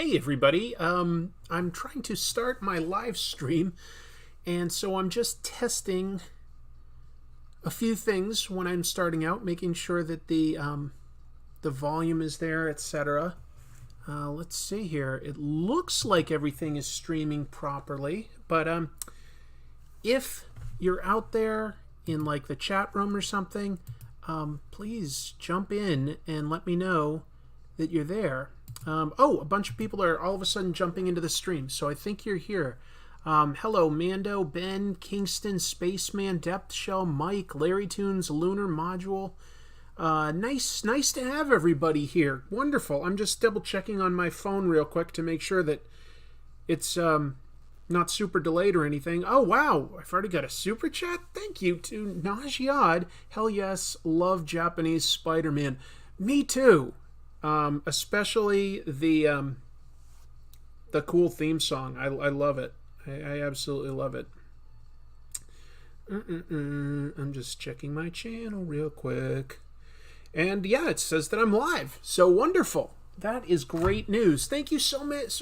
Hey everybody, I'm trying to start my live stream, and so I'm just testing a few things when I'm starting out, making sure that the volume is there, etc. Let's see here. It looks like everything is streaming properly, but if you're out there in like the chat room or something, please jump in and let me know that you're there. A bunch of people are all of a sudden jumping into the stream, so I think you're here. Hello, Mando, Ben, Kingston, Spaceman, Depth Shell, Mike, Larry Tunes, Lunar Module. Nice to have everybody here. Wonderful. I'm just double checking on my phone real quick to make sure that it's not super delayed or anything. Oh, wow. I've already got a super chat. Thank you to Najiad. Hell yes, love Japanese Spider-Man. Me too. Especially the cool theme song. I love it. I absolutely love it. I'm just checking my channel real quick. And yeah, it says that I'm live. So wonderful. That is great news. Thank you so much.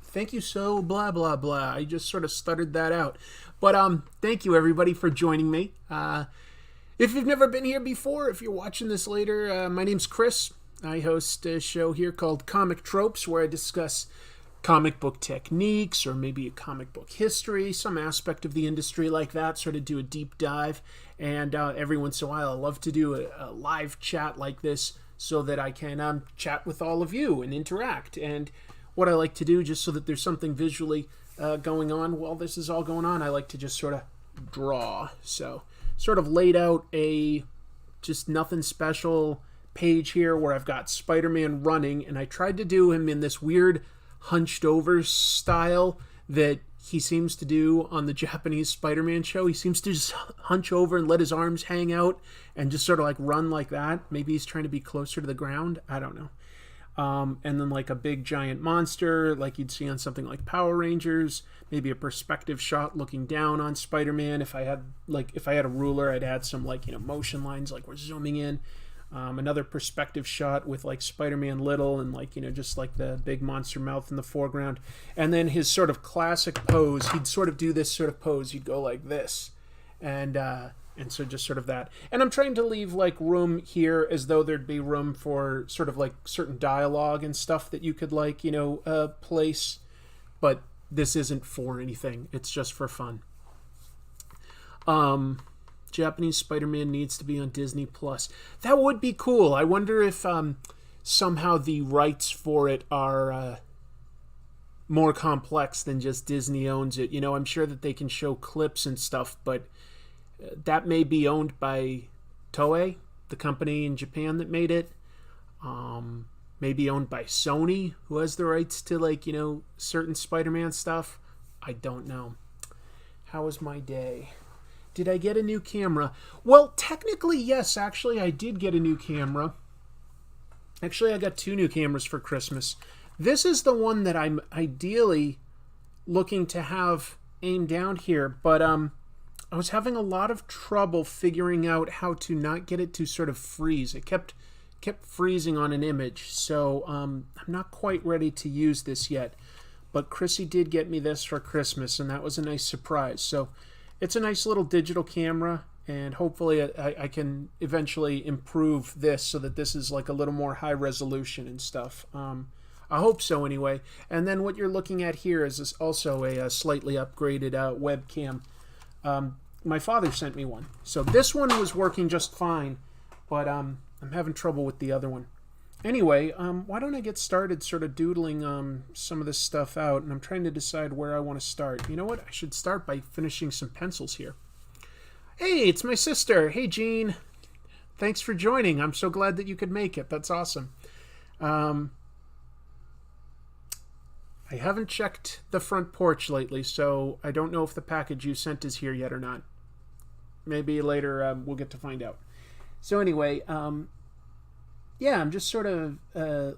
Thank you so blah blah blah. I just sort of stuttered that out. But thank you everybody for joining me. If you've never been here before, if you're watching this later, my name's Chris. I host a show here called Comic Tropes, where I discuss comic book techniques or maybe a comic book history, some aspect of the industry like that, sort of do a deep dive. And every once in a while, I love to do a live chat like this so that I can chat with all of you and interact. And what I like to do, just so that there's something visually going on while this is all going on, I like to just sort of draw. So sort of laid out a just nothing special page here where I've got Spider-Man running, and I tried to do him in this weird hunched over style that he seems to do on the Japanese Spider-Man show. He seems to just hunch over and let his arms hang out and just sort of like run like that. Maybe he's trying to be closer to the ground. I don't know. And then like a big giant monster like you'd see on something like Power Rangers. Maybe a perspective shot looking down on Spider-Man. If I had a ruler, I'd add some motion lines like we're zooming in. Another perspective shot with like Spider-Man little and just like the big monster mouth in the foreground. And then his sort of classic pose, he'd sort of do this sort of pose. He'd go like this. And so just sort of that. And I'm trying to leave like room here as though there'd be room for sort of like certain dialogue and stuff that you could place. But this isn't for anything. It's just for fun. Japanese Spider-Man needs to be on Disney Plus. That would be cool. I wonder if somehow the rights for it are more complex than just Disney owns it. I'm sure that they can show clips and stuff, but that may be owned by Toei, the company in Japan that made it. Maybe owned by Sony, who has the rights to certain Spider-Man stuff. I don't know. How was my day? Did I get a new camera? Well, technically, yes. Actually, I did get a new camera. Actually, I got 2 new cameras for Christmas. This is the one that I'm ideally looking to have aimed down here, but I was having a lot of trouble figuring out how to not get it to sort of freeze. It kept freezing on an image, so I'm not quite ready to use this yet. But Chrissy did get me this for Christmas, and that was a nice surprise. So it's a nice little digital camera, and hopefully I can eventually improve this so that this is like a little more high resolution and stuff. I hope so anyway. And then what you're looking at here is also a slightly upgraded webcam. My father sent me one. So this one was working just fine, but I'm having trouble with the other one. Anyway, why don't I get started sort of doodling some of this stuff out, and I'm trying to decide where I want to start. You know what? I should start by finishing some pencils here. Hey, it's my sister. Hey, Jean. Thanks for joining. I'm so glad that you could make it. That's awesome. I haven't checked the front porch lately, so I don't know if the package you sent is here yet or not. Maybe later we'll get to find out. So anyway, yeah, I'm just sort of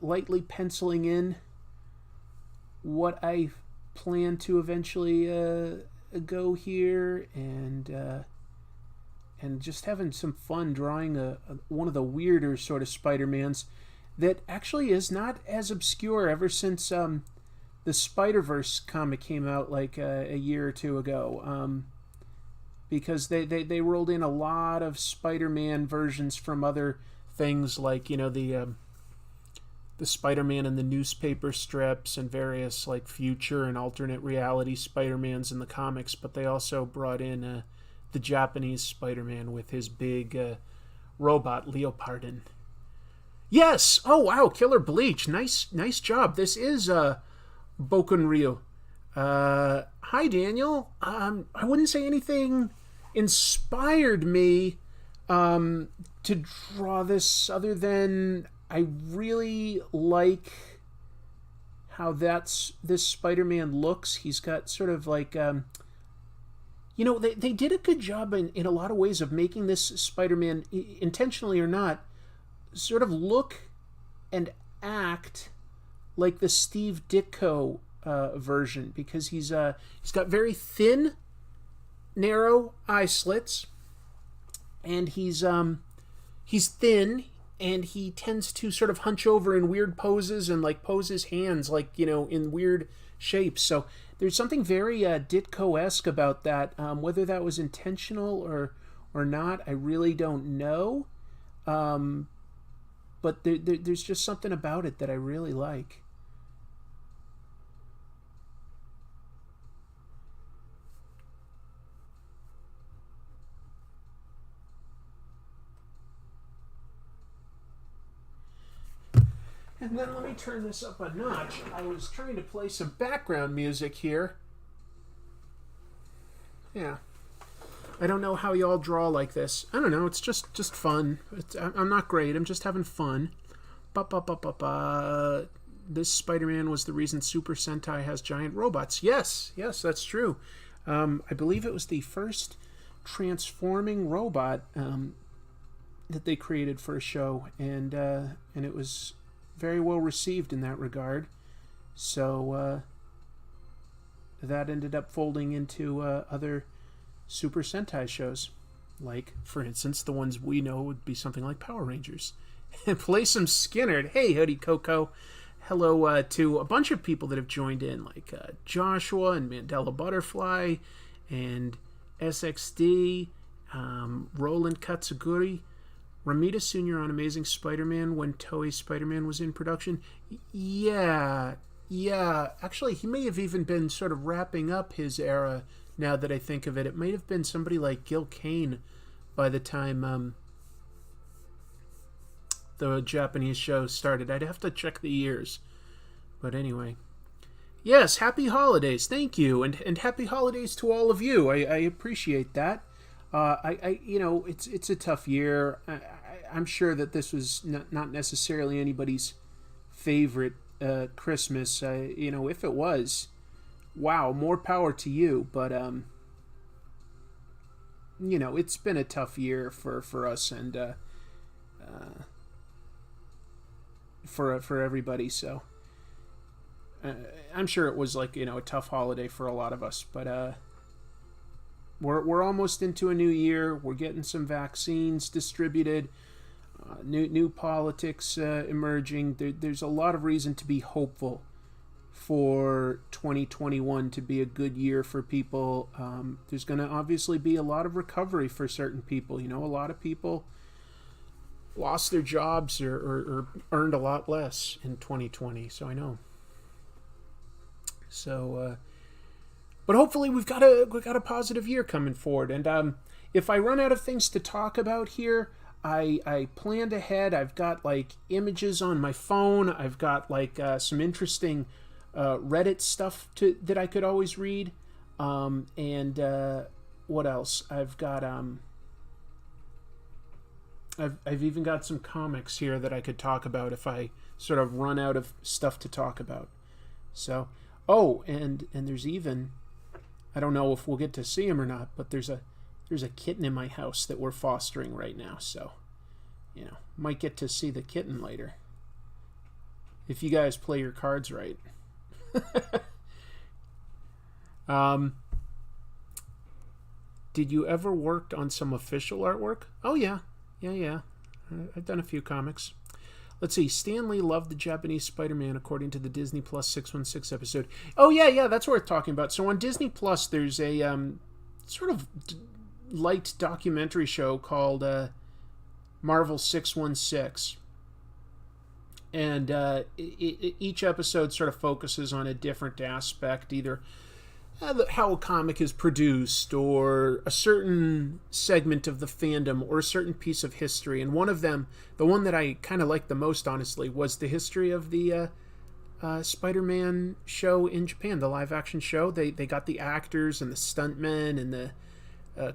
lightly penciling in what I plan to eventually go here, and just having some fun drawing one of the weirder sort of Spider-Mans. that actually is not as obscure ever since the Spider-Verse comic came out like a year or two ago. Because they rolled in a lot of Spider-Man versions from other things, like, you know, the Spider-Man in the newspaper strips and various like future and alternate reality Spider-Mans in the comics, but they also brought in the Japanese Spider-Man with his big robot Leopardin. Yes! Oh wow, Killer Bleach. Nice job. This is Bokun Ryu. Hi Daniel. I wouldn't say anything inspired me to draw this other than I really like how this Spider-Man looks. He's got sort of like, you know, they did a good job in a lot of ways of making this Spider-Man, intentionally or not, sort of look and act like the Steve Ditko version, because he's got very thin, narrow eye slits, and he's thin, and he tends to sort of hunch over in weird poses and like pose his hands like, you know, in weird shapes. So there's something very Ditko-esque about that. Whether that was intentional or not, I really don't know. But there's just something about it that I really like. And then let me turn this up a notch. I was trying to play some background music here. Yeah. I don't know how y'all draw like this. I don't know. It's just fun. I'm not great. I'm just having fun. This Spider-Man was the reason Super Sentai has giant robots. Yes, that's true. I believe it was the first transforming robot that they created for a show, and it was very well received in that regard. So that ended up folding into other Super Sentai shows, like, for instance, the ones we know would be something like Power Rangers. And play some Skinner. Hey, Hoodie Coco. Hello to a bunch of people that have joined in, like Joshua and Mandela Butterfly and SXD, Roland Katsuguri, Ramita Sr. on Amazing Spider-Man when Toei Spider-Man was in production. Yeah. Actually, he may have even been sort of wrapping up his era, now that I think of it. It might have been somebody like Gil Kane by the time the Japanese show started. I'd have to check the years. But anyway. Yes, happy holidays. Thank you. And happy holidays to all of you. I appreciate that. You know, it's a tough year. I'm sure that this was not necessarily anybody's favorite Christmas. You know, if it was, wow, more power to you. But you know, it's been a tough year for us and for everybody. So I'm sure it was, like, you know, a tough holiday for a lot of us. But we're almost into a new year. We're getting some vaccines distributed. New politics emerging. There's a lot of reason to be hopeful for 2021 to be a good year for people. There's going to obviously be a lot of recovery for certain people. You know, a lot of people lost their jobs or earned a lot less in 2020. So I know. So, but hopefully we've got a positive year coming forward. And if I run out of things to talk about here, I planned ahead. I've got like images on my phone. I've got like some interesting Reddit stuff that I could always read. And what else? I've got I've even got some comics here that I could talk about if I sort of run out of stuff to talk about. So, oh, and there's even, I don't know if we'll get to see him or not, but there's a kitten in my house that we're fostering right now. So, you know, might get to see the kitten later if you guys play your cards right. Did you ever work on some official artwork? Oh yeah. I've done a few comics. Let's see. Stan Lee loved the Japanese Spider-Man, according to the Disney Plus 616 episode. Oh, yeah, that's worth talking about. So on Disney Plus, there's a sort of light documentary show called Marvel 616. And each episode sort of focuses on a different aspect, either how a comic is produced, or a certain segment of the fandom, or a certain piece of history. And one of them, the one that I kind of liked the most, honestly, was the history of the Spider-Man show in Japan, the live-action show. They got the actors and the stuntmen and the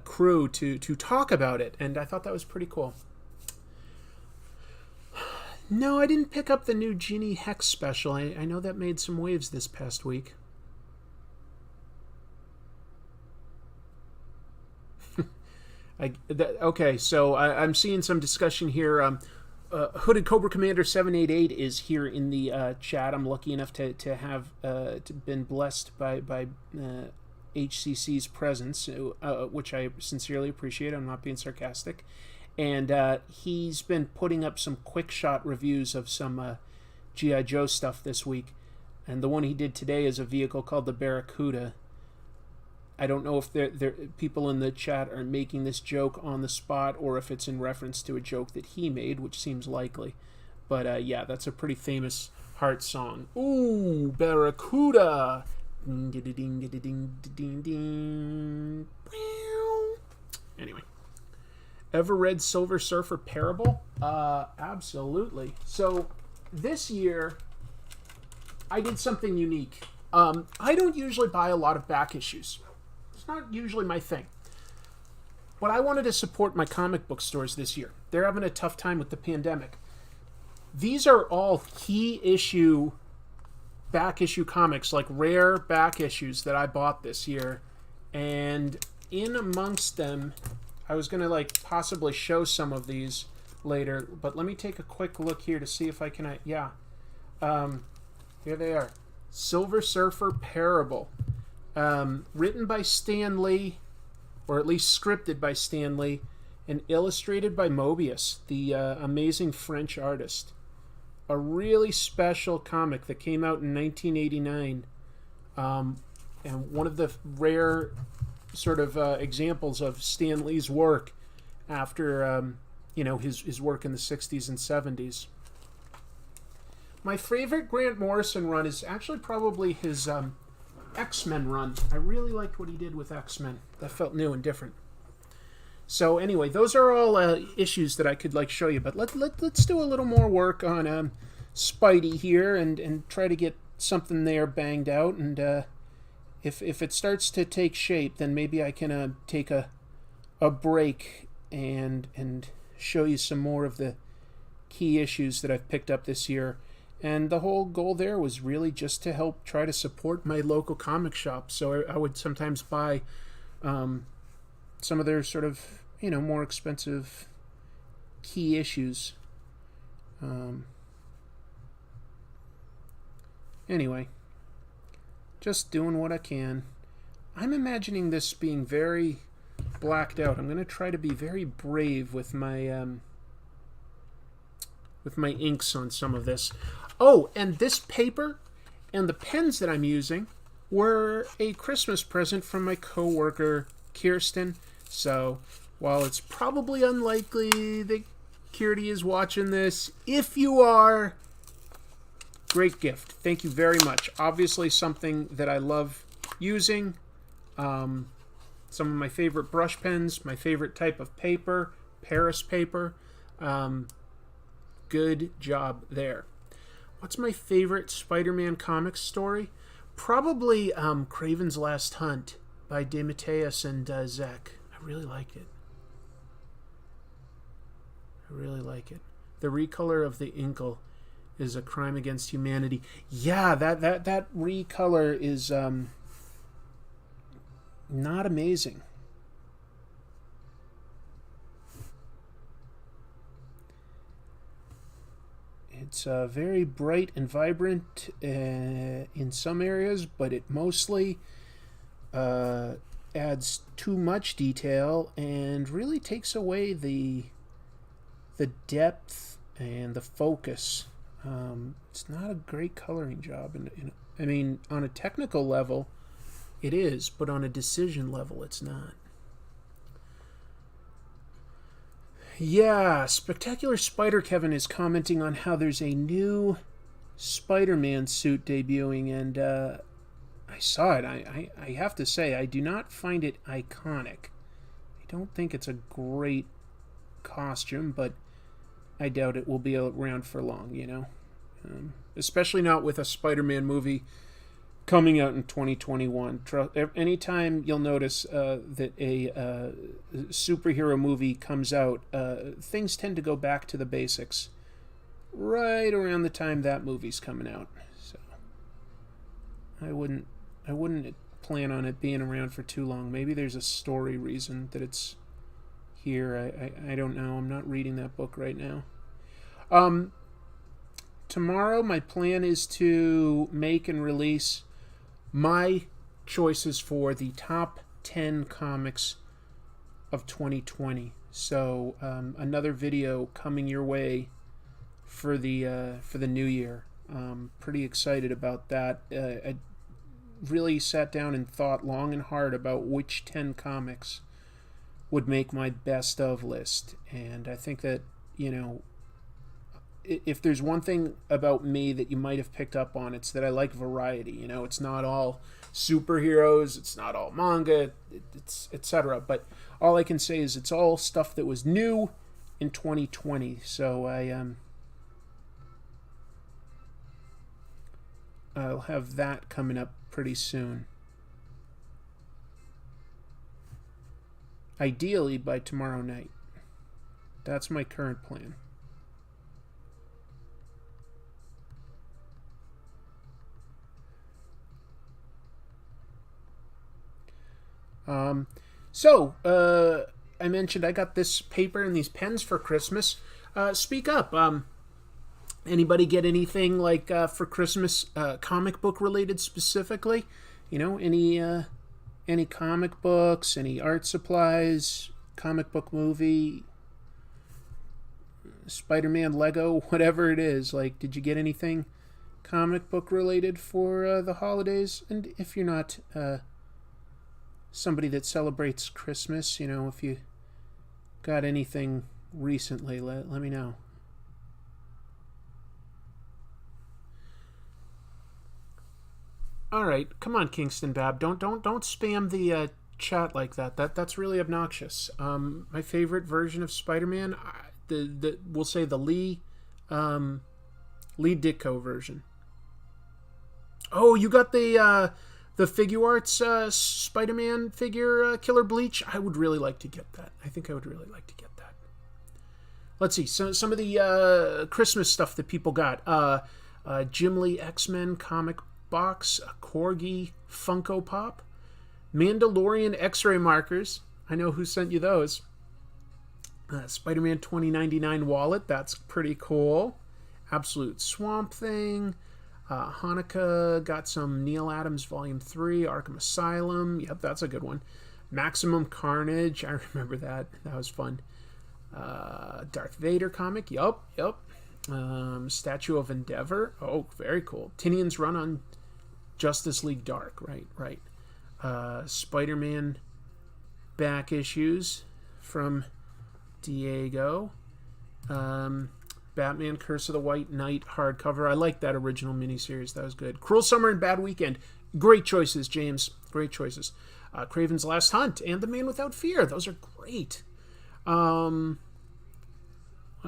crew to talk about it, and I thought that was pretty cool. No, I didn't pick up the new Ginny Hex special. I know that made some waves this past week. Okay, so I'm seeing some discussion here. Hooded Cobra Commander 788 is here in the chat. I'm lucky enough to have been blessed by HCC's presence, which I sincerely appreciate. I'm not being sarcastic. And he's been putting up some quick shot reviews of some G.I. Joe stuff this week. And the one he did today is a vehicle called the Barracuda. I don't know if people in the chat are making this joke on the spot, or if it's in reference to a joke that he made, which seems likely. But yeah, that's a pretty famous Heart song. Ooh, Barracuda! Anyway. Ever read Silver Surfer Parable? Absolutely. So, this year, I did something unique. I don't usually buy a lot of back issues. It's not usually my thing. But I wanted to support my comic book stores this year. They're having a tough time with the pandemic. These are all key issue, back issue comics, like rare back issues that I bought this year. And in amongst them, I was going to possibly show some of these later, but let me take a quick look here to see if I can, here they are. Silver Surfer Parable. Written by Stan Lee, or at least scripted by Stan Lee, and illustrated by Mobius, the amazing French artist. A really special comic that came out in 1989, and one of the rare sort of examples of Stan Lee's work after his work in the 60s and 70s. My favorite Grant Morrison run is actually probably his X-Men run. I really liked what he did with X-Men. That felt new and different. So anyway, those are all issues that I could show you, but let's do a little more work on Spidey here and try to get something there banged out, and if it starts to take shape, then maybe I can take a break and show you some more of the key issues that I've picked up this year. And the whole goal there was really just to help try to support my local comic shop. So I would sometimes buy some of their sort of, more expensive key issues. Anyway, just doing what I can. I'm imagining this being very blacked out. I'm going to try to be very brave with my inks on some of this. Oh, and this paper and the pens that I'm using were a Christmas present from my coworker Kirsten. So, while it's probably unlikely that Kirby is watching this, if you are, great gift. Thank you very much. Obviously something that I love using. Some of my favorite brush pens, my favorite type of paper, Paris paper. Good job there. What's my favorite Spider-Man comics story? Probably Kraven's Last Hunt by DeMatteis and Zek. I really like it. The recolor of the Inkle is a crime against humanity. Yeah, that recolor is not amazing. It's very bright and vibrant in some areas, but it mostly adds too much detail and really takes away the depth and the focus. It's not a great coloring job. I mean, on a technical level, it is, but on a decision level, it's not. Yeah, Spectacular Spider Kevin is commenting on how there's a new Spider-Man suit debuting, and I saw it. I have to say, I do not find it iconic. I don't think it's a great costume, but I doubt it will be around for long, you know? Especially not with a Spider-Man movie coming out in 2021. Anytime you'll notice that a superhero movie comes out, things tend to go back to the basics right around the time that movie's coming out. So I wouldn't plan on it being around for too long. Maybe there's a story reason that it's here. I don't know. I'm not reading that book right now. Tomorrow my plan is to make and release my choices for the top 10 comics of 2020. So another video coming your way for the new year. Pretty excited about that. I really sat down and thought long and hard about which 10 comics would make my best of list, and I think that, you know, if there's one thing about me that you might have picked up on, it's that I like variety. You know, it's not all superheroes, it's not all manga, it's etc. But all I can say is it's all stuff that was new in 2020. So I'll have that coming up pretty soon. Ideally by tomorrow night. That's my current plan. I mentioned I got this paper and these pens for Christmas. Speak up. Anybody get anything like for Christmas, comic book related specifically? You know, any comic books, any art supplies, comic book movie, Spider-Man, Lego, whatever it is. Like, did you get anything comic book related for the holidays? And if you're not somebody that celebrates Christmas, you know, if you got anything recently, let me know. All right, come on, Kingston Bab. Don't spam the chat like that. That's really obnoxious. My favorite version of Spider-Man, we'll say the Lee Ditko version. Oh, you got the Figure Arts Spider-Man figure, Killer Bleach? I would really like to get that. I think I would really like to get that. Let's see. Some of the Christmas stuff that people got. Jim Lee X-Men comic box, a Corgi Funko Pop, Mandalorian X-ray markers. I know who sent you those. Spider-Man 2099 wallet. That's pretty cool. Absolute Swamp Thing. Hanukkah got some Neil Adams Volume 3, Arkham Asylum. Yep, that's a good one. Maximum Carnage. I remember that. That was fun. Darth Vader comic. Yep. Statue of Endeavor. Oh, very cool. Tinian's run on Justice League Dark. Right. Spider-Man back issues from Diego. Batman Curse of the White Knight hardcover. I like that original miniseries. That was good. Cruel Summer and Bad Weekend. Great choices, James. Great choices. Kraven's Last Hunt and The Man Without Fear. Those are great. Let's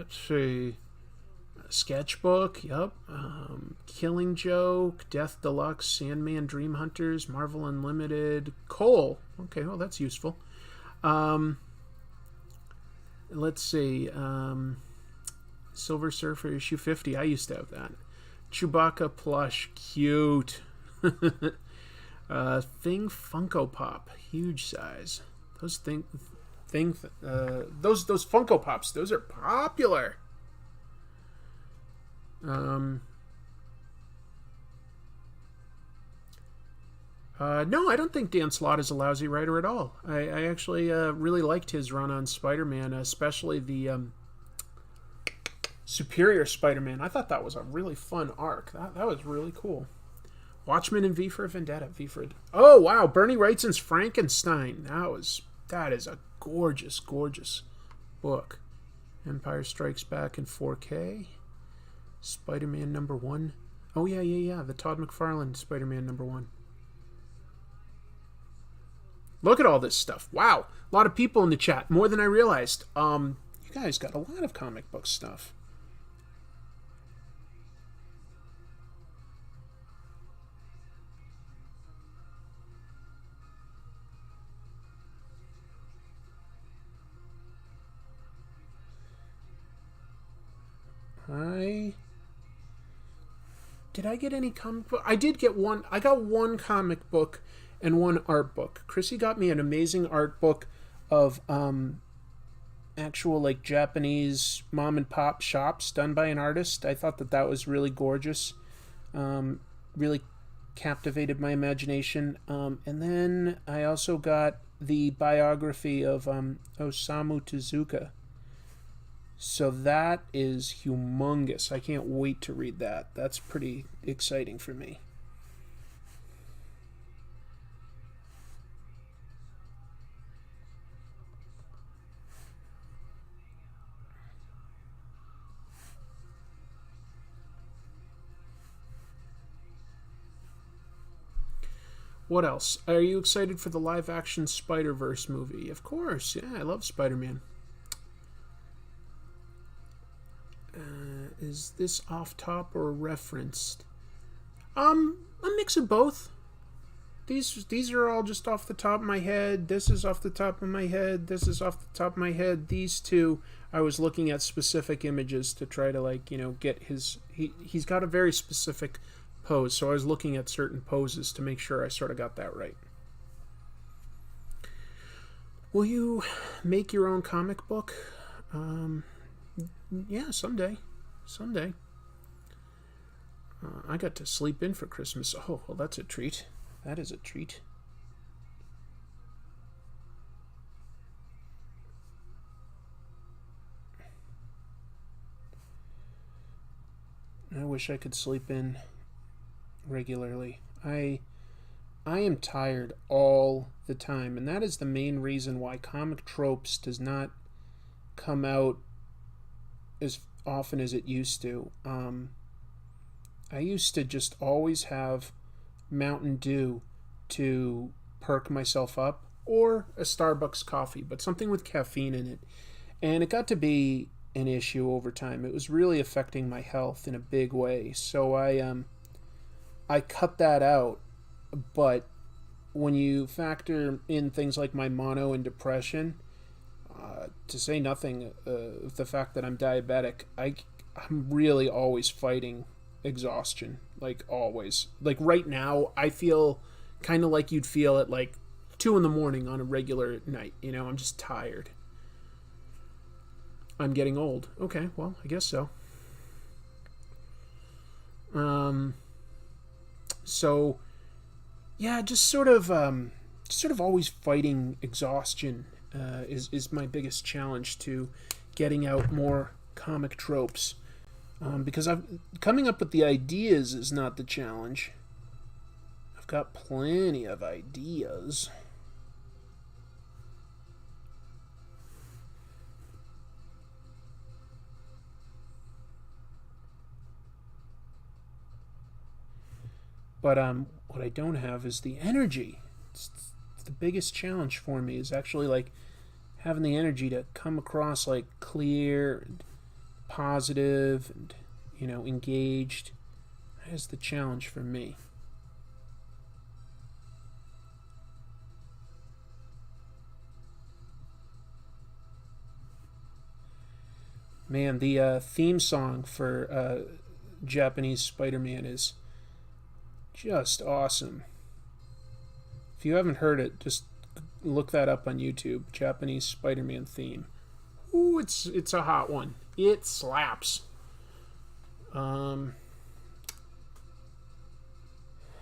see. Sketchbook. Yep. Killing Joke. Death Deluxe. Sandman Dream Hunters. Marvel Unlimited. Cole. Okay, well, that's useful. Let's see. Silver Surfer issue 50. I used to have that. Chewbacca plush. Cute. Thing Funko Pop. Huge size. Those those Funko Pops, those are popular. No, I don't think Dan Slott is a lousy writer at all. I actually really liked his run on Spider-Man, especially the Superior Spider-Man. I thought that was a really fun arc. That was really cool. Watchmen and V for Vendetta. Oh wow, Bernie Wrightson's Frankenstein. That is a gorgeous, gorgeous book. Empire Strikes Back in 4K. Spider-Man #1. Oh yeah. The Todd McFarlane Spider-Man #1. Look at all this stuff. Wow. A lot of people in the chat. More than I realized. You guys got a lot of comic book stuff. Did I get any comic book? I did get one. I got one comic book and one art book. Chrissy got me an amazing art book of actual like Japanese mom and pop shops done by an artist. I thought that was really gorgeous. Really captivated my imagination. And then I also got the biography of Osamu Tezuka. So that is humongous. I can't wait to read that. That's pretty exciting for me. What else? Are you excited for the live-action Spider-Verse movie? Of course. Yeah, I love Spider-Man. Is this off top or referenced? A mix of both. These are all just off the top of my head. This is off the top of my head. This is off the top of my head. These two, I was looking at specific images to try to get his. He's got a very specific pose, so I was looking at certain poses to make sure I sort of got that right. Will you make your own comic book? Yeah, someday. I got to sleep in for Christmas. Oh, well, that's a treat. That is a treat. I wish I could sleep in regularly. I am tired all the time, and that is the main reason why Comic Tropes does not come out as often as it used to. I used to just always have Mountain Dew to perk myself up, or a Starbucks coffee, but something with caffeine in it. And it got to be an issue over time. It was really affecting my health in a big way. So I cut that out. But when you factor in things like my mono and depression, to say nothing of the fact that I'm diabetic, I'm really always fighting exhaustion. Like, always. Like, right now, I feel kind of like you'd feel at, 2 in the morning on a regular night. I'm just tired. I'm getting old. Okay, well, I guess so. So, yeah, just sort of always fighting exhaustion is my biggest challenge to getting out more comic tropes. Because coming up with the ideas is not the challenge. I've got plenty of ideas. But what I don't have is the energy. It's the biggest challenge for me is actually having the energy to come across clear and positive and engaged. That is the challenge for me. Man, the theme song for Japanese Spider-Man is just awesome. If you haven't heard it, just look that up on YouTube. Japanese Spider-Man theme. Ooh, it's a hot one. It slaps.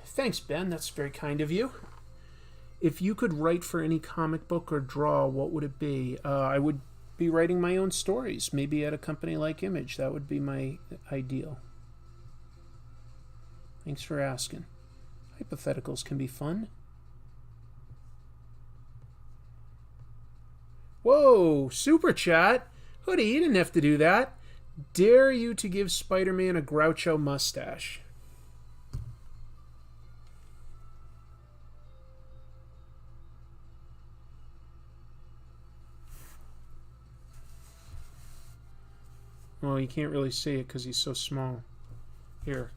Thanks, Ben. That's very kind of you. If you could write for any comic book or draw, what would it be? I would be writing my own stories, maybe at a company like Image. That would be my ideal. Thanks for asking. Hypotheticals can be fun. Whoa, super chat. Hoodie, you didn't have to do that. Dare you to give Spider-Man a Groucho mustache? Well, you can't really see it because he's so small. Here.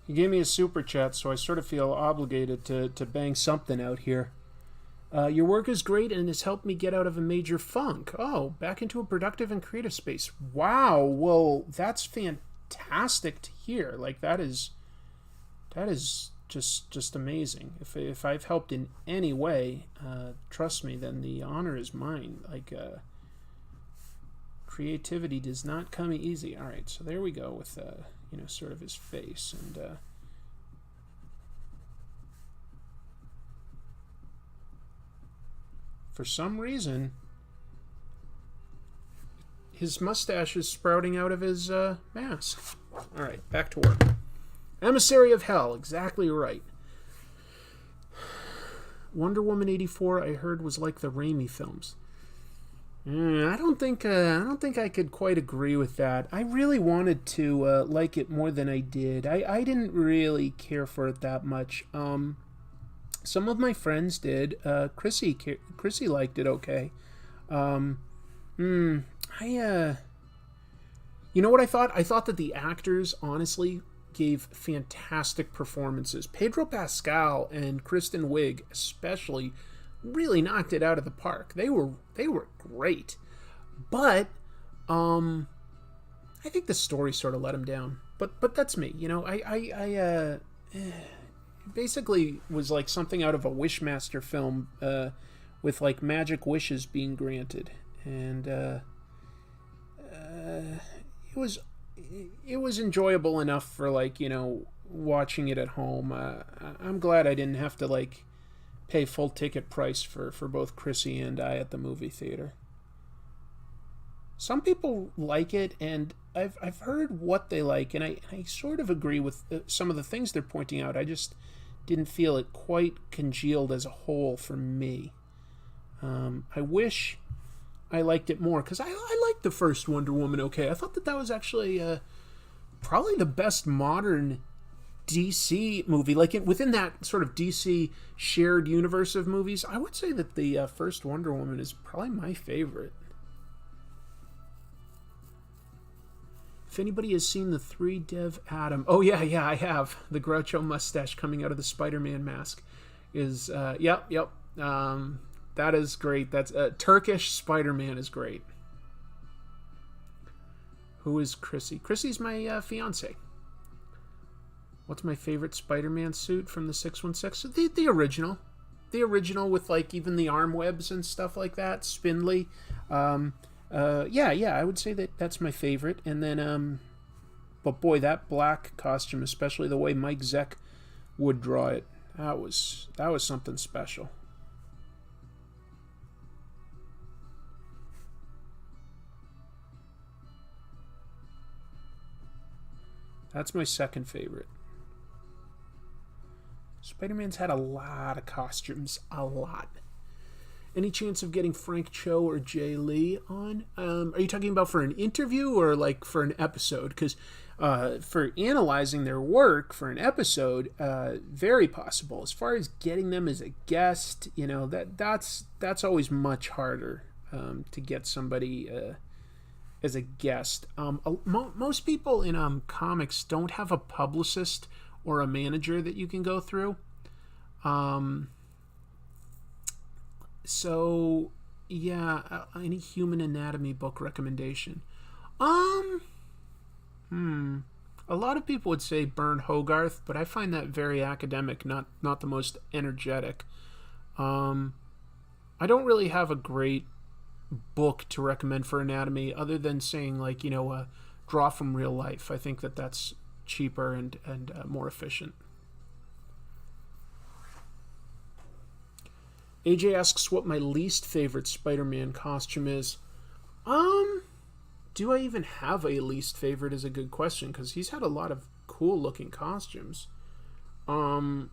You gave me a super chat, so I sort of feel obligated to bang something out here. Your work is great and has helped me get out of a major funk. Oh, back into a productive and creative space. Wow, well, that's fantastic to hear. Like, that is just amazing. If I've helped in any way, trust me, then the honor is mine. Like, creativity does not come easy. All right, so there we go with sort of his face, and for some reason his mustache is sprouting out of his mask. All right, back to work. Emissary of Hell, exactly right. Wonder Woman 84, I heard, was like the Raimi films. I don't think I could quite agree with that. I really wanted to like it more than I did. I didn't really care for it that much. Some of my friends did. Chrissy liked it okay. You know what I thought? I thought that the actors honestly gave fantastic performances. Pedro Pascal and Kristen Wiig especially really knocked it out of the park. They were great, but I think the story sort of let them down. But that's me, I basically was like something out of a Wishmaster film, with like magic wishes being granted, and it was enjoyable enough for watching it at home. I'm glad I didn't have to pay full ticket price for both Chrissy and I at the movie theater. Some people like it, and I've heard what they like, and I sort of agree with some of the things they're pointing out. I just didn't feel it quite congealed as a whole for me. I wish I liked it more, because I liked the first Wonder Woman okay. I thought that was actually probably the best modern DC movie, within that sort of DC shared universe of movies. I would say that the first Wonder Woman is probably my favorite. If anybody has seen the 3-Dev Adam, oh yeah, I have. The Groucho mustache coming out of the Spider-Man mask is yep. That is great. That's Turkish Spider-Man is great. Who is Chrissy? Chrissy's my fiance. What's my favorite Spider-Man suit from the 616? The original. The original with even the arm webs and stuff like that. Spindly. Yeah, I would say that's my favorite. And then, but boy, that black costume, especially the way Mike Zeck would draw it, that was something special. That's my second favorite. Spider-Man's had a lot of costumes. A lot. Any chance of getting Frank Cho or Jay Lee on? Are you talking about for an interview or for an episode? Because for analyzing their work for an episode, very possible. As far as getting them as a guest, that's always much harder to get somebody as a guest. Most people in comics don't have a publicist or a manager that you can go through. So, yeah, any human anatomy book recommendation? Um, a lot of people would say Burn Hogarth, but I find that very academic, not the most energetic. Um, I don't really have a great book to recommend for anatomy other than saying, like, draw from real life. I think that's cheaper and more efficient. AJ asks what my least favorite Spider-Man costume is. Do I even have a least favorite is a good question, because he's had a lot of cool looking costumes. Okay,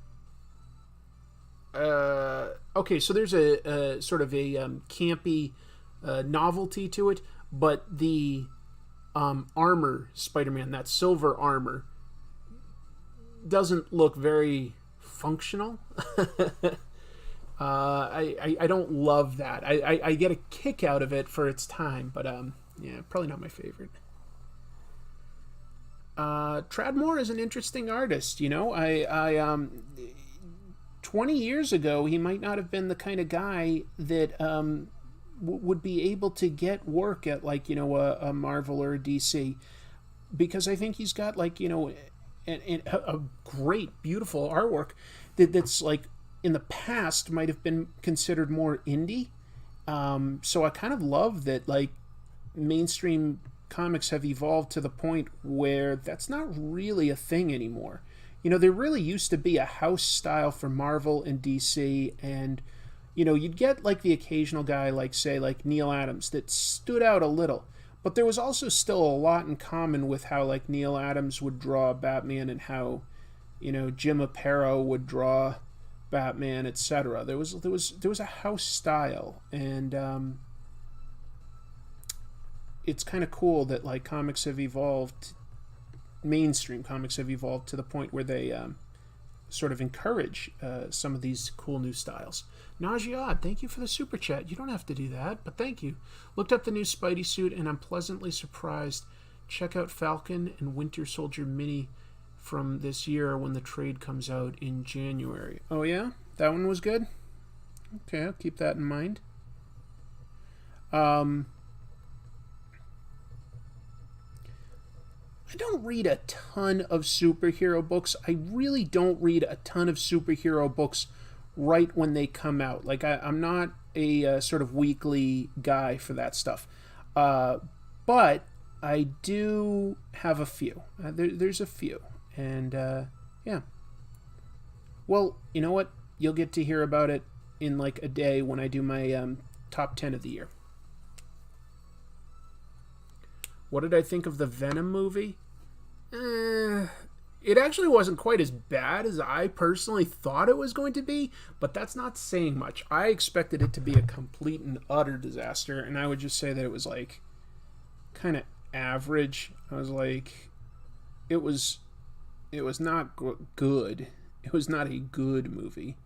so there's a sort of a campy novelty to it, but the armor Spider-Man, that silver armor, doesn't look very functional. I don't love that. I get a kick out of it for its time, but yeah, probably not my favorite. Tradmore is an interesting artist. 20 years ago, he might not have been the kind of guy that would be able to get work at, like, a Marvel or a DC, because I think he's got, like, a great, beautiful artwork that's like in the past might have been considered more indie. So I kind of love that, like, mainstream comics have evolved to the point where that's not really a thing anymore. There really used to be a house style for Marvel and DC, and, you'd get, like, the occasional guy, like, say, like Neil Adams, that stood out a little. But there was also still a lot in common with how, like, Neil Adams would draw Batman and how, Jim Aparo would draw Batman, etc. There was a house style, and it's kind of cool that, like, comics have evolved. Mainstream comics have evolved to the point where they sort of encourage some of these cool new styles. Najiad, thank you for the super chat. You don't have to do that, but thank you. Looked up the new Spidey suit, and I'm pleasantly surprised. Check out Falcon and Winter Soldier mini from this year when the trade comes out in January. Oh yeah? That one was good? Okay, I'll keep that in mind. I don't read a ton of superhero books. I really don't read a ton of superhero books right when they come out. Like, I'm not a sort of weekly guy for that stuff. But I do have a few. There's a few. And, yeah. Well, you know what? You'll get to hear about it in, like, a day when I do my top 10 of the year. What did I think of the Venom movie? It actually wasn't quite as bad as I personally thought it was going to be, but that's not saying much. I expected it to be a complete and utter disaster, and I would just say that it was, like, kind of average. I was like, it was not good. It was not a good movie.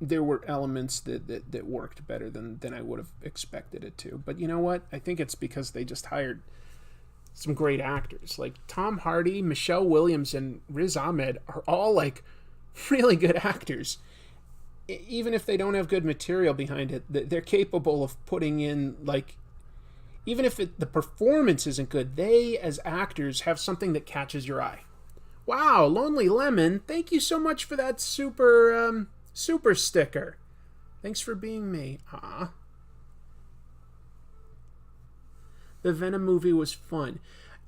There were elements that worked better than I would have expected it to. But you know what? I think it's because they just hired some great actors. Like Tom Hardy, Michelle Williams, and Riz Ahmed are all, like, really good actors. Even if they don't have good material behind it, they're capable of putting in, like, even if the performance isn't good, they, as actors, have something that catches your eye. Wow, Lonely Lemon, thank you so much for that super sticker. Thanks for being me. The Venom movie was fun.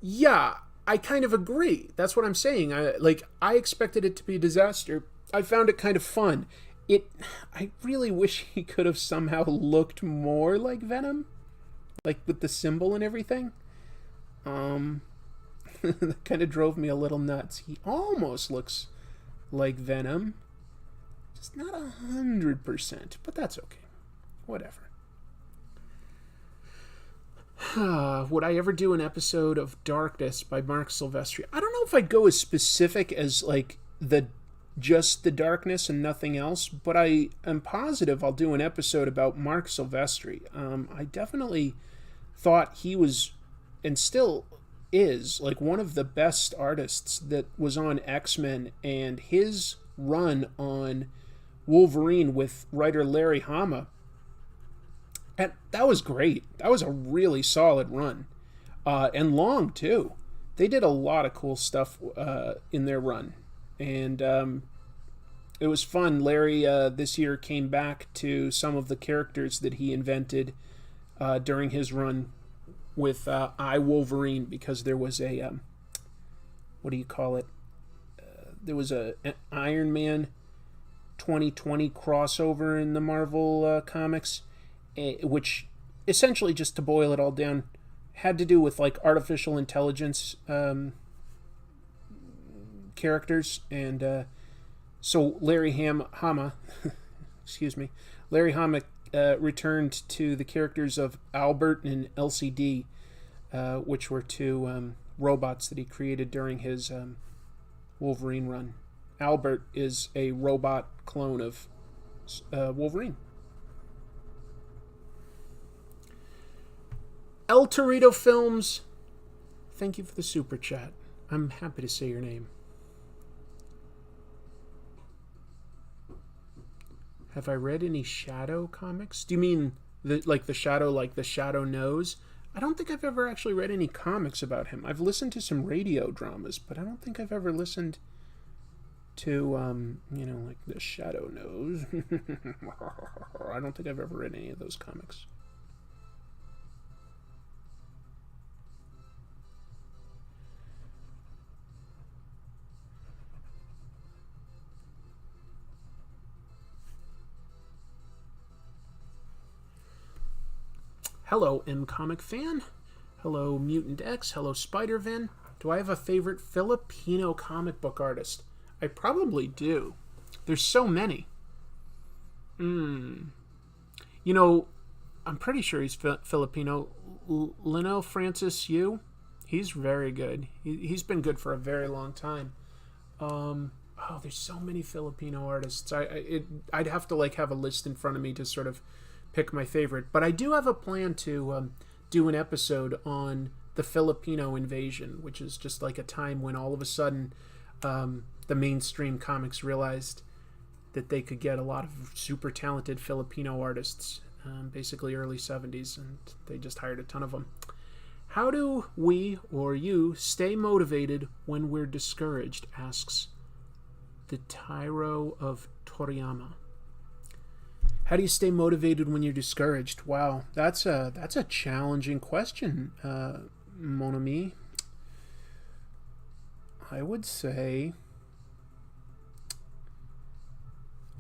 Yeah, I kind of agree. That's what I'm saying. I expected it to be a disaster. I found it kind of fun. I really wish he could have somehow looked more like Venom. Like, with the symbol and everything. That kind of drove me a little nuts. He almost looks like Venom. Just not 100%, but that's okay. Whatever. Would I ever do an episode of Darkness by Mark Silvestri? I don't know if I'd go as specific as, like, just the Darkness and nothing else, but I am positive I'll do an episode about Mark Silvestri. I definitely thought he was, and still is like one of the best artists that was on X-Men, and his run on Wolverine with writer Larry Hama, and that was great. That was a really solid run, and long too. They did a lot of cool stuff in their run, and it was fun. Larry this year came back to some of the characters that he invented during his run with I, Wolverine, because there was a what do you call it? There was an Iron Man 2020 crossover in the Marvel comics, which essentially, just to boil it all down, had to do with like artificial intelligence characters, and so Larry Hama, excuse me, Larry Hama returned to the characters of Albert and LCD, which were two robots that he created during his Wolverine run. Albert is a robot clone of Wolverine. El Torito Films, thank you for the super chat. I'm happy to say your name. Have I read any Shadow comics? Do you mean the Shadow, like the Shadow knows? I don't think I've ever actually read any comics about him. I've listened to some radio dramas, but I don't think I've ever listened to, like the Shadow knows. I don't think I've ever read any of those comics. Hello, M-Comic Fan. Hello, Mutant X. Hello, Spider-Vin. Do I have a favorite Filipino comic book artist? I probably do. There's so many. I'm pretty sure he's Filipino. Lino Francis Yu. He's very good. He's been good for a very long time. There's so many Filipino artists. I'd have to have a list in front of me to sort of pick my favorite, but I do have a plan to do an episode on the Filipino invasion, which is just like a time when all of a sudden the mainstream comics realized that they could get a lot of super talented Filipino artists, basically early 70s, and they just hired a ton of them. How do we, or you, stay motivated when we're discouraged, asks the Tyro of Toriyama. How do you stay motivated when you're discouraged? Wow, that's a challenging question, mon ami. I would say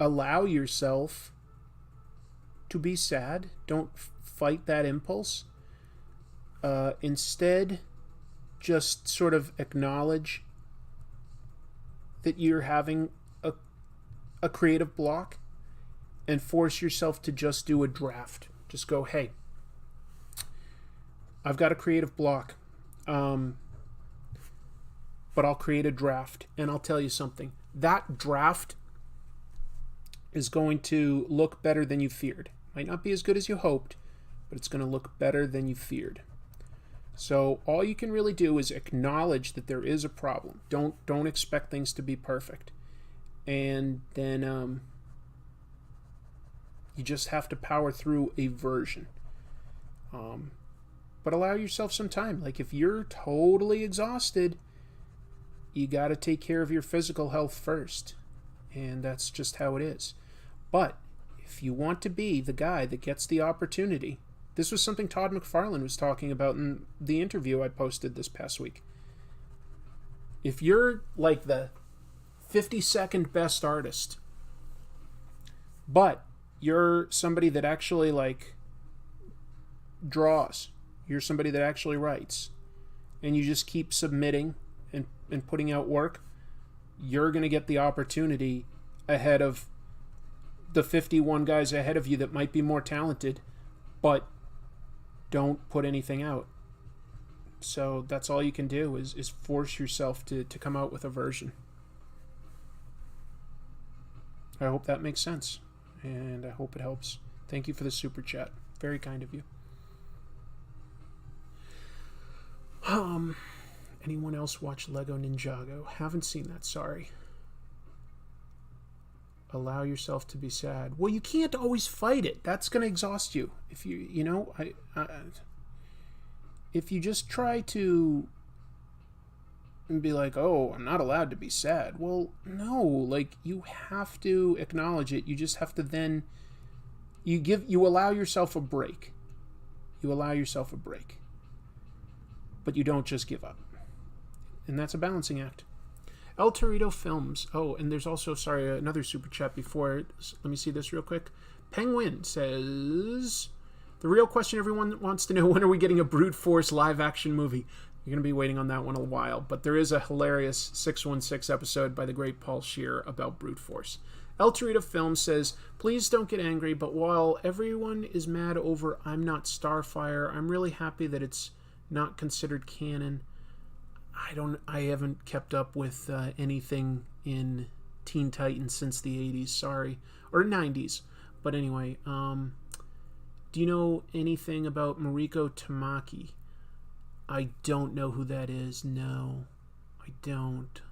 allow yourself to be sad. Don't fight that impulse. Instead, just sort of acknowledge that you're having a creative block, and force yourself to just do a draft. Just go, hey, I've got a creative block, but I'll create a draft, and I'll tell you something. That draft is going to look better than you feared. Might not be as good as you hoped, but it's going to look better than you feared. So all you can really do is acknowledge that there is a problem. Don't expect things to be perfect. And then you just have to power through a version. But allow yourself some time. Like, if you're totally exhausted, you got to take care of your physical health first. And that's just how it is. But if you want to be the guy that gets the opportunity, this was something Todd McFarlane was talking about in the interview I posted this past week. If you're like the 52nd best artist, but you're somebody that actually draws, you're somebody that actually writes, and you just keep submitting and putting out work, you're going to get the opportunity ahead of the 51 guys ahead of you that might be more talented, but don't put anything out. So that's all you can do is force yourself to come out with a version. I hope that makes sense. And I hope it helps. Thank you for the super chat. Very kind of you. Anyone else watch Lego Ninjago? Haven't seen that, sorry. Allow yourself to be sad. Well, you can't always fight it. That's going to exhaust you. If if you just try to be like, oh, I'm not allowed to be sad. Well, no, like, you have to acknowledge it. You just have to then, you allow yourself a break. You allow yourself a break. But you don't just give up. And that's a balancing act. El Torito Films. Oh, and there's also, sorry, another super chat before. Let me see this real quick. Penguin says, the real question everyone wants to know, when are we getting a Brute Force live action movie? You're going to be waiting on that one a while. But there is a hilarious 616 episode by the great Paul Scheer about Brute Force. El Torito Films says, please don't get angry, but while everyone is mad over I'm Not Starfire, I'm really happy that it's not considered canon. I haven't kept up with anything in Teen Titans since the 80s, sorry. Or 90s. But anyway, do you know anything about Mariko Tamaki? I don't know who that is. No, I don't.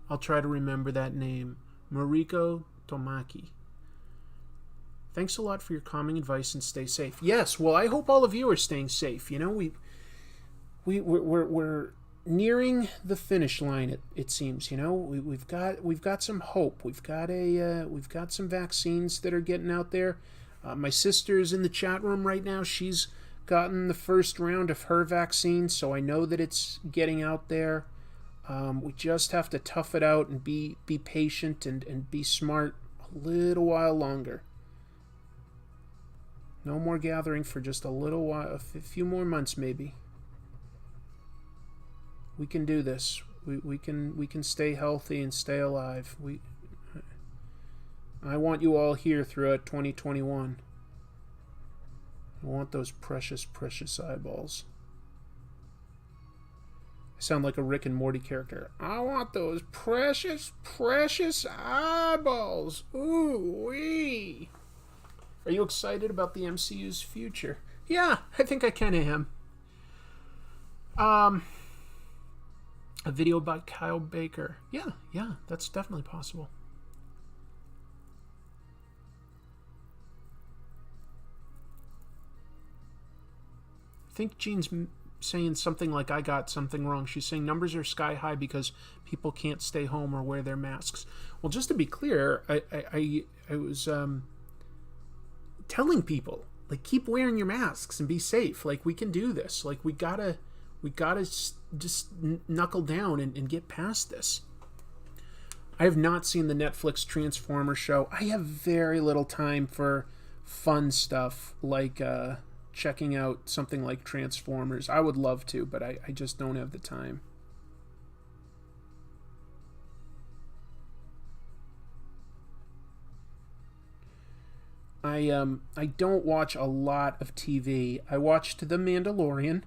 I'll try to remember that name. Mariko Tamaki. Thanks a lot for your calming advice and stay safe. Yes, well, I hope all of you are staying safe. You know, we're nearing the finish line. It seems. You know, we've got some hope. We've got some vaccines that are getting out there. My sister's in the chat room right now. She's gotten the first round of her vaccine, so I know that it's getting out there. We just have to tough it out and be patient and be smart a little while longer. No more gathering for just a little while, a few more months maybe. We can do this. We can stay healthy and stay alive. I want you all here throughout 2021. I want those precious, precious eyeballs. I sound like a Rick and Morty character. I want those precious, precious eyeballs. Ooh wee. Are you excited about the MCU's future? Yeah, I think I kind of am. A video by Kyle Baker. Yeah, that's definitely possible. I think Jean's saying something like I got something wrong. She's saying numbers are sky high because people can't stay home or wear their masks. Well, just to be clear, I was telling people, like, keep wearing your masks and be safe. Like, we can do this. Like, we gotta just knuckle down and get past this. I have not seen the Netflix Transformers show. I have very little time for fun stuff like checking out something like Transformers. I would love to, but I just don't have the time. I don't watch a lot of TV. I watched The Mandalorian.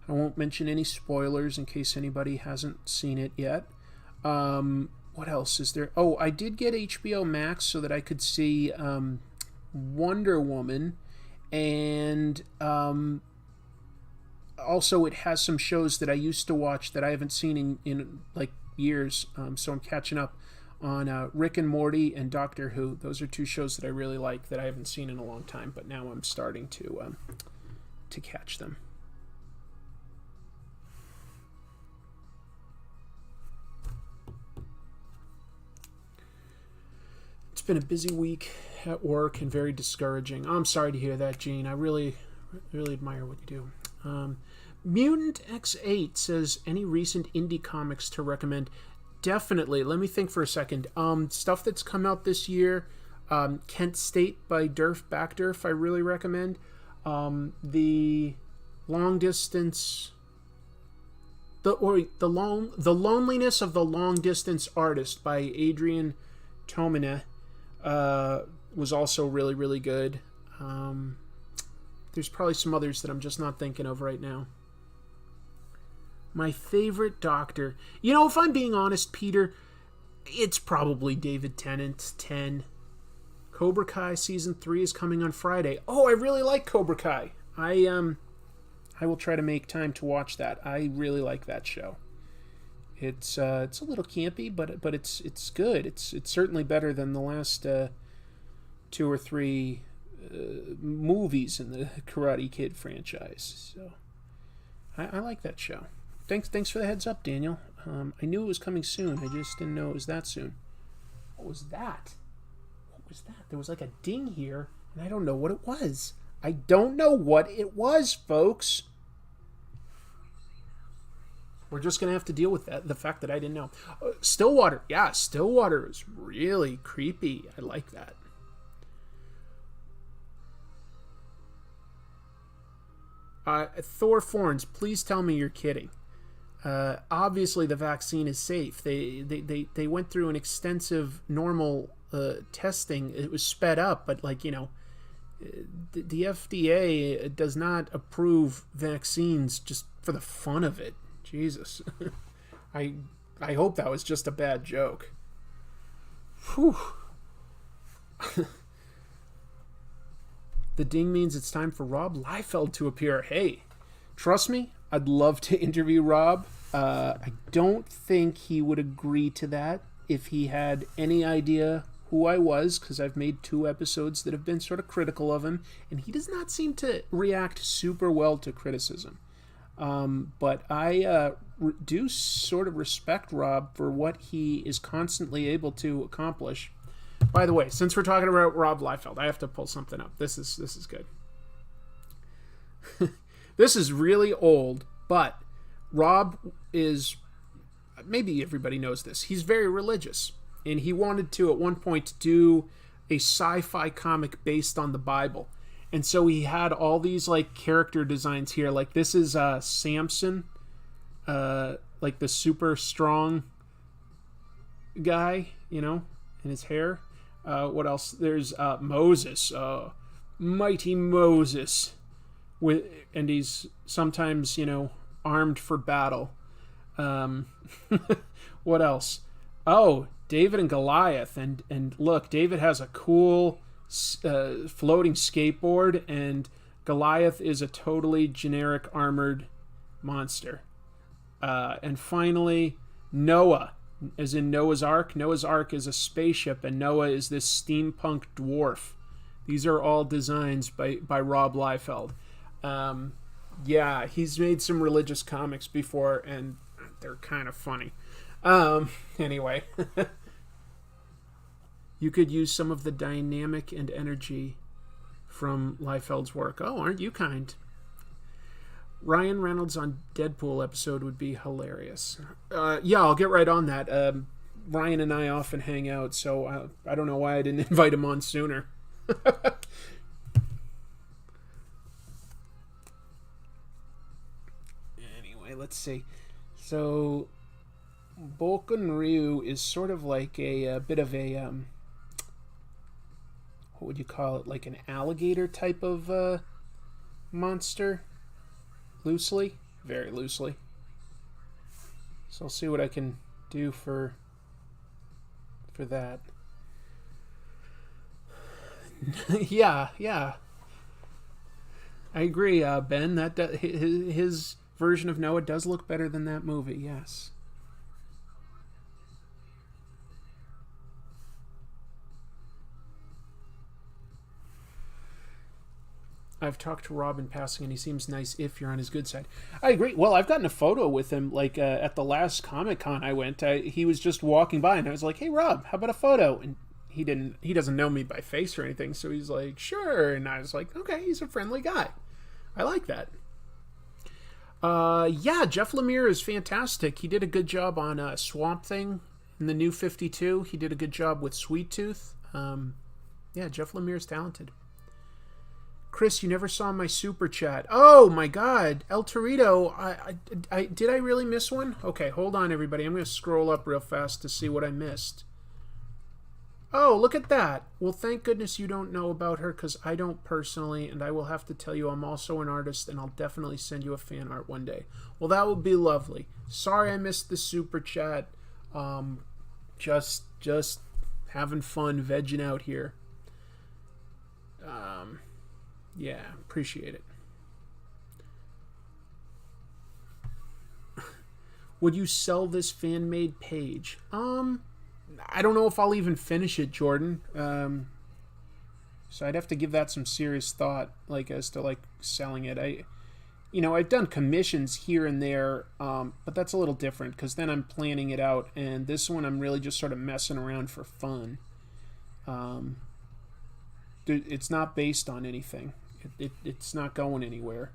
I won't mention any spoilers in case anybody hasn't seen it yet. What else is there? Oh, I did get HBO Max so that I could see Wonder Woman. And also it has some shows that I used to watch that I haven't seen in like years. So I'm catching up on Rick and Morty and Doctor Who. Those are two shows that I really like that I haven't seen in a long time, but now I'm starting to catch them. It's been a busy week at work and very discouraging. I'm sorry to hear that, Gene. I really admire what you do. Mutant X8 says, any recent indie comics to recommend? Definitely. Let me think for a second. Stuff that's come out this year. Kent State by Durf Backdurf, I really recommend. The Long Distance... The Loneliness of the Long Distance Artist by Adrian Tomine was also really, really good. There's probably some others that I'm just not thinking of right now. My favorite Doctor. You know, if I'm being honest, Peter, it's probably David Tennant's 10. Cobra Kai Season 3 is coming on Friday. Oh, I really like Cobra Kai. I will try to make time to watch that. I really like that show. It's a little campy, but it's good. It's certainly better than the last 2 or 3 movies in the Karate Kid franchise. So I like that show. Thanks for the heads up, Daniel. I knew it was coming soon. I just didn't know it was that soon. What was that? What was that? There was like a ding here, and I don't know what it was. I don't know what it was, folks. We're just going to have to deal with that, the fact that I didn't know. Stillwater. Yeah, Stillwater is really creepy. I like that. Thor Forns, please tell me you're kidding. Obviously, the vaccine is safe. They went through an extensive normal testing. It was sped up, but like, the FDA does not approve vaccines just for the fun of it. Jesus. I hope that was just a bad joke. Whew. The ding means it's time for Rob Liefeld to appear. Hey, trust me, I'd love to interview Rob. I don't think he would agree to that if he had any idea who I was, because I've made 2 episodes that have been sort of critical of him, and he does not seem to react super well to criticism. But I do sort of respect Rob for what he is constantly able to accomplish. By the way, since we're talking about Rob Liefeld, I have to pull something up. This is good. This is really old, but Rob is, maybe everybody knows this, he's very religious. And he wanted to, at one point, do a sci-fi comic based on the Bible. And so he had all these like character designs here. Like this is Samson, like the super strong guy, and his hair. What else? There's Moses, mighty Moses, and he's sometimes armed for battle. What else? Oh, David and Goliath, and look, David has a cool floating skateboard, and Goliath is a totally generic armored monster. And finally, Noah, as in Noah's Ark. Noah's Ark is a spaceship, and Noah is this steampunk dwarf. These are all designs by Rob Liefeld. Yeah, he's made some religious comics before, and they're kind of funny. Anyway. You could use some of the dynamic and energy from Liefeld's work. Oh, aren't you kind? Ryan Reynolds on Deadpool episode would be hilarious. Yeah, I'll get right on that. Ryan and I often hang out, so I don't know why I didn't invite him on sooner. Anyway, let's see. So, Boken Ryu is sort of like a bit of a... what would you call it? Like an alligator type of monster? Loosely? Very loosely. So I'll see what I can do for that. yeah. I agree, Ben. That his version of Noah does look better than that movie, yes. I've talked to Rob in passing, and he seems nice if you're on his good side. I agree. Well, I've gotten a photo with him, like at the last Comic-Con I went. He was just walking by, and I was like, "Hey, Rob, how about a photo?" And he doesn't know me by face or anything, so he's like, "Sure." And I was like, "Okay, he's a friendly guy. I like that." Yeah, Jeff Lemire is fantastic. He did a good job on Swamp Thing in the New 52. He did a good job with Sweet Tooth. Yeah, Jeff Lemire's talented. Chris, you never saw my super chat. Oh my God, El Torito. I did I really miss one? Okay, hold on, everybody. I'm going to scroll up real fast to see what I missed. Oh, look at that. Well, thank goodness you don't know about her, because I don't personally, and I will have to tell you I'm also an artist, and I'll definitely send you a fan art one day. Well, that would be lovely. Sorry I missed the super chat. Just having fun vegging out here. Yeah, appreciate it. Would you sell this fan-made page? I don't know if I'll even finish it, Jordan. So I'd have to give that some serious thought, like, as to, like, selling it. I've done commissions here and there, but that's a little different, because then I'm planning it out, and this one I'm really just sort of messing around for fun. It's not based on anything. It's not going anywhere.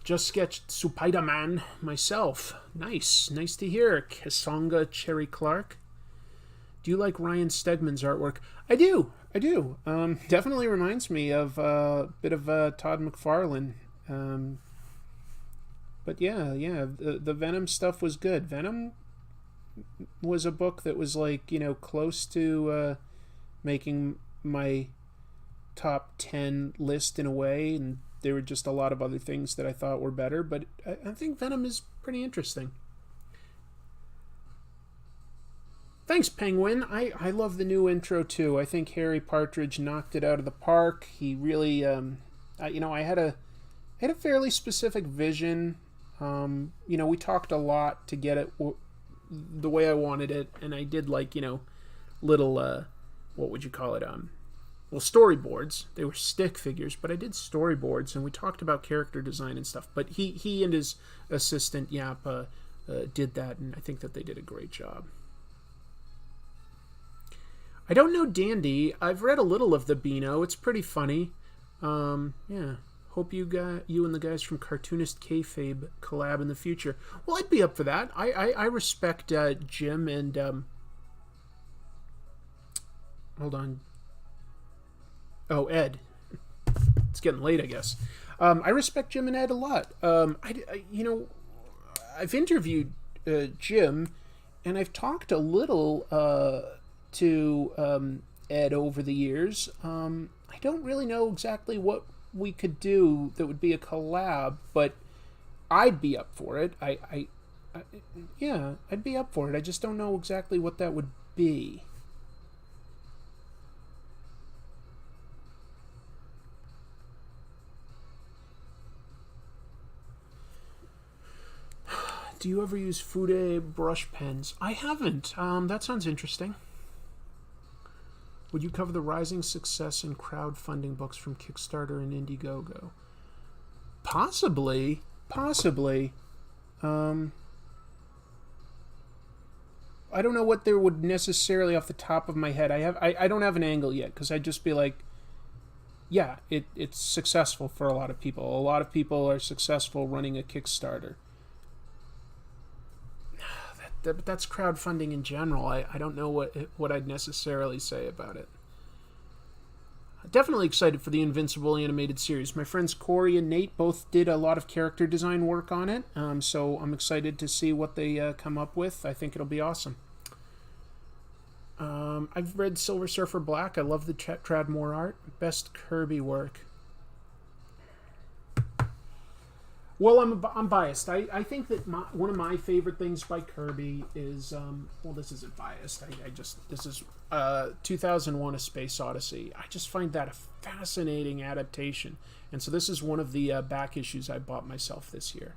Just sketched Spider-Man myself. Nice to hear. Kasonga Cherry Clark. Do you like Ryan Stegman's artwork? I do. Definitely reminds me of a bit of Todd McFarlane. But yeah, the Venom stuff was good. Venom was a book that was, like, close to making my top 10 list in a way, and there were just a lot of other things that I thought were better, but I think Venom is pretty interesting. Thanks, Penguin. I love the new intro too. I think Harry Partridge knocked it out of the park. He really, I had a fairly specific vision. We talked a lot to get it the way I wanted it, and I did, like, little, what would you call it? Storyboards. They were stick figures, but I did storyboards, and we talked about character design and stuff. But he and his assistant Yap did that, and I think that they did a great job. I don't know Dandy. I've read a little of the Beano. It's pretty funny. Yeah. Hope you and the guys from Cartoonist Kayfabe collab in the future. Well, I'd be up for that. I respect Jim and hold on. Oh, Ed. It's getting late, I guess. I respect Jim and Ed a lot. I've interviewed Jim, and I've talked a little to Ed over the years. I don't really know exactly what we could do that would be a collab, but I'd be up for it. Yeah, I'd be up for it. I just don't know exactly what that would be. Do you ever use Fude brush pens? I haven't. That sounds interesting. Would you cover the rising success in crowdfunding books from Kickstarter and Indiegogo? Possibly. I don't know what there would necessarily off the top of my head. I don't have an angle yet, because I'd just be like, yeah, it's successful for a lot of people. A lot of people are successful running a Kickstarter. But that's crowdfunding in general. I don't know what I'd necessarily say about it. Definitely excited for the Invincible animated series. My friends Corey and Nate both did a lot of character design work on it, so I'm excited to see what they come up with. I think it'll be awesome. I've read Silver Surfer Black. I love the Tradmore art. Best Kirby work. Well, I'm biased. I think that one of my favorite things by Kirby is this isn't biased. This is 2001: A Space Odyssey. I just find that a fascinating adaptation, and so this is one of the back issues I bought myself this year.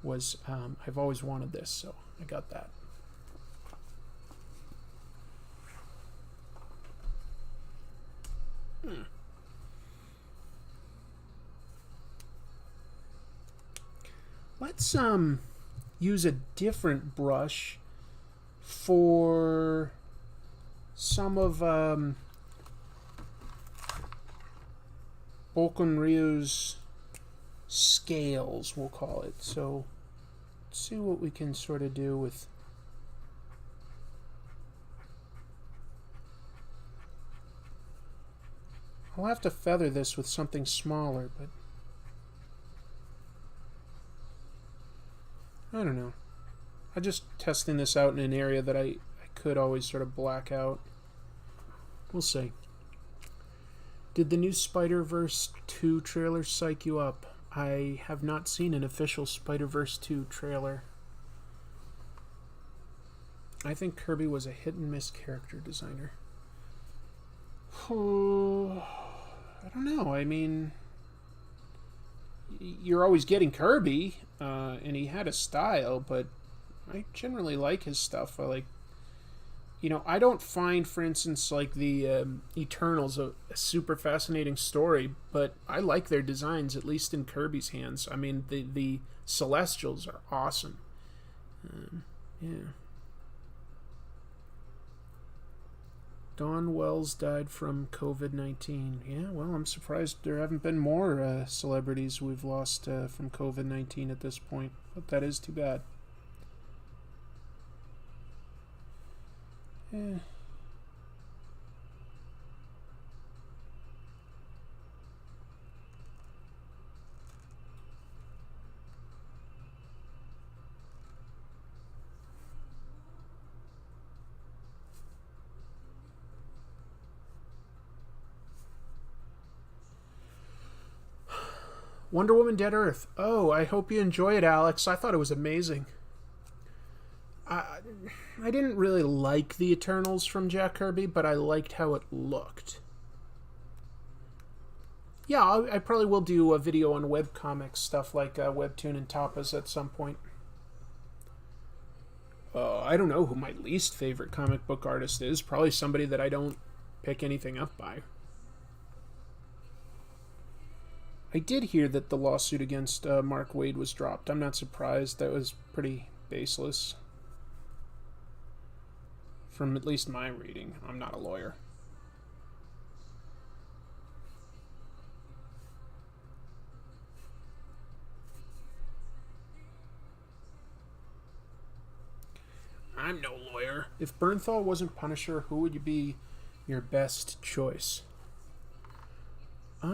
I've always wanted this, so I got that. Let's use a different brush for some of Bokunryu's scales, we'll call it. So let's see what we can sort of do with... I'll have to feather this with something smaller, but... I don't know. I'm just testing this out in an area that I could always sort of black out. We'll see. Did the new Spider-Verse 2 trailer psych you up? I have not seen an official Spider-Verse 2 trailer. I think Kirby was a hit-and-miss character designer. I don't know. I mean... you're always getting Kirby, and he had a style, but I generally like his stuff. I like, I don't find, for instance, like the Eternals a super fascinating story, but I like their designs, at least in Kirby's hands. I mean, the Celestials are awesome. Yeah. Dawn Wells died from COVID-19. Yeah, well, I'm surprised there haven't been more celebrities we've lost from COVID-19 at this point, but that is too bad. Yeah. Wonder Woman Dead Earth. Oh, I hope you enjoy it, Alex. I thought it was amazing. I didn't really like the Eternals from Jack Kirby, but I liked how it looked. Yeah, I probably will do a video on webcomics, stuff like Webtoon and Tapas at some point. I don't know who my least favorite comic book artist is. Probably somebody that I don't pick anything up by. I did hear that the lawsuit against Mark Waid was dropped. I'm not surprised. That was pretty baseless. From at least my reading. I'm not a lawyer. I'm no lawyer. If Bernthal wasn't Punisher, who would be your best choice? I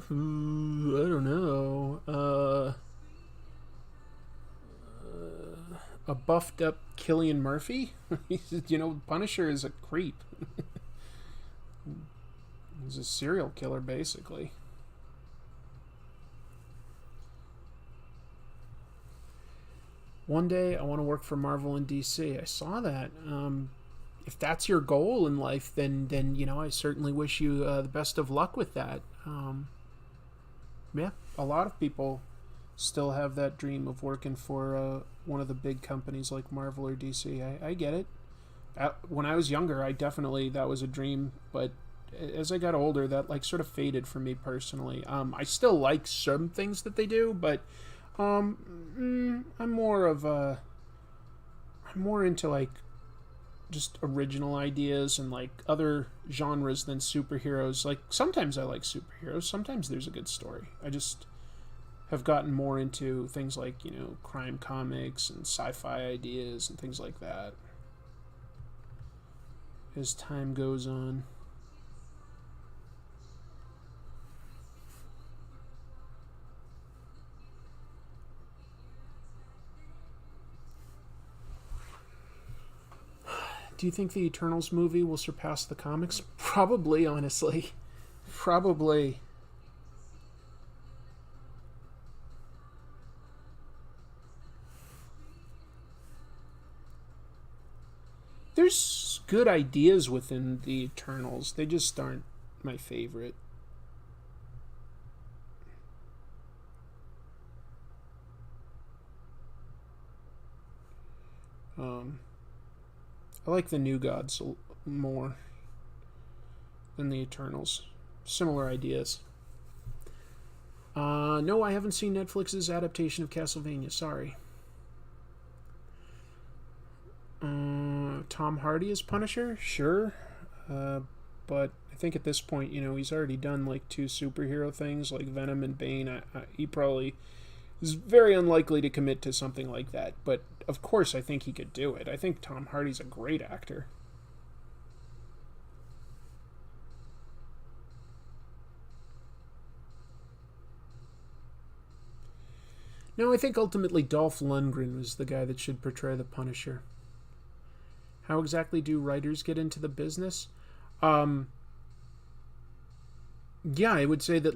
don't know. A buffed up Cillian Murphy? Punisher is a creep. He's a serial killer, basically. One day I want to work for Marvel and DC. I saw that. If that's your goal in life, then I certainly wish you the best of luck with that. Yeah, a lot of people still have that dream of working for one of the big companies like Marvel or DC. I get it. When I was younger, that was a dream, but as I got older, that sort of faded for me personally. I still like some things that they do, but I'm more into just original ideas and other genres than superheroes. Sometimes I like superheroes, sometimes there's a good story. I just have gotten more into things like crime comics and sci-fi ideas and things like that as time goes on. Do you think the Eternals movie will surpass the comics? Probably, honestly. Probably. There's good ideas within the Eternals. They just aren't my favorite. I like the New Gods more than the Eternals. Similar ideas. No, I haven't seen Netflix's adaptation of Castlevania. Sorry. Tom Hardy as Punisher? Sure. But I think at this point, he's already done 2 superhero things like Venom and Bane. He probably is very unlikely to commit to something like that. But of course, I think he could do it. I think Tom Hardy's a great actor. No, I think ultimately Dolph Lundgren was the guy that should portray the Punisher. How exactly do writers get into the business? Yeah, I would say that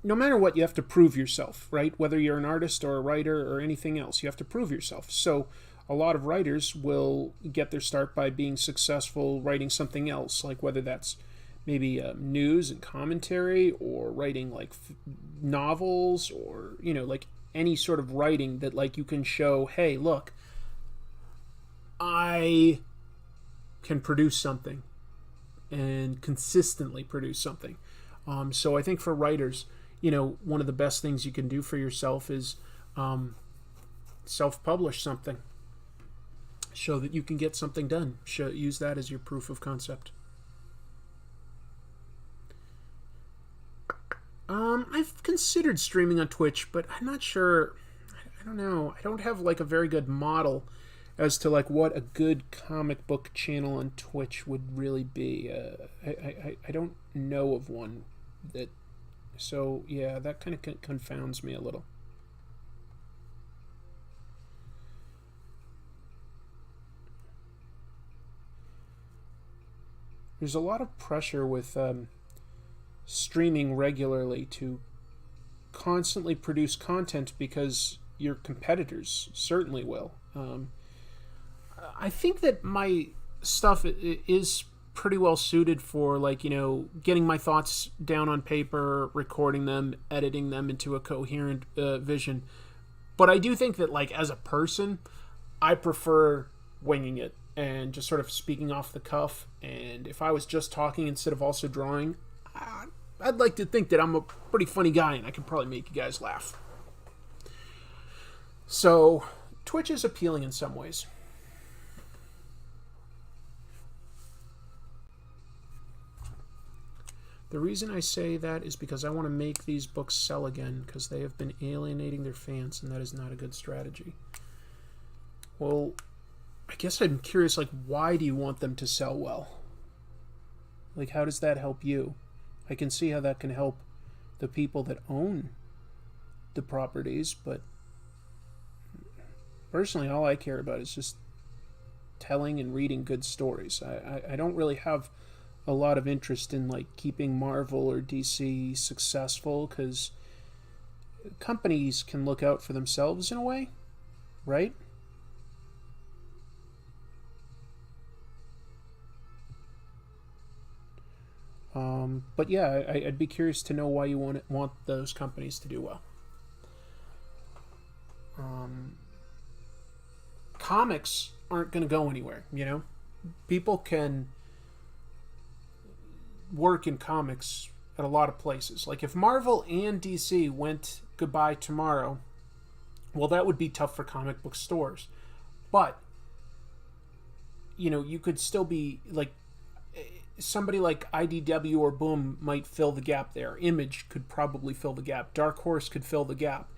no matter what, you have to prove yourself, right? Whether you're an artist or a writer or anything else, you have to prove yourself. So a lot of writers will get their start by being successful writing something else, whether that's maybe news and commentary, or writing like novels, or like any sort of writing that like you can show, hey, look, I can produce something and consistently produce something. So I think for writers, one of the best things you can do for yourself is self-publish something. Show that you can get something done. Use that as your proof of concept. I've considered streaming on Twitch, but I'm not sure. I don't know. I don't have like a very good model as to like what a good comic book channel on Twitch would really be. I don't know of one that. So yeah, that kind of confounds me a little. There's a lot of pressure with streaming regularly to constantly produce content because your competitors certainly will. I think that my stuff is pretty well suited for like, getting my thoughts down on paper, recording them, editing them into a coherent vision. But I do think that like as a person, I prefer winging it and just sort of speaking off the cuff. And if I was just talking instead of also drawing, I'd like to think that I'm a pretty funny guy and I can probably make you guys laugh. So Twitch is appealing in some ways. The reason I say that is because I want to make these books sell again, because they have been alienating their fans, and that is not a good strategy. Well, I guess I'm curious, like, why do you want them to sell well? Like, how does that help you? I can see how that can help the people that own the properties, but personally, all I care about is just telling and reading good stories. I don't really have a lot of interest in like keeping Marvel or DC successful, because companies can look out for themselves in a way, right? But yeah, I'd be curious to know why you want those companies to do well. Comics aren't going to go anywhere, People can work in comics at a lot of places. Like if Marvel and DC went goodbye tomorrow, well, that would be tough for comic book stores. But you could still be like somebody like IDW or Boom might fill the gap there. Image could probably fill the gap. Dark Horse could fill the gap.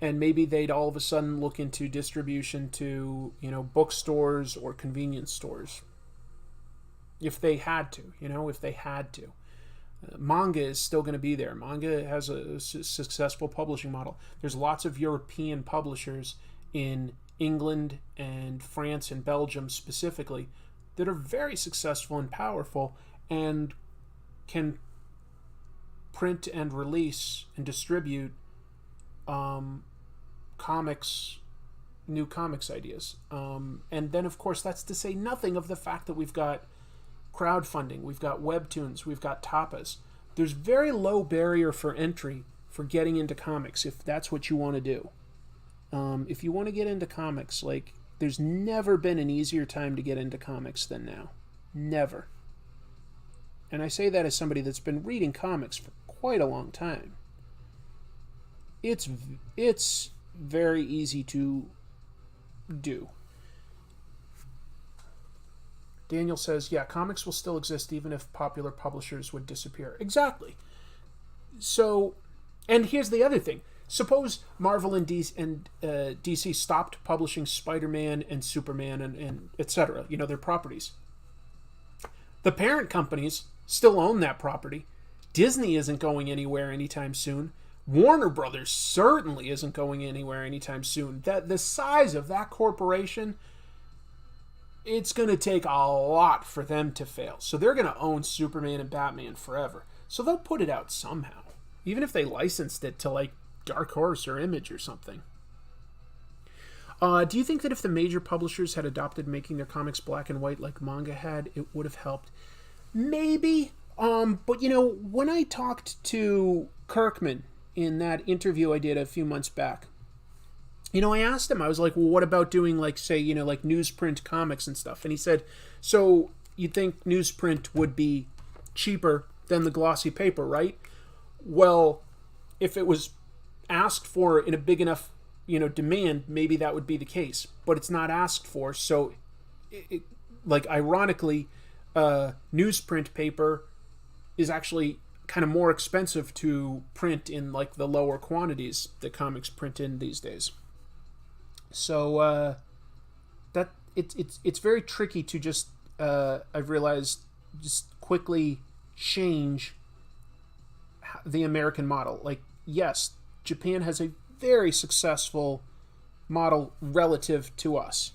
And maybe they'd all of a sudden look into distribution to, bookstores or convenience stores. If they had to, if they had to. Manga is still going to be there. Manga has a successful publishing model. There's lots of European publishers in England and France and Belgium specifically that are very successful and powerful and can print and release and distribute new comics ideas. And then, of course, that's to say nothing of the fact that we've got crowdfunding, we've got webtoons, we've got tapas. There's very low barrier for entry for getting into comics if that's what you want to do. If you want to get into comics, like, there's never been an easier time to get into comics than now. Never. And I say that as somebody that's been reading comics for quite a long time. It's very easy to do. Daniel says, yeah, comics will still exist even if popular publishers would disappear. Exactly. So, and here's the other thing. Suppose Marvel and DC stopped publishing Spider-Man and Superman and etc., their properties. The parent companies still own that property. Disney isn't going anywhere anytime soon. Warner Brothers certainly isn't going anywhere anytime soon. That the size of that corporation, it's going to take a lot for them to fail. So they're going to own Superman and Batman forever. So they'll put it out somehow, even if they licensed it to like Dark Horse or Image or something. Do you think that if the major publishers had adopted making their comics black and white like Manga had, it would have helped? Maybe. But you know, when I talked to Kirkman in that interview I did a few months back, you know, I asked him, I was like, well, what about doing, like, say, you know, like newsprint comics and stuff? And he said, so you'd think newsprint would be cheaper than the glossy paper, right? Well, if it was asked for in a big enough, you know, demand, maybe that would be the case. But it's not asked for, so, like, ironically, newsprint paper is actually kind of more expensive to print in, like, the lower quantities that comics print in these days. So that it's very tricky to just I've realized just quickly change the American model. Like, yes, Japan has a very successful model relative to us.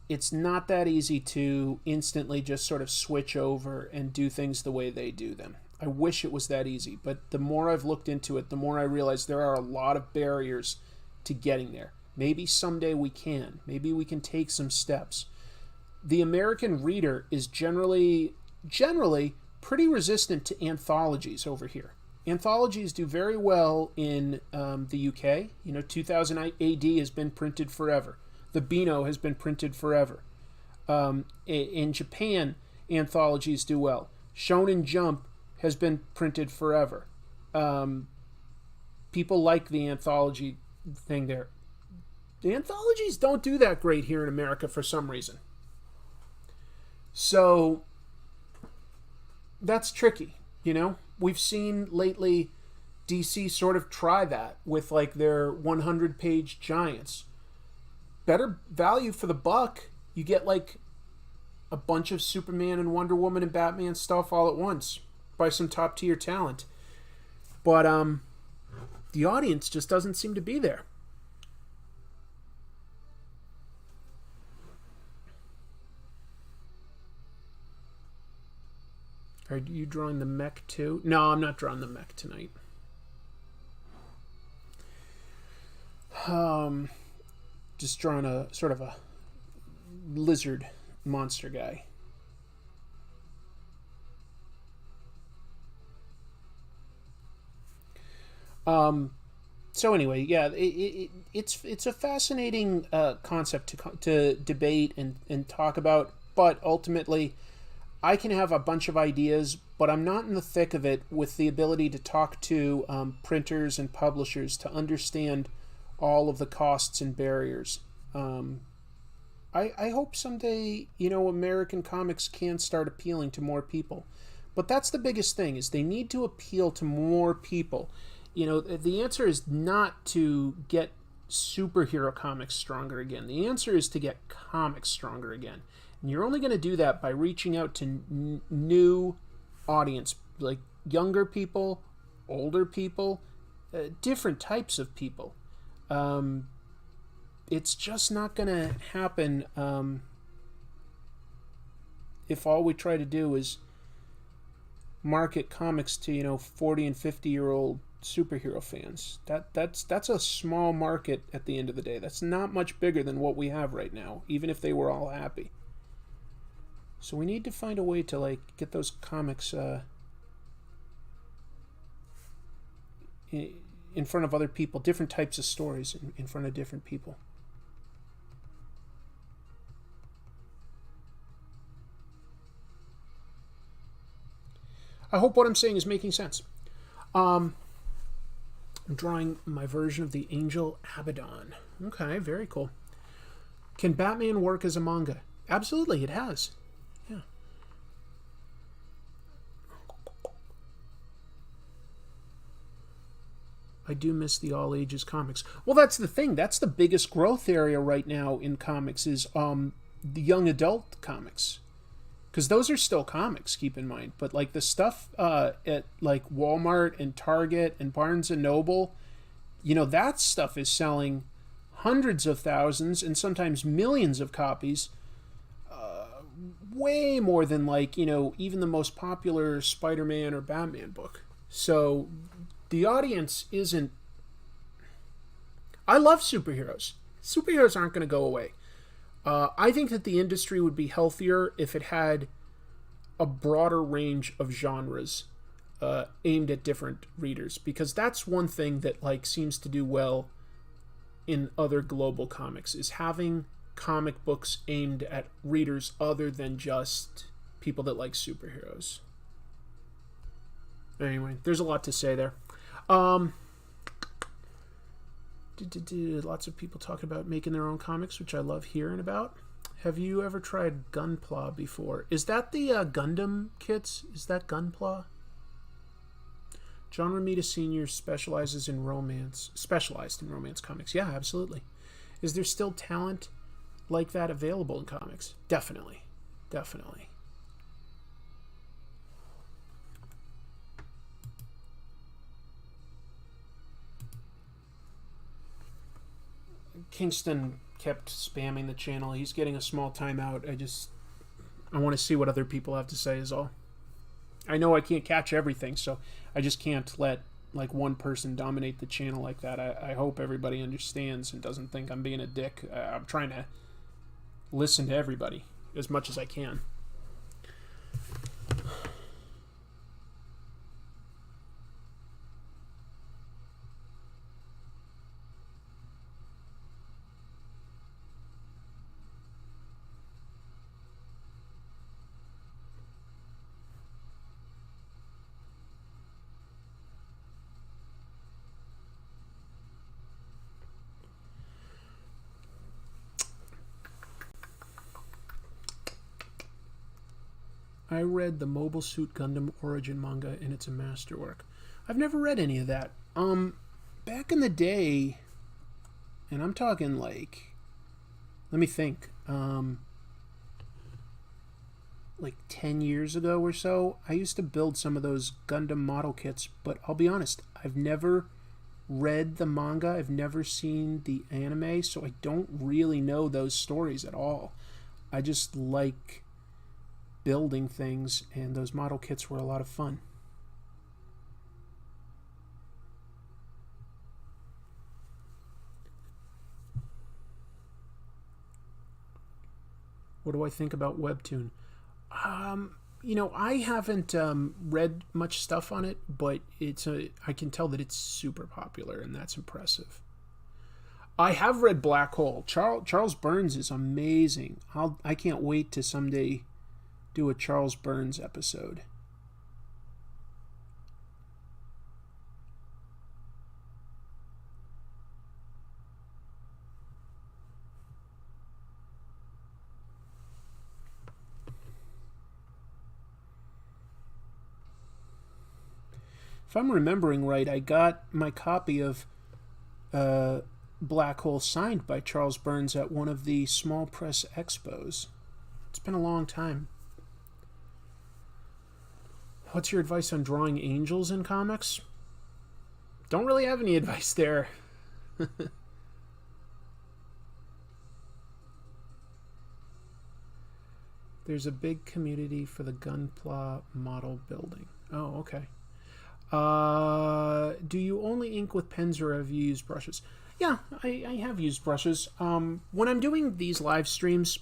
It's not that easy to instantly just sort of switch over and do things the way they do them. I wish it was that easy, but the more I've looked into it, the more I realize there are a lot of barriers to getting there. Maybe someday we can. Maybe we can take some steps. The American reader is generally pretty resistant to anthologies over here. Anthologies do very well in the UK. You know, 2000 AD has been printed forever. The Beano has been printed forever. In Japan, anthologies do well. Shonen Jump has been printed forever. People like the anthology thing there. The anthologies don't do that great here in America for some reason. So that's tricky, you know? We've seen lately DC sort of try that with, like, their 100-page giants. Better value for the buck. You get, like, a bunch of Superman and Wonder Woman and Batman stuff all at once by some top-tier talent. But the audience just doesn't seem to be there. Are you drawing the mech too? No, I'm not drawing the mech tonight. Just drawing a sort of a lizard monster guy. So anyway, yeah, it's a fascinating concept to debate and talk about, but ultimately, I can have a bunch of ideas, but I'm not in the thick of it with the ability to talk to printers and publishers to understand all of the costs and barriers. I hope someday, you know, American comics can start appealing to more people. But that's the biggest thing, is they need to appeal to more people. You know, the answer is not to get superhero comics stronger again. The answer is to get comics stronger again. And you're only going to do that by reaching out to new audience, like younger people, older people, different types of people. It's just not going to happen if all we try to do is market comics to, you know, 40 and 50-year-old superhero fans. That's a small market at the end of the day. That's not much bigger than what we have right now, even if they were all happy. So we need to find a way to, like, get those comics in front of other people, different types of stories in front of different people. I hope what I'm saying is making sense. I'm drawing my version of the Angel Abaddon. Okay, very cool. Can Batman work as a manga? Absolutely, it has. Yeah. I do miss the all ages comics. Well, that's the thing. That's the biggest growth area right now in comics is the young adult comics. Because those are still comics, keep in mind. But, like, the stuff at, like, Walmart and Target and Barnes & Noble, you know, that stuff is selling hundreds of thousands and sometimes millions of copies. Way more than, like, you know, even the most popular Spider-Man or Batman book. So the audience isn't... I love superheroes. Superheroes aren't going to go away. I think that the industry would be healthier if it had a broader range of genres aimed at different readers, because that's one thing that like seems to do well in other global comics, is having comic books aimed at readers other than just people that like superheroes. Anyway, there's a lot to say there. Lots of people talking about making their own comics, which I love hearing about. Have you ever tried Gunpla before? Is that the Gundam kits? Is that Gunpla? John Romita Sr. specialized in romance comics. Yeah, absolutely. Is there still talent like that available in comics? Definitely. Definitely. Kingston kept spamming the channel. He's getting a small timeout. I want to see what other people have to say is all. I know I can't catch everything, so I just can't let like one person dominate the channel like that. I hope everybody understands and doesn't think I'm being a dick. I'm trying to listen to everybody as much as I can. I read the Mobile Suit Gundam Origin manga, and it's a masterwork. I've never read any of that. Back in the day, and I'm talking like, let me think, like 10 years ago or so, I used to build some of those Gundam model kits, but I'll be honest, I've never read the manga, I've never seen the anime, so I don't really know those stories at all. I just like building things, and those model kits were a lot of fun. What do I think about Webtoon? I haven't read much stuff on it, but I can tell that it's super popular, and that's impressive. I have read Black Hole. Charles Burns is amazing. I can't wait to someday do a Charles Burns episode. If I'm remembering right, I got my copy of Black Hole signed by Charles Burns at one of the small press expos. It's been a long time. What's your advice on drawing angels in comics? Don't really have any advice there. There's a big community for the Gunpla model building. Oh, okay. Do you only ink with pens, or have you used brushes? Yeah, I have used brushes. When I'm doing these live streams,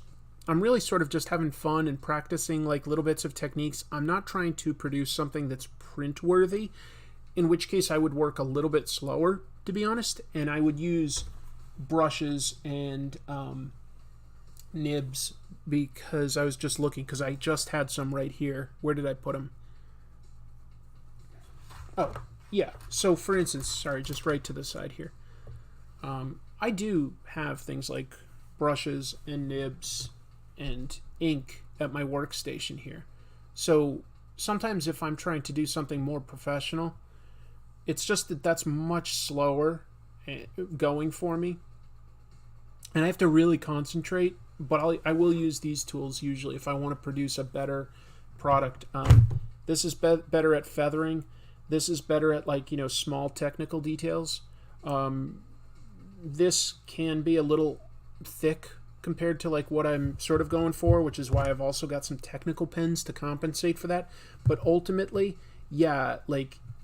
I'm really sort of just having fun and practicing like little bits of techniques. I'm not trying to produce something that's print worthy, in which case I would work a little bit slower, to be honest, and I would use brushes and nibs, because I was just looking, because I just had some right here. Where did I put them? Oh, yeah. So for instance, sorry, just right to the side here. I do have things like brushes and nibs and ink at my workstation here. So sometimes if I'm trying to do something more professional, it's just that that's much slower going for me, and I have to really concentrate, but I will use these tools usually if I want to produce a better product. This is better at feathering. This is better at small technical details. This can be a little thick compared to what I'm sort of going for, which is why I've also got some technical pens to compensate for that. But ultimately, yeah,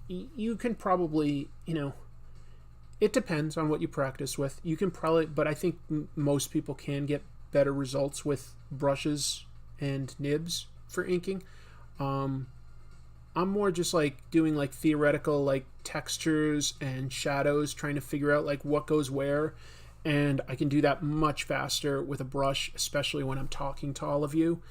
you can probably, it depends on what you practice with. You can probably, but I think most people can get better results with brushes and nibs for inking. I'm more just like doing like theoretical like textures and shadows, trying to figure out like what goes where, and I can do that much faster with a brush, especially when I'm talking to all of you.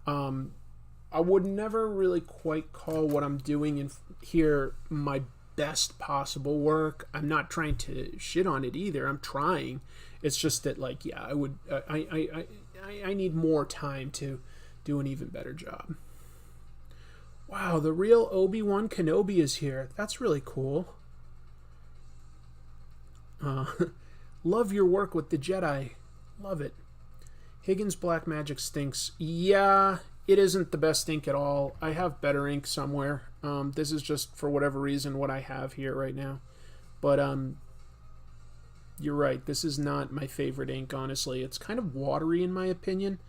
I would never really quite call what I'm doing in here my best possible work. I'm not trying to shit on it either. I'm trying. It's just that like, yeah, I need more time to do an even better job. Wow, the real Obi-Wan Kenobi is here. That's really cool. Love your work with the Jedi. Love it. Higgins Black Magic stinks. Yeah, it isn't the best ink at all. I have better ink somewhere. This is just, for whatever reason, what I have here right now. But you're right. This is not my favorite ink, honestly. It's kind of watery in my opinion.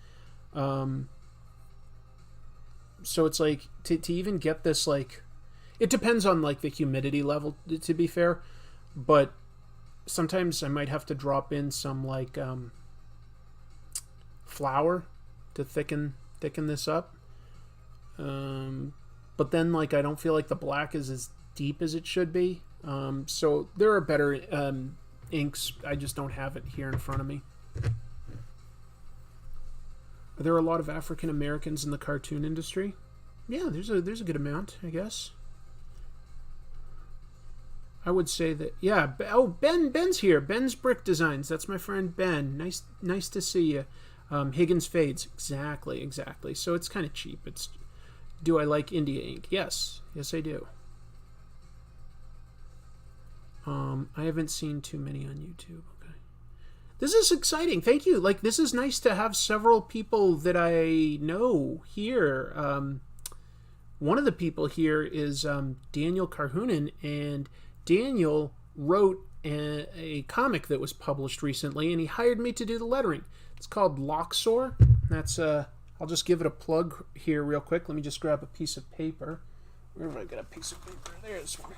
So it's like, to even get this, like, it depends on like the humidity level, to be fair. But sometimes I might have to drop in some like flour to thicken this up. But then like I don't feel like the black is as deep as it should be. So there are better inks. I just don't have it here in front of me. Are there a lot of African Americans in the cartoon industry? Yeah, there's a good amount, I guess. I would say that, yeah. Oh, Ben's here. Ben's Brick Designs. That's my friend Ben. Nice to see you. Higgins Fades. Exactly. So it's kind of cheap. It's. Do I like India ink? Yes, I do. I haven't seen too many on YouTube. Okay. This is exciting. Thank you. Like, this is nice to have several people that I know here. One of the people here is Daniel Carhunen, and Daniel wrote a comic that was published recently, and he hired me to do the lettering. It's called Loxor. That's I'll just give it a plug here real quick. Let me just grab a piece of paper. Where have I got a piece of paper? There's one.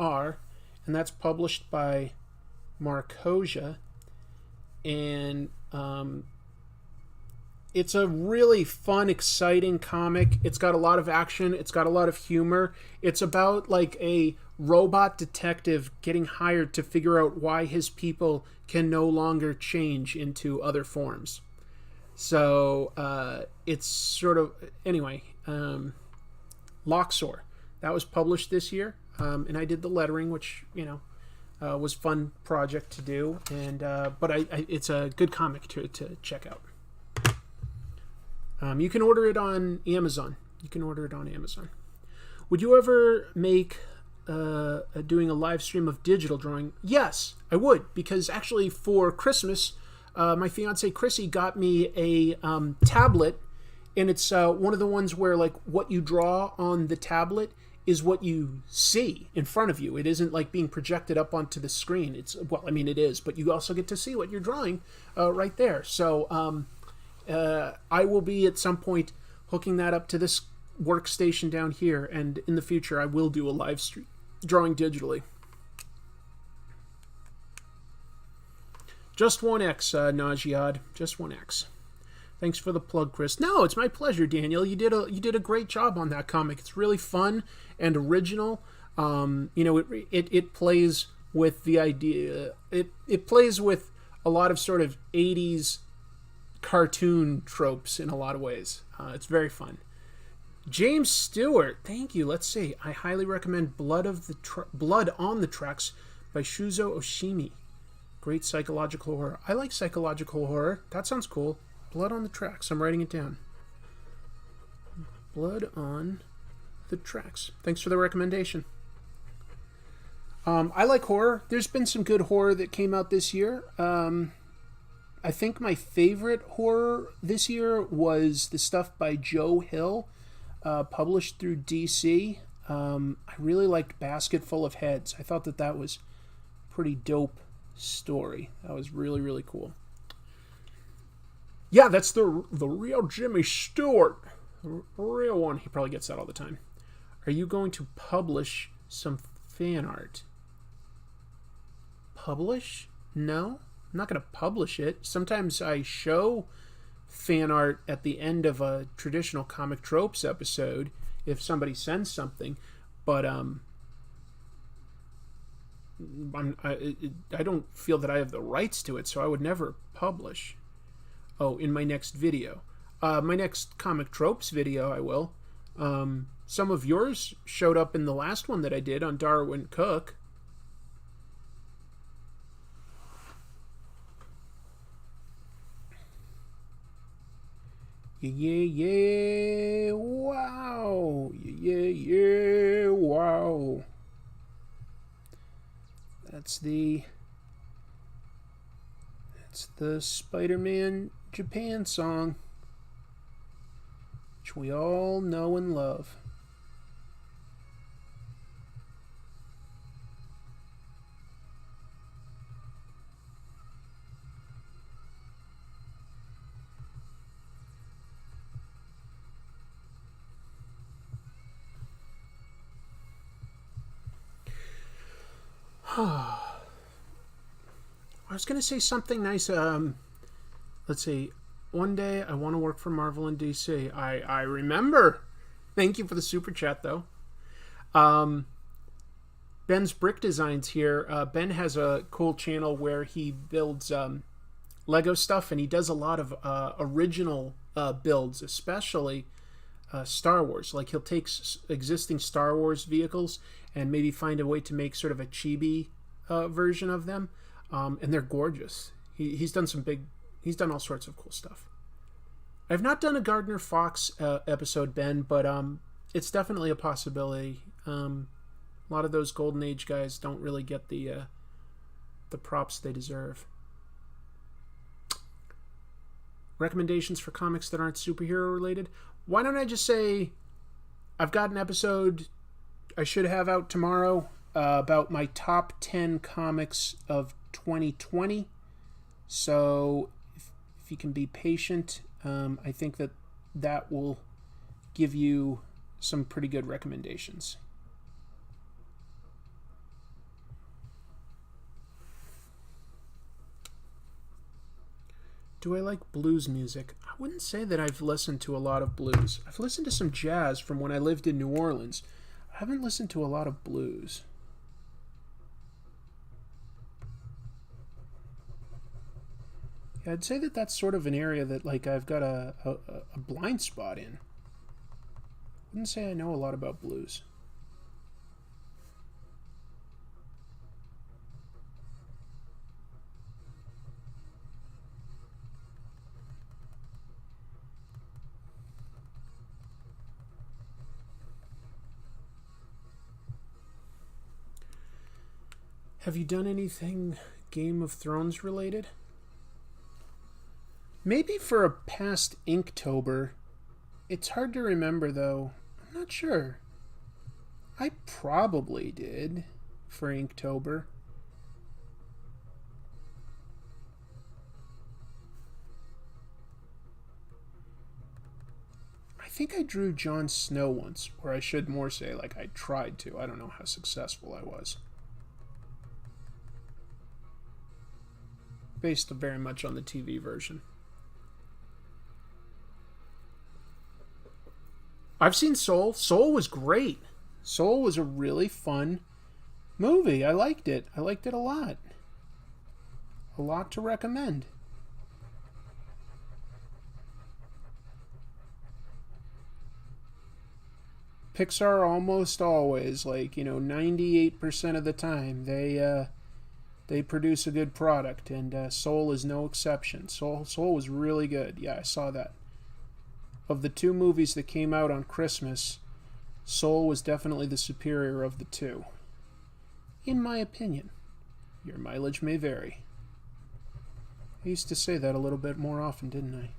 Lauxor, and that's published by Marcosia, and it's a really fun, exciting comic. It's got a lot of action. It's got a lot of humor. It's about like a robot detective getting hired to figure out why his people can no longer change into other forms. So it's sort of, anyway, Loxor. That was published this year, and I did the lettering, which, was fun project to do. And but it's a good comic to check out. You can order it on Amazon. Would you ever make doing a live stream of digital drawing? Yes, I would, because actually for Christmas, my fiance Chrissy got me a tablet, and it's one of the ones where like what you draw on the tablet is what you see in front of you. It isn't like being projected up onto the screen. It's, well, I mean it is, but you also get to see what you're drawing right there. So I will be at some point hooking that up to this workstation down here, and in the future I will do a live stream drawing digitally. Just 1x, Najiad. Just 1x. Thanks for the plug, Chris. No, it's my pleasure, Daniel. You did a great job on that comic. It's really fun and original. It plays with the idea. It plays with a lot of sort of 80s cartoon tropes in a lot of ways. It's very fun. James Stewart, thank you. Let's see. I highly recommend Blood on the Tracks by Shuzo Oshimi. Great psychological horror. I like psychological horror. That sounds cool. Blood on the Tracks. I'm writing it down. Blood on the Tracks. Thanks for the recommendation. I like horror. There's been some good horror that came out this year. I think my favorite horror this year was the stuff by Joe Hill, published through DC. I really liked Basket Full of Heads. I thought that was a pretty dope story. That was really, really cool. Yeah, that's the real Jimmy Stewart. The real one. He probably gets that all the time. Are you going to publish some fan art? Publish? No. I'm not going to publish it. Sometimes I show fan art at the end of a traditional Comic Tropes episode if somebody sends something, but I don't feel that I have the rights to it, so I would never publish. Oh, in my next video. My next Comic Tropes video, I will. Some of yours showed up in the last one that I did on Darwin Cook. Yeah, wow. Yeah, wow. That's the Spider-Man Japan song, which we all know and love. I was going to say something nice. Let's see. One day I want to work for Marvel and DC. I remember. Thank you for the super chat, though. Ben's Brick Designs here. Ben has a cool channel where he builds Lego stuff, and he does a lot of original builds, especially Star Wars. Like, he'll take existing Star Wars vehicles and maybe find a way to make sort of a chibi version of them. And they're gorgeous. He's done all sorts of cool stuff. I've not done a Gardner Fox episode, Ben, but it's definitely a possibility. A lot of those Golden Age guys don't really get the props they deserve. Recommendations for comics that aren't superhero related? Why don't I just say I've got an episode I should have out tomorrow about my top 10 comics of 2020. So if you can be patient, I think that will give you some pretty good recommendations. Do I like blues music? I wouldn't say that I've listened to a lot of blues. I've listened to some jazz from when I lived in New Orleans. I haven't listened to a lot of blues. Yeah, I'd say that that's sort of an area that, like, I've got a blind spot in. I wouldn't say I know a lot about blues. Have you done anything Game of Thrones related? Maybe for a past Inktober. It's hard to remember, though. I'm not sure. I probably did for Inktober. I think I drew Jon Snow once, or I should more say, like, I tried to. I don't know how successful I was. Based very much on the TV version. I've seen Soul. Soul was great. Soul was a really fun movie. I liked it. I liked it a lot. A lot to recommend. Pixar almost always, 98% of the time, they produce a good product, and Soul is no exception. Soul was really good. Yeah, I saw that. Of the two movies that came out on Christmas, Soul was definitely the superior of the two. In my opinion. Your mileage may vary. I used to say that a little bit more often, didn't I?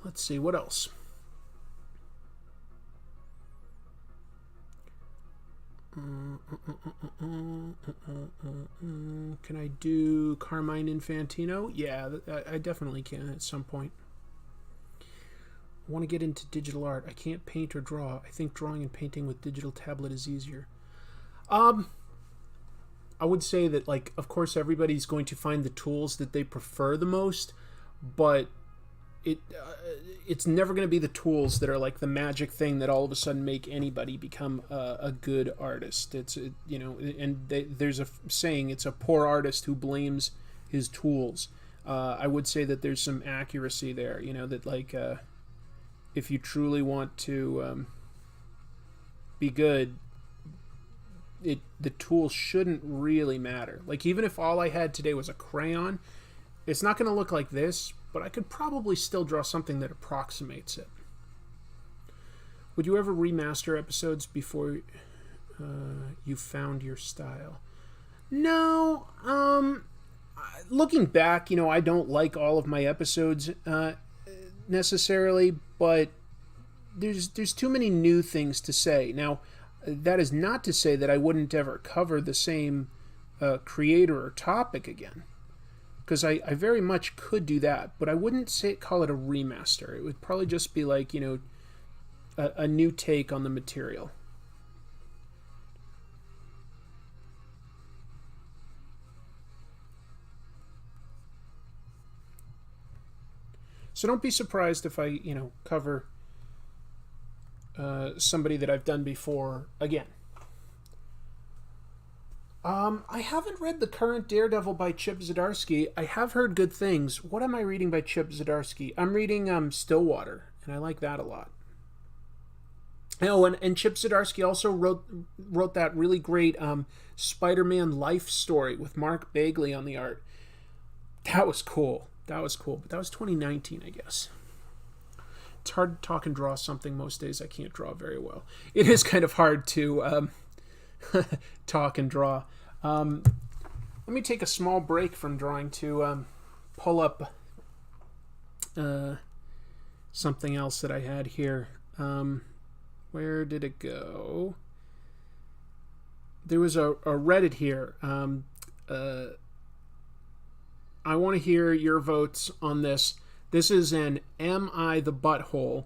Let's see, what else? Can I do Carmine Infantino? Yeah, I definitely can at some point. I want to get into digital art. I can't paint or draw. I think drawing and painting with digital tablet is easier. I would say that, like, of course, everybody's going to find the tools that they prefer the most, but it's never going to be the tools that are like the magic thing that all of a sudden make anybody become a good artist. There's a saying, it's a poor artist who blames his tools. I would say that there's some accuracy there, that like if you truly want to be good, the tool shouldn't really matter. Like, even if all I had today was a crayon, it's not going to look like this, but I could probably still draw something that approximates it. Would you ever remaster episodes before you found your style? No. Looking back, I don't like all of my episodes necessarily, but there's too many new things to say. Now, that is not to say that I wouldn't ever cover the same creator or topic again, because I very much could do that, but I wouldn't call it a remaster. It would probably just be like, a new take on the material. So don't be surprised if I, cover somebody that I've done before again. I haven't read the current Daredevil by Chip Zdarsky. I have heard good things. What am I reading by Chip Zdarsky? I'm reading Stillwater, and I like that a lot. Oh, and Chip Zdarsky also wrote that really great Spider-Man Life story with Mark Bagley on the art. That was cool. But that was 2019, I guess. It's hard to talk and draw something most days. I can't draw very well. It is kind of hard to talk and draw. Let me take a small break from drawing to pull up something else that I had here. Where did it go? There was a Reddit here. I want to hear your votes on this. This is an Am I the Butthole?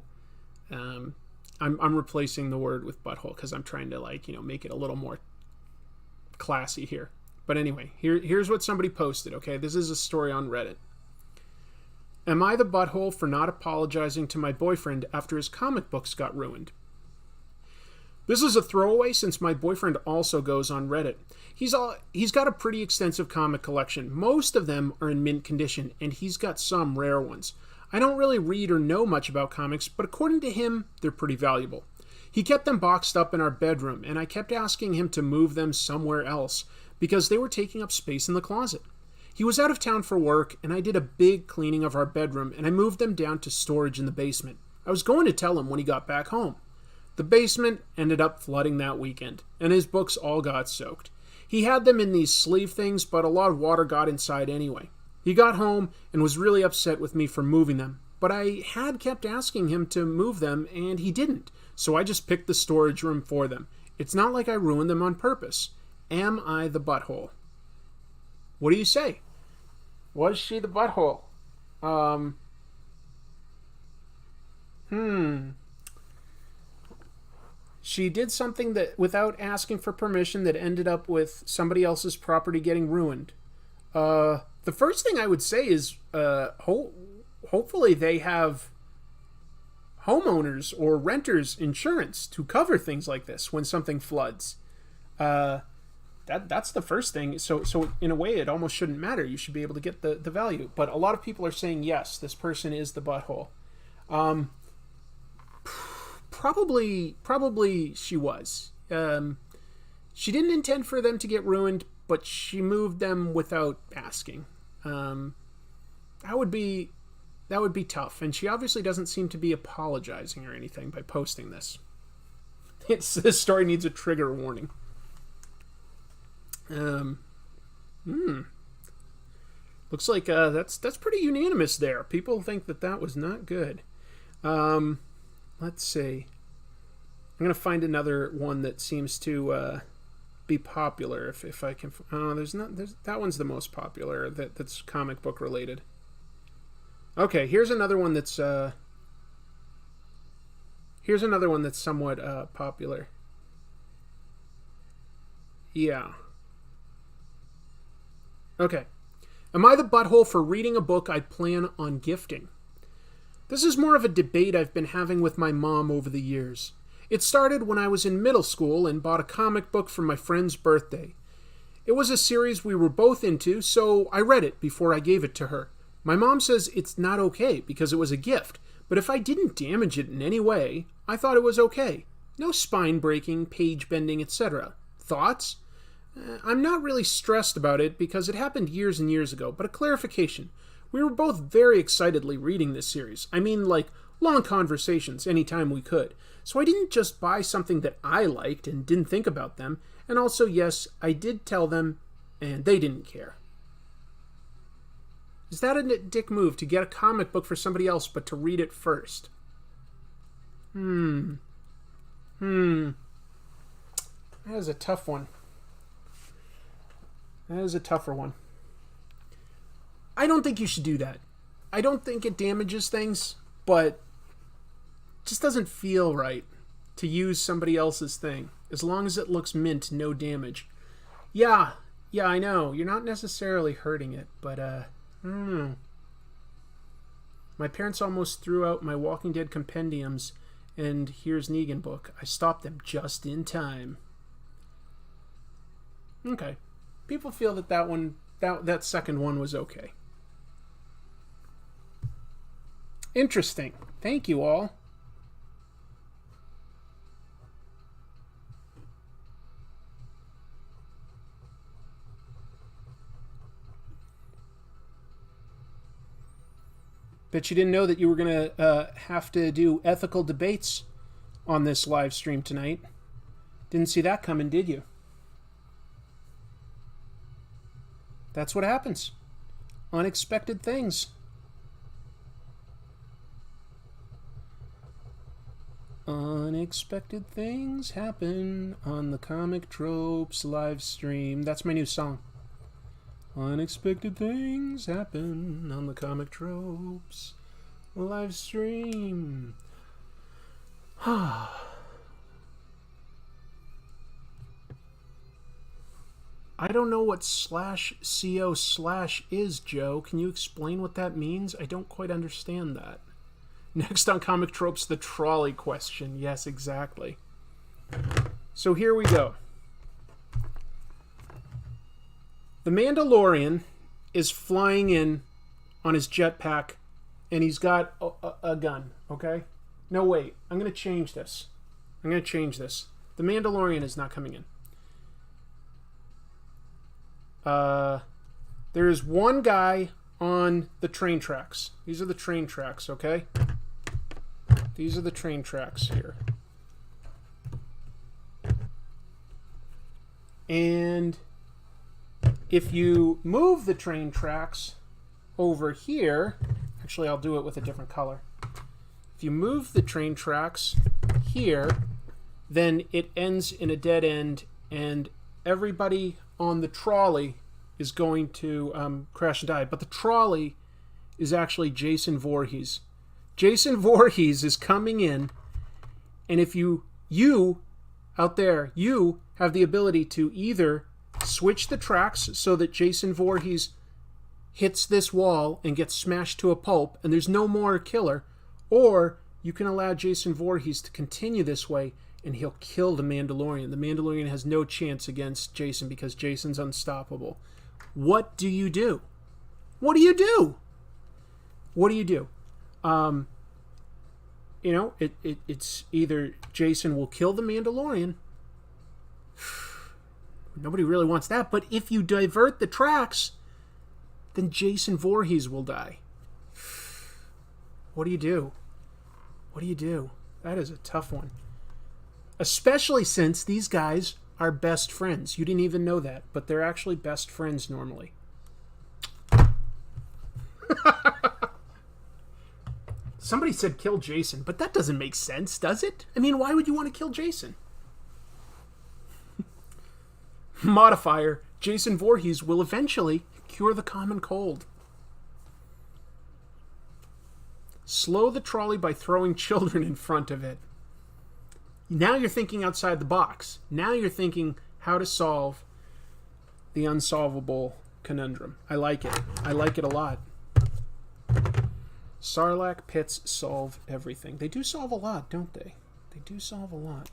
I'm replacing the word with butthole because I'm trying to make it a little more classy here. But anyway, here's what somebody posted, okay? This is a story on Reddit. Am I the butthole for not apologizing to my boyfriend after his comic books got ruined? This is a throwaway since my boyfriend also goes on Reddit. He's got a pretty extensive comic collection. Most of them are in mint condition, and he's got some rare ones. I don't really read or know much about comics, but according to him, they're pretty valuable. He kept them boxed up in our bedroom, and I kept asking him to move them somewhere else because they were taking up space in the closet. He was out of town for work, and I did a big cleaning of our bedroom, and I moved them down to storage in the basement. I was going to tell him when he got back home. The basement ended up flooding that weekend, and his books all got soaked. He had them in these sleeve things, but a lot of water got inside anyway. He got home and was really upset with me for moving them, but I had kept asking him to move them, and he didn't, so I just picked the storage room for them. It's not like I ruined them on purpose. Am I the butthole? What do you say? Was she the butthole? She did something that, without asking for permission, that ended up with somebody else's property getting ruined. The first thing I would say is, hopefully they have homeowners or renters insurance to cover things like this when something floods. That's the first thing. So in a way, it almost shouldn't matter. You should be able to get the value. But a lot of people are saying, yes, this person is the butthole. Probably she was. She didn't intend for them to get ruined, but she moved them without asking. That would be tough. And she obviously doesn't seem to be apologizing or anything by posting this. This story needs a trigger warning. Looks like that's pretty unanimous there. People think that was not good. Let's see. I'm going to find another one that seems to be popular if I can. Oh, there's that one's the most popular that's comic book related. Okay, here's another one that's somewhat popular. Yeah. Okay. Am I the butthole for reading a book I plan on gifting? This is more of a debate I've been having with my mom over the years. It started when I was in middle school and bought a comic book for my friend's birthday. It was a series we were both into, so I read it before I gave it to her. My mom says it's not okay because it was a gift, but if I didn't damage it in any way, I thought it was okay. No spine breaking, page bending, etc. Thoughts? I'm not really stressed about it because it happened years and years ago, but a clarification. We were both very excitedly reading this series. I mean, like, long conversations anytime we could. So I didn't just buy something that I liked and didn't think about them. And also, yes, I did tell them, and they didn't care. Is that a dick move to get a comic book for somebody else but to read it first? That is a tough one. That is a tougher one. I don't think you should do that. I don't think it damages things, but it just doesn't feel right to use somebody else's thing. As long as it looks mint, no damage. Yeah, I know. You're not necessarily hurting it, but, I don't know. My parents almost threw out my Walking Dead compendiums and Here's Negan book. I stopped them just in time. Okay. People feel that second one was okay. Interesting. Thank you all. Bet you didn't know that you were going to have to do ethical debates on this live stream tonight. Didn't see that coming, did you? That's what happens. Unexpected things. Unexpected things happen on the Comic Tropes live stream. That's my new song. Unexpected things happen on the Comic Tropes live stream. I don't know what /co/ is, Joe. Can you explain what that means? I don't quite understand that. Next on Comic Tropes, the trolley question. Yes, exactly. So here we go. The Mandalorian is flying in on his jetpack, and he's got a gun, okay? No, wait. I'm going to change this. The Mandalorian is not coming in. There is one guy on the train tracks. These are the train tracks, okay? These are the train tracks here. And if you move the train tracks over here, actually I'll do it with a different color. If you move the train tracks here, then it ends in a dead end, and everybody on the trolley is going to crash and die. But the trolley is actually Jason Voorhees. Jason Voorhees is coming in, and if you out there, you have the ability to either switch the tracks so that Jason Voorhees hits this wall and gets smashed to a pulp, and there's no more killer, or you can allow Jason Voorhees to continue this way, and he'll kill the Mandalorian. The Mandalorian has no chance against Jason because Jason's unstoppable. What do you do? What do you do? What do you do? It's either Jason will kill the Mandalorian. Nobody really wants that. But if you divert the tracks, then Jason Voorhees will die. What do you do? What do you do? That is a tough one. Especially since these guys are best friends. You didn't even know that, but they're actually best friends normally. Somebody said kill Jason, but that doesn't make sense, does it? I mean, why would you want to kill Jason? Modifier. Jason Voorhees will eventually cure the common cold. Slow the trolley by throwing children in front of it. Now you're thinking outside the box. Now you're thinking how to solve the unsolvable conundrum. I like it. I like it a lot. Sarlacc pits solve everything. They do solve a lot, don't they? They do solve a lot.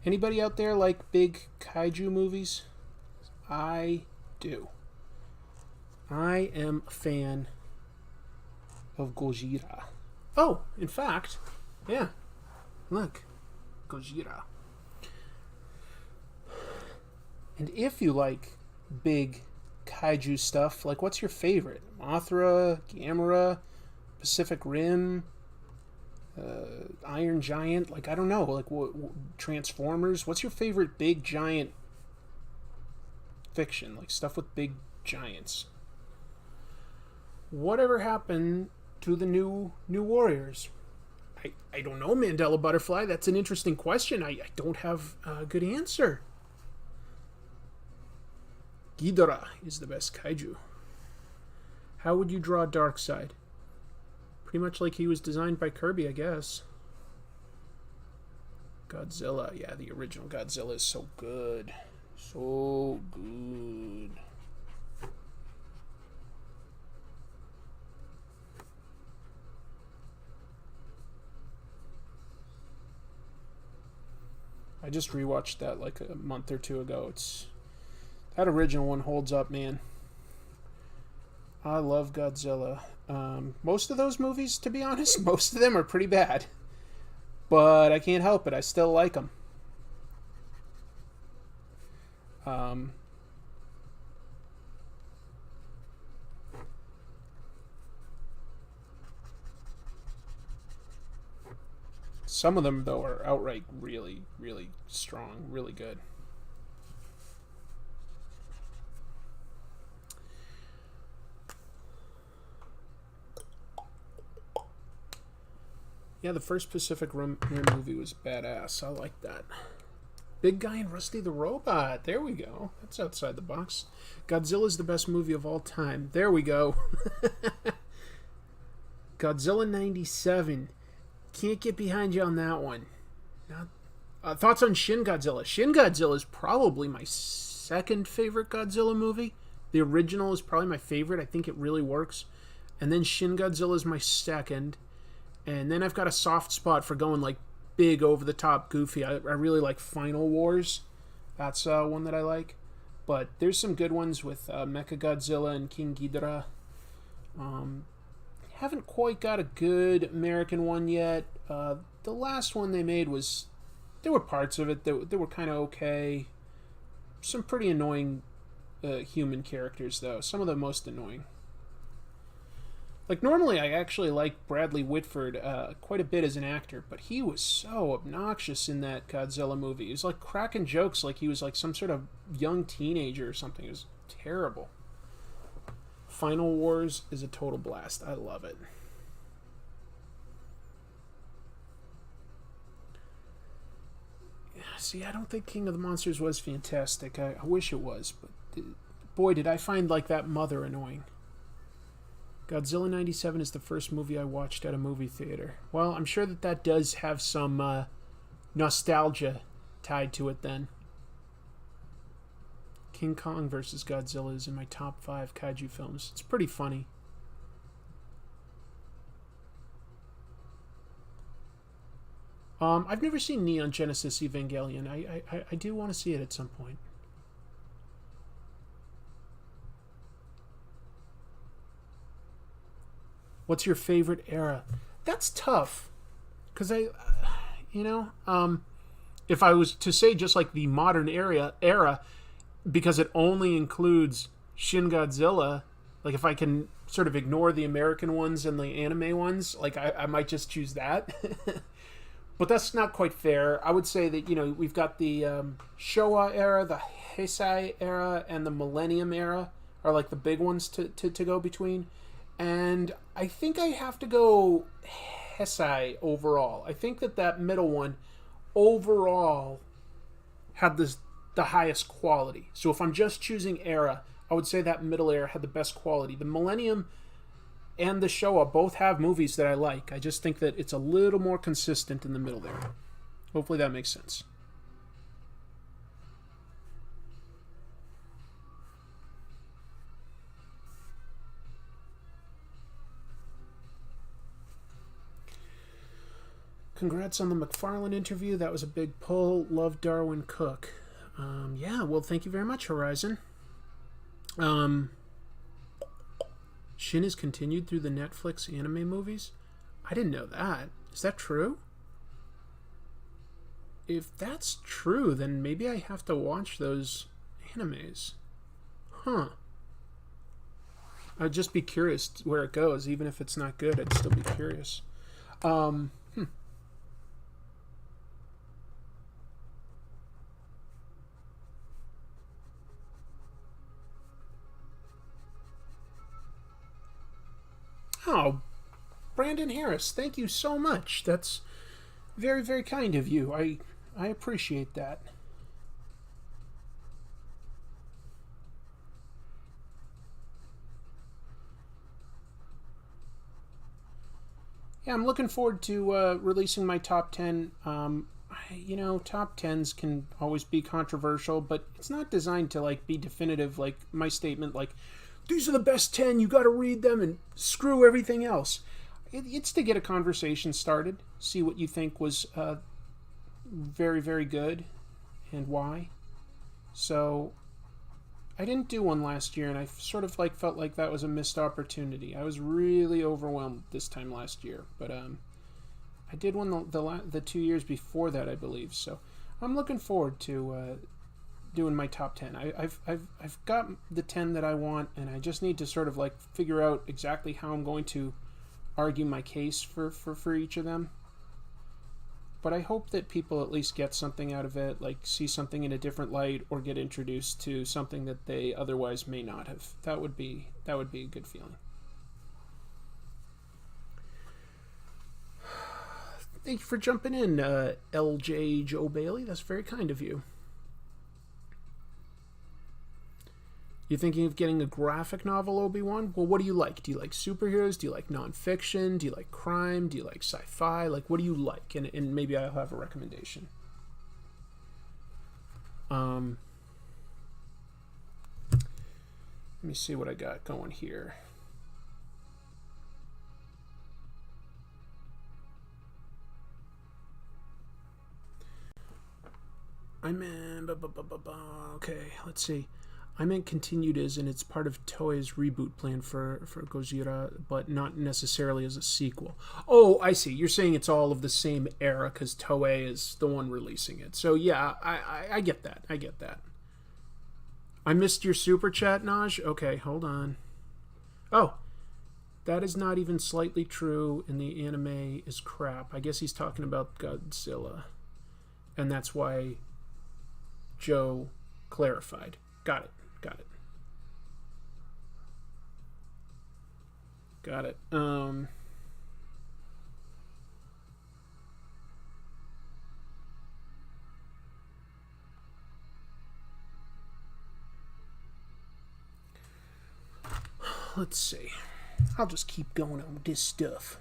Anybody out there like big kaiju movies? I do. I am a fan of Gojira. Oh, in fact, yeah. Look, Gojira. And if you like big kaiju stuff, like what's your favorite? Mothra, Gamera, Pacific Rim, Iron Giant? Like, I don't know. Like, Transformers? What's your favorite big giant fiction? Like, stuff with big giants. Whatever happened to the new Warriors? I don't know, Mandela Butterfly. That's an interesting question. I don't have a good answer. Ghidorah is the best kaiju. How would you draw Darkseid? Pretty much like he was designed by Kirby, I guess. Godzilla. Yeah, the original Godzilla is so good. So good. I just rewatched that like a month or two ago. That original one holds up, man. I love Godzilla. Most of those movies, to be honest, most of them are pretty bad. But I can't help it. I still like them. Some of them, though, are outright really, really strong, really good. Yeah, the first Pacific Rim movie was badass. I like that. Big Guy and Rusty the Robot. There we go. That's outside the box. Godzilla's the best movie of all time. There we go. Godzilla 97. Can't get behind you on that one. Thoughts on Shin Godzilla? Shin Godzilla is probably my second favorite Godzilla movie. The original is probably my favorite. I think it really works. And then Shin Godzilla is my second. And then I've got a soft spot for going like big, over-the-top, goofy. I really like Final Wars. That's one that I like. But there's some good ones with Mechagodzilla and King Ghidorah. Haven't quite got a good American one yet. The last one they made was... There were parts of it that were kind of okay. Some pretty annoying human characters, though. Some of the most annoying. Like, normally I actually like Bradley Whitford quite a bit as an actor, but he was so obnoxious in that Godzilla movie. He was like cracking jokes like he was like some sort of young teenager or something. It was terrible. Final Wars is a total blast. I love it. See, I don't think King of the Monsters was fantastic. I wish it was, but boy, did I find like that mother annoying. Godzilla 97 is the first movie I watched at a movie theater. Well, I'm sure that does have some nostalgia tied to it then. King Kong vs. Godzilla is in my top 5 kaiju films. It's pretty funny. I've never seen Neon Genesis Evangelion. I do want to see it at some point. What's your favorite era? That's tough. Because if I was to say just like the modern era, because it only includes Shin Godzilla, like if I can sort of ignore the American ones and the anime ones, like I might just choose that. But that's not quite fair. I would say that, we've got the Showa era, the Heisei era, and the Millennium era are like the big ones to go between. And I think I have to go Hesai overall. I think that middle one overall had the highest quality. So if I'm just choosing era, I would say that middle era had the best quality. The Millennium and the Showa both have movies that I like. I just think that it's a little more consistent in the middle there. Hopefully that makes sense. Congrats on the McFarlane interview. That was a big pull. Love Darwin Cook. Yeah, well, thank you very much, Horizon. Shin is continued through the Netflix anime movies? I didn't know that. Is that true? If that's true, then maybe I have to watch those animes. Huh. I'd just be curious where it goes. Even if it's not good, I'd still be curious. Oh, Brandon Harris, thank you so much. That's very, very kind of you. I appreciate that. Yeah, I'm looking forward to releasing my top 10. Top 10s can always be controversial, but it's not designed to like be definitive. Like my statement, like these are the best 10. You got to read them and screw everything else. It's to get a conversation started. See what you think was very, very good and why. So I didn't do one last year, and I sort of like felt like that was a missed opportunity. I was really overwhelmed this time last year, but I did one the 2 years before that, I believe. So I'm looking forward to doing my top 10. I've got the 10 that I want, and I just need to sort of like figure out exactly how I'm going to argue my case for each of them. But I hope that people at least get something out of it, like see something in a different light or get introduced to something that they otherwise may not have. That would be a good feeling. Thank you for jumping in, LJ Joe Bailey. That's very kind of you. You thinking of getting a graphic novel, Obi-Wan? Well, what do you like? Do you like superheroes? Do you like nonfiction? Do you like crime? Do you like sci-fi? Like, what do you like? And maybe I'll have a recommendation. Let me see what I got going here. I'm in... Okay, let's see. I meant continued as, and it's part of Toei's reboot plan for Gojira, but not necessarily as a sequel. Oh, I see. You're saying it's all of the same era because Toei is the one releasing it. So yeah, I get that. I get that. I missed your super chat, Naj. Okay, hold on. Oh, that is not even slightly true, and the anime is crap. I guess he's talking about Godzilla, and that's why Joe clarified. Got it. Let's see. I'll just keep going on with this stuff.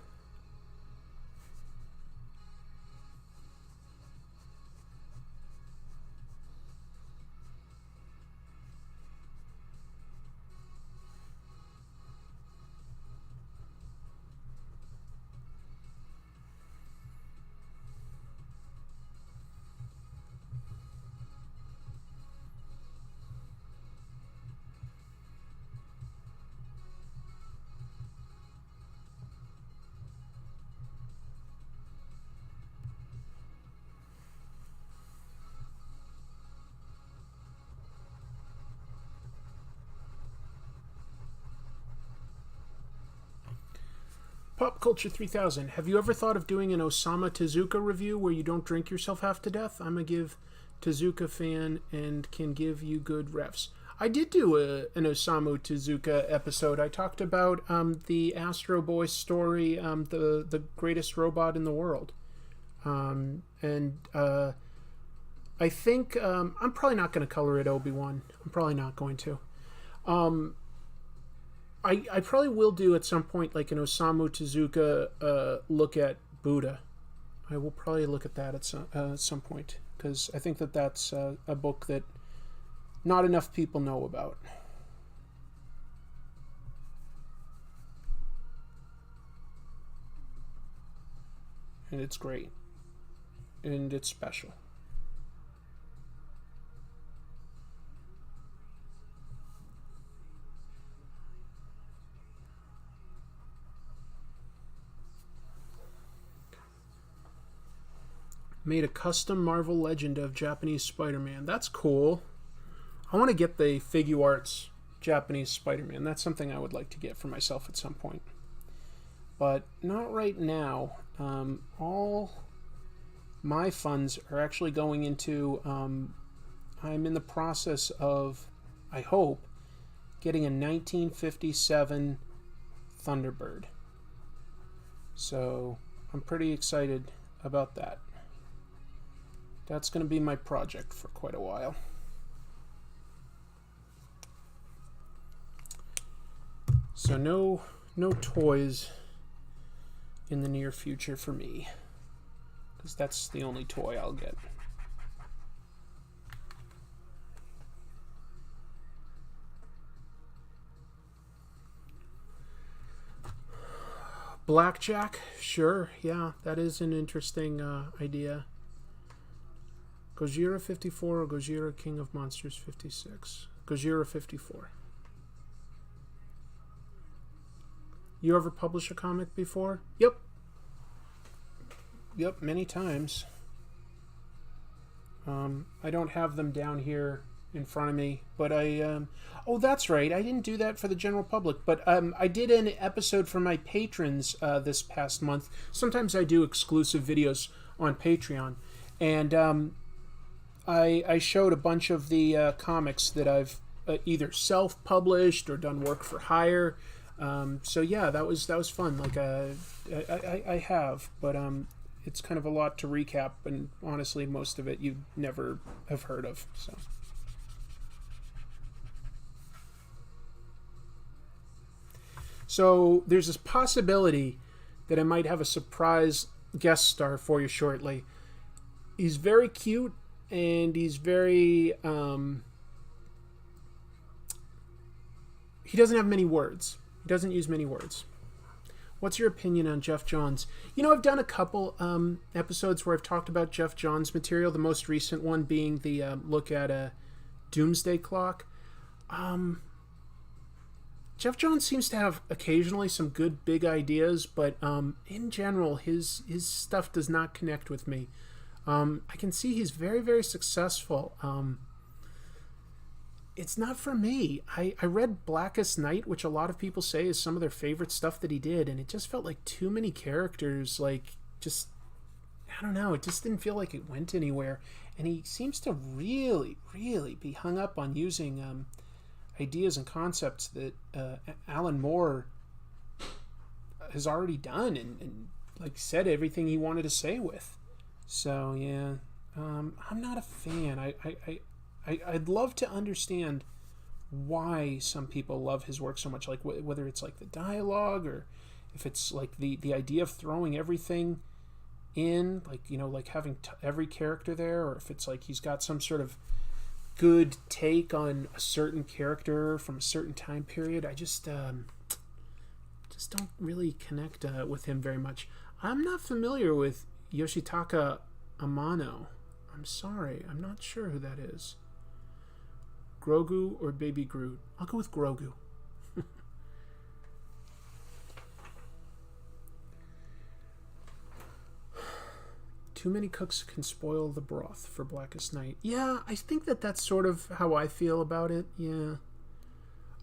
Pop Culture 3000. Have you ever thought of doing an Osamu Tezuka review where you don't drink yourself half to death? I'm a give Tezuka fan and can give you good refs. I did do an Osamu Tezuka episode. I talked about the Astro Boy story, the greatest robot in the world. And I think I'm probably not going to color it Obi-Wan. I'm probably not going to. I probably will do at some point like an Osamu Tezuka look at Buddha. I will probably look at that at some point, because I think that that's a book that not enough people know about. And it's great. And it's special. Made a custom Marvel Legend of Japanese Spider-Man. That's cool. I want to get the Figuarts Japanese Spider-Man. That's something I would like to get for myself at some point. But not right now. All my funds are actually going into... I'm in the process of, I hope, getting a 1957 Thunderbird. So I'm pretty excited about that. That's going to be my project for quite a while. So no toys in the near future for me, because that's the only toy I'll get. Blackjack? Sure, yeah, that is an interesting idea. Gojira 54 or Gojira King of Monsters 56? Gojira 54. You ever publish a comic before? Yep. Yep, many times. I don't have them down here in front of me, but oh, that's right. I didn't do that for the general public, but I did an episode for my patrons this past month. Sometimes I do exclusive videos on Patreon, and I showed a bunch of the comics that I've either self-published or done work for hire. So yeah, that was fun. Like I have, but it's kind of a lot to recap, and honestly, most of it you never have heard of. So there's this possibility that I might have a surprise guest star for you shortly. He's very cute, and he's very he doesn't have many words. He doesn't use many words. What's your opinion on Jeff Johns? You know, I've done a couple episodes where I've talked about Jeff Johns material, the most recent one being the look at a Doomsday Clock. Jeff Johns seems to have occasionally some good big ideas, but in general, his stuff does not connect with me. I can see he's very, very successful. It's not for me. I read Blackest Night, which a lot of people say is some of their favorite stuff that he did, and it just felt like too many characters, like, just, I don't know, it just didn't feel like it went anywhere. And he seems to really, really be hung up on using ideas and concepts that Alan Moore has already done and like said everything he wanted to say with. So yeah, I'm not a fan. I'd love to understand why some people love his work so much, like whether it's like the dialogue or if it's like the idea of throwing everything in, like, you know, like having every character there, or if it's like he's got some sort of good take on a certain character from a certain time period. I just don't really connect with him very much. I'm not familiar with Yoshitaka Amano. I'm sorry, I'm not sure who that is. Grogu or Baby Groot? I'll go with Grogu. Too many cooks can spoil the broth for Blackest Night. Yeah, I think that's sort of how I feel about it. Yeah.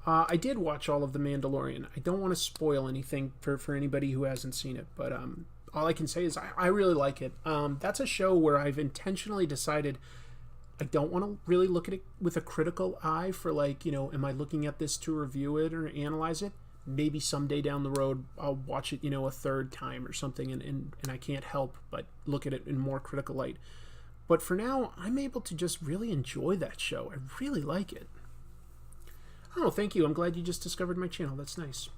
I did watch all of The Mandalorian. I don't want to spoil anything for anybody who hasn't seen it, but all I can say is I really like it. That's a show where I've intentionally decided I don't want to really look at it with a critical eye for like, am I looking at this to review it or analyze it? Maybe someday down the road I'll watch it, a third time or something, and I can't help but look at it in more critical light. But for now, I'm able to just really enjoy that show. I really like it. Oh, thank you. I'm glad you just discovered my channel. That's nice.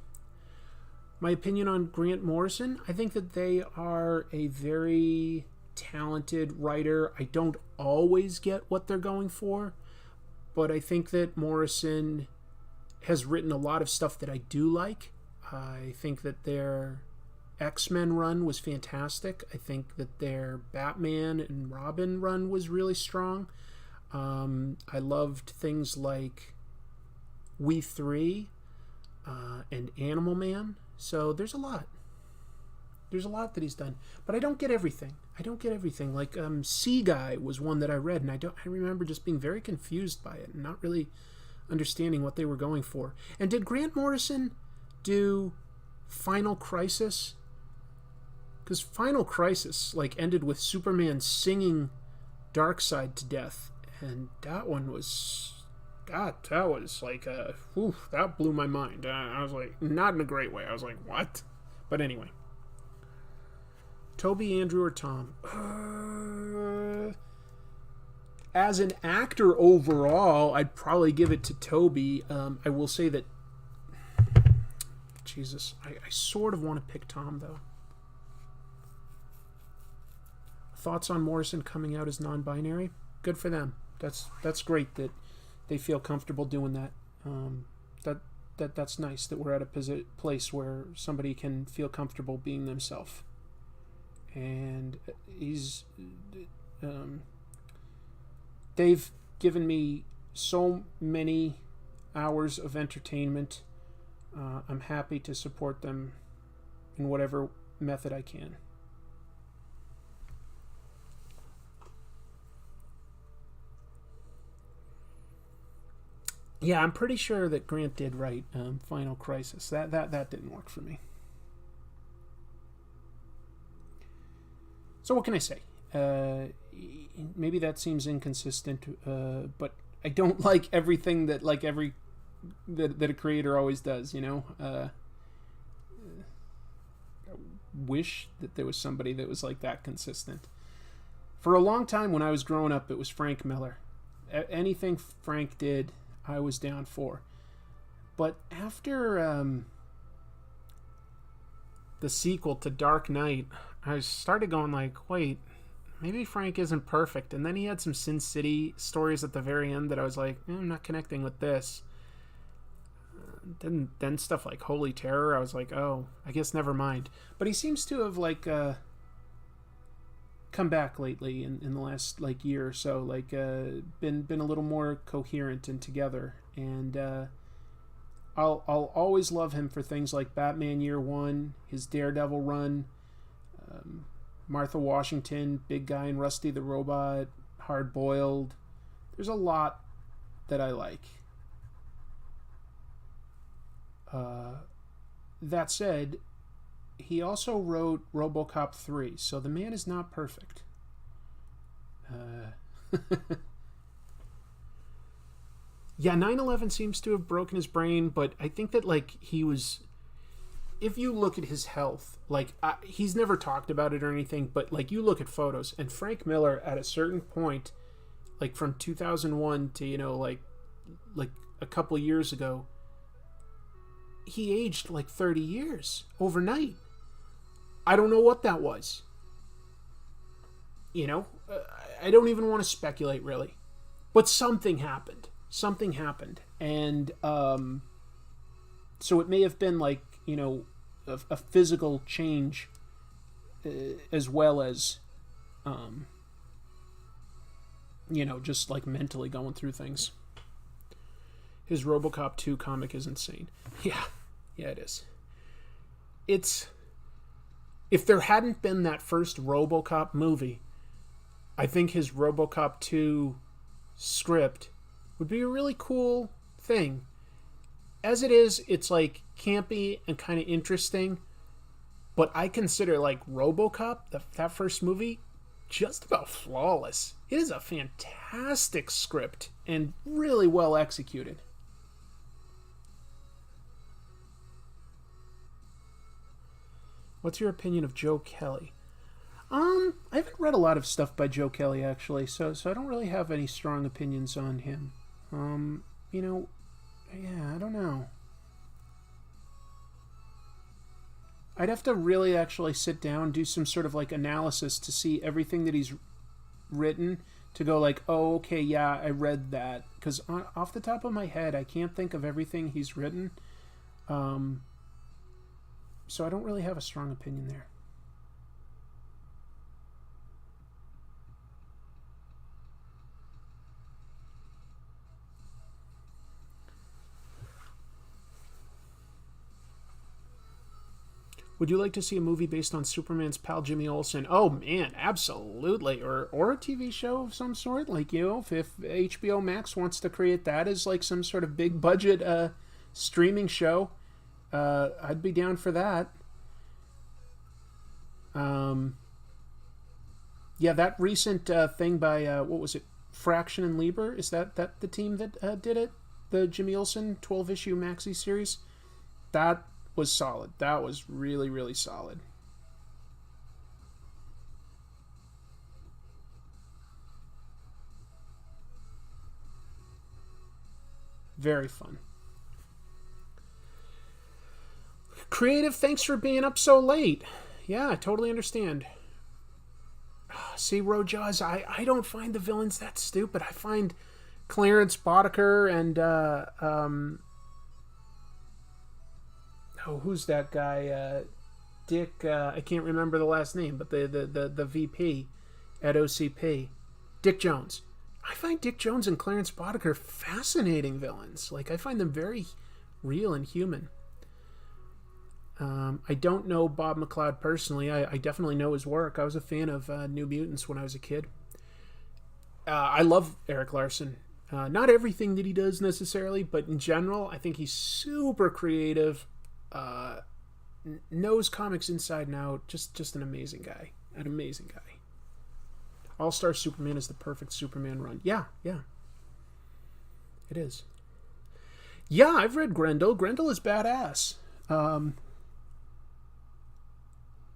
My opinion on Grant Morrison, I think that they are a very talented writer. I don't always get what they're going for, but I think that Morrison has written a lot of stuff that I do like. I think that their X-Men run was fantastic. I think that their Batman and Robin run was really strong. I loved things like We Three and Animal Man. So there's a lot. There's a lot that he's done, but I don't get everything. Like Sea Guy was one that I read, and I remember just being very confused by it and not really understanding what they were going for. And did Grant Morrison do Final Crisis? Because Final Crisis like ended with Superman singing Darkseid to death, and that one was, God, that was like that blew my mind. I was like, not in a great way. I was like, what? But anyway. Toby, Andrew, or Tom? As an actor overall, I'd probably give it to Toby. I will say that, Jesus, I sort of want to pick Tom, though. Thoughts on Morrison coming out as non-binary? Good for them. That's great that they feel comfortable doing that. That's nice that we're at a place where somebody can feel comfortable being themselves. And they've given me so many hours of entertainment. I'm happy to support them in whatever method I can. Yeah, I'm pretty sure that Grant did write Final Crisis. That didn't work for me. So what can I say? Maybe that seems inconsistent, but I don't like everything that that a creator always does. I wish that there was somebody that was like that consistent. For a long time when I was growing up, it was Frank Miller. Anything Frank did, I was down for. But after the sequel to Dark Knight, I started going like, wait, maybe Frank isn't perfect. And then he had some Sin City stories at the very end that I was like, I'm not connecting with this. Then stuff like Holy Terror, I was like, oh, I guess never mind. But he seems to have like come back lately in the last like year or so, like been a little more coherent and together. And I'll always love him for things like Batman Year One, his Daredevil run, Martha Washington, Big Guy and Rusty the Robot, Hard Boiled. There's a lot that I like. That said, he also wrote RoboCop 3, so the man is not perfect. Yeah, 9/11 seems to have broken his brain, but I think that like he was, if you look at his health, like he's never talked about it or anything, but like you look at photos, and Frank Miller at a certain point, like from 2001 to like a couple of years ago, he aged like 30 years overnight. I don't know what that was. I don't even want to speculate really, but something happened. And so it may have been like a physical change as well as just like mentally going through things. His RoboCop 2 comic is insane. Yeah, it is. If there hadn't been that first RoboCop movie, I think his RoboCop 2 script would be a really cool thing. As it is, it's like campy and kind of interesting, but I consider like RoboCop, that first movie, just about flawless. It is a fantastic script and really well executed. What's your opinion of Joe Kelly? I haven't read a lot of stuff by Joe Kelly, actually, so I don't really have any strong opinions on him. You know, yeah, I don't know. I'd have to really actually sit down, do some sort of like analysis to see everything that he's written, to go like, oh, okay, yeah, I read that. Because off the top of my head, I can't think of everything he's written. So I don't really have a strong opinion there. Would you like to see a movie based on Superman's pal Jimmy Olsen? Oh man, absolutely. Or a TV show of some sort. Like, you know, if HBO Max wants to create that as like some sort of big budget streaming show, I'd be down for that. Yeah, that recent thing by what was it? Fraction and Lieber? Is that the team that did it? The Jimmy Olsen 12-issue maxi series? That was solid. That was really, really solid. Very fun. Creative, thanks for being up so late. Yeah, I totally understand. See, Rojaws, I don't find the villains that stupid. I find Clarence Boddicker and who's that guy? Dick. I can't remember the last name, but the VP at OCP, Dick Jones. I find Dick Jones and Clarence Boddicker fascinating villains. Like, I find them very real and human. I don't know Bob McLeod personally. I definitely know his work. I was a fan of New Mutants when I was a kid. I love Eric Larson. Not everything that he does necessarily, but in general, I think he's super creative. Knows comics inside and out. Just an amazing guy. An amazing guy. All-Star Superman is the perfect Superman run. Yeah. It is. Yeah, I've read Grendel. Grendel is badass.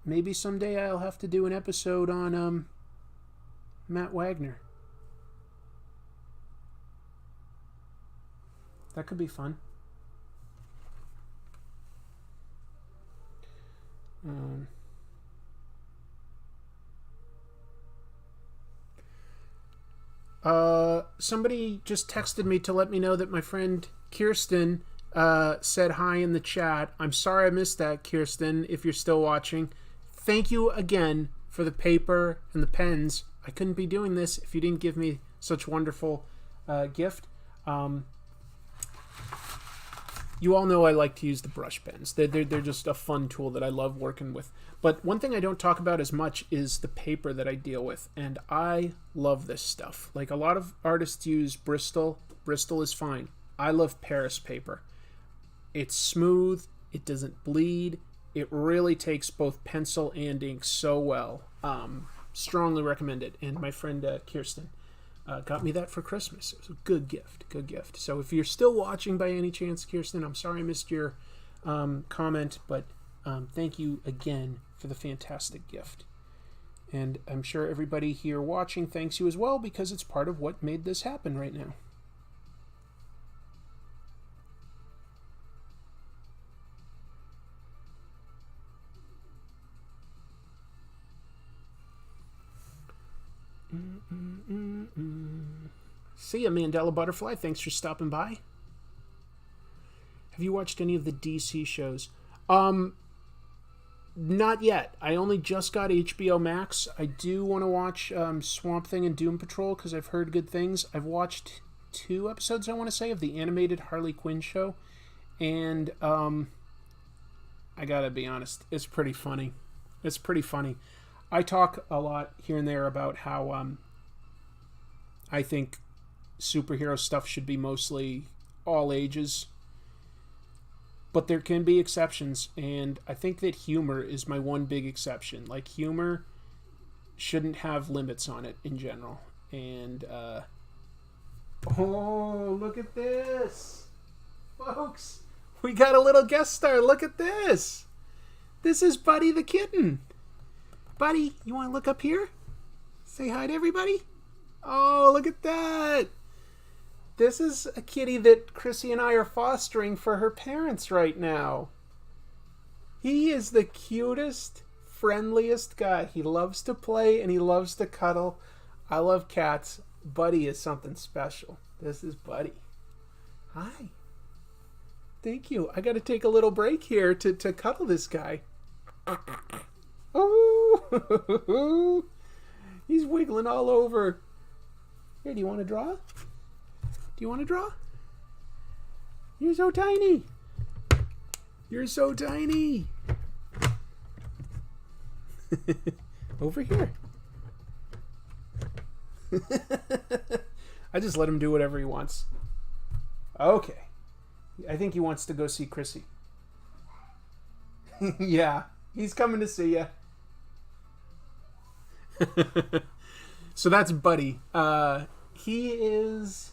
Maybe someday I'll have to do an episode on Matt Wagner. That could be fun. Somebody just texted me to let me know that my friend Kirsten said hi in the chat. I'm sorry I missed that, Kirsten, if you're still watching. Thank you again for the paper and the pens. I couldn't be doing this if you didn't give me such wonderful gift. You all know I like to use the brush pens. They're just a fun tool that I love working with. But one thing I don't talk about as much is the paper that I deal with. And I love this stuff. Like, a lot of artists use Bristol. Bristol is fine. I love Paris paper. It's smooth. It doesn't bleed. It really takes both pencil and ink so well. Strongly recommend it. And my friend Kirsten got me that for Christmas. It was a good gift. So if you're still watching by any chance, Kirsten, I'm sorry I missed your comment, but thank you again for the fantastic gift. And I'm sure everybody here watching thanks you as well, because it's part of what made this happen right now. See ya, Mandela Butterfly. Thanks for stopping by. Have you watched any of the DC shows? Not yet. I only just got HBO Max. I do want to watch Swamp Thing and Doom Patrol because I've heard good things. I've watched 2 episodes, I want to say, of the animated Harley Quinn show. And I gotta be honest, it's pretty funny. I talk a lot here and there about how I think superhero stuff should be mostly all ages. But there can be exceptions, and I think that humor is my one big exception. Like, humor shouldn't have limits on it in general. And oh, look at this, folks! We got a little guest star. Look at this. This is Buddy the kitten. Buddy, you want to look up here? Say hi to everybody. Oh, look at that. This is a kitty that Chrissy and I are fostering for her parents right now. He is the cutest, friendliest guy. He loves to play and he loves to cuddle. I love cats. Buddy is something special. This is Buddy. Hi. Thank you. I got to take a little break here to cuddle this guy. Oh, he's wiggling all over. Here, do you want to draw? Do you want to draw? You're so tiny. You're so tiny. Over here. I just let him do whatever he wants. Okay. I think he wants to go see Chrissy. Yeah, he's coming to see you. So that's Buddy. He's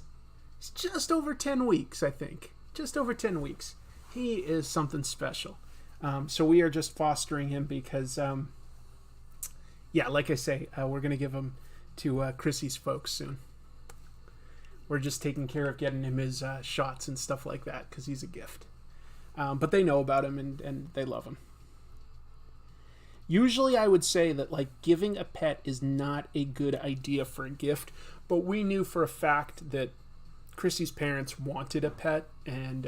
just over 10 weeks, I think. Just over 10 weeks. He is something special. So we are just fostering him because, yeah, like I say, we're going to give him to Chrissy's folks soon. We're just taking care of getting him his shots and stuff like that because he's a gift. But they know about him and they love him. Usually I would say that like giving a pet is not a good idea for a gift, but we knew for a fact that Chrissy's parents wanted a pet, and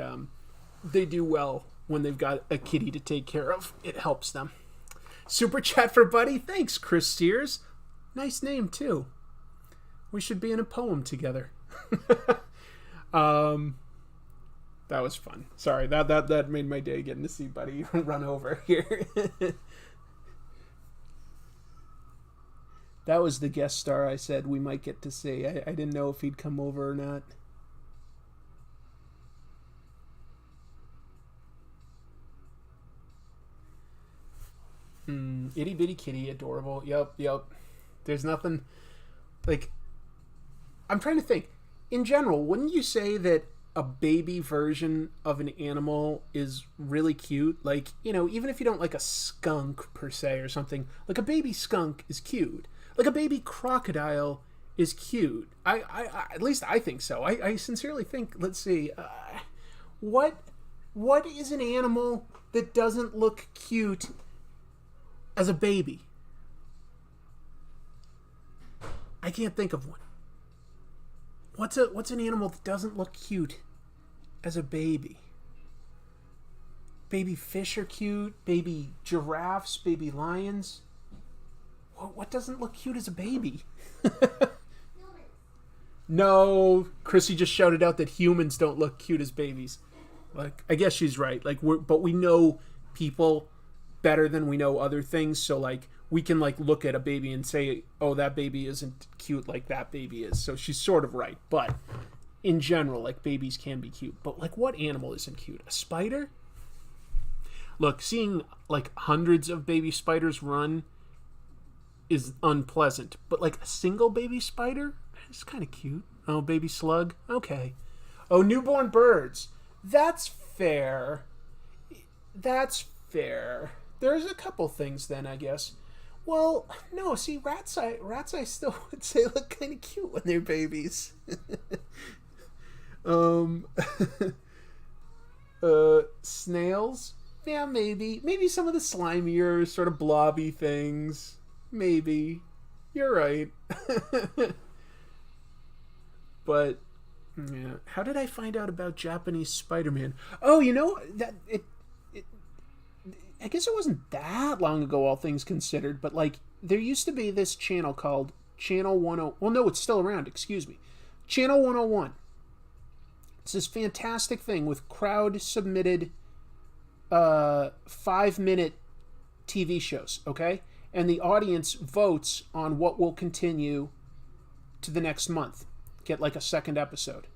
they do well when they've got a kitty to take care of. It helps them. Super chat for Buddy. Thanks, Chris Sears. Nice name too. We should be in a poem together. That was fun. Sorry, that made my day getting to see Buddy run over here. That was the guest star I said we might get to see. I didn't know if he'd come over or not. Itty bitty kitty, adorable. Yep. There's nothing like. I'm trying to think. In general, wouldn't you say that a baby version of an animal is really cute? Like, you know, even if you don't like a skunk per se or something, like a baby skunk is cute. Like a baby crocodile is cute. I at least I think so. I sincerely think. Let's see. What is an animal that doesn't look cute as a baby? I can't think of one. What's an animal that doesn't look cute as a baby? Baby fish are cute. Baby giraffes. Baby lions. What doesn't look cute as a baby? No, Chrissy just shouted out that humans don't look cute as babies. Like, I guess she's right. Like, but we know people better than we know other things. So, like, we can like look at a baby and say, "Oh, that baby isn't cute like that baby is." So she's sort of right. But in general, like babies can be cute. But like, what animal isn't cute? A spider? Look, seeing like hundreds of baby spiders run is unpleasant, but like a single baby spider, it's kind of cute. Oh, baby slug, okay. Oh, newborn birds, that's fair. There's a couple things then, I guess. Well, no, see, rats I still would say look kind of cute when they're babies. Snails, yeah, maybe some of the slimier sort of blobby things. Maybe. You're right. But yeah, how did I find out about Japanese Spider-Man? Oh, you know that I guess it wasn't that long ago, all things considered, but like there used to be this channel called Channel 10. Well, no, it's still around. Excuse me, Channel 101. It's this fantastic thing with crowd-submitted 5-minute TV shows. Okay. And the audience votes on what will continue to the next month. Get like a second episode.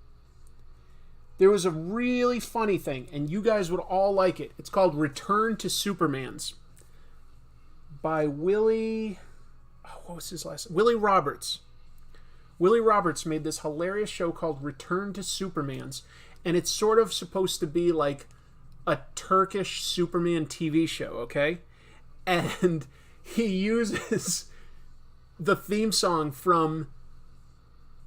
There was a really funny thing, and you guys would all like it. It's called Return to Supermans by Willie what was his last? Willie Roberts. Willie Roberts made this hilarious show called Return to Superman's, and it's sort of supposed to be like a Turkish Superman TV show, okay? And he uses the theme song from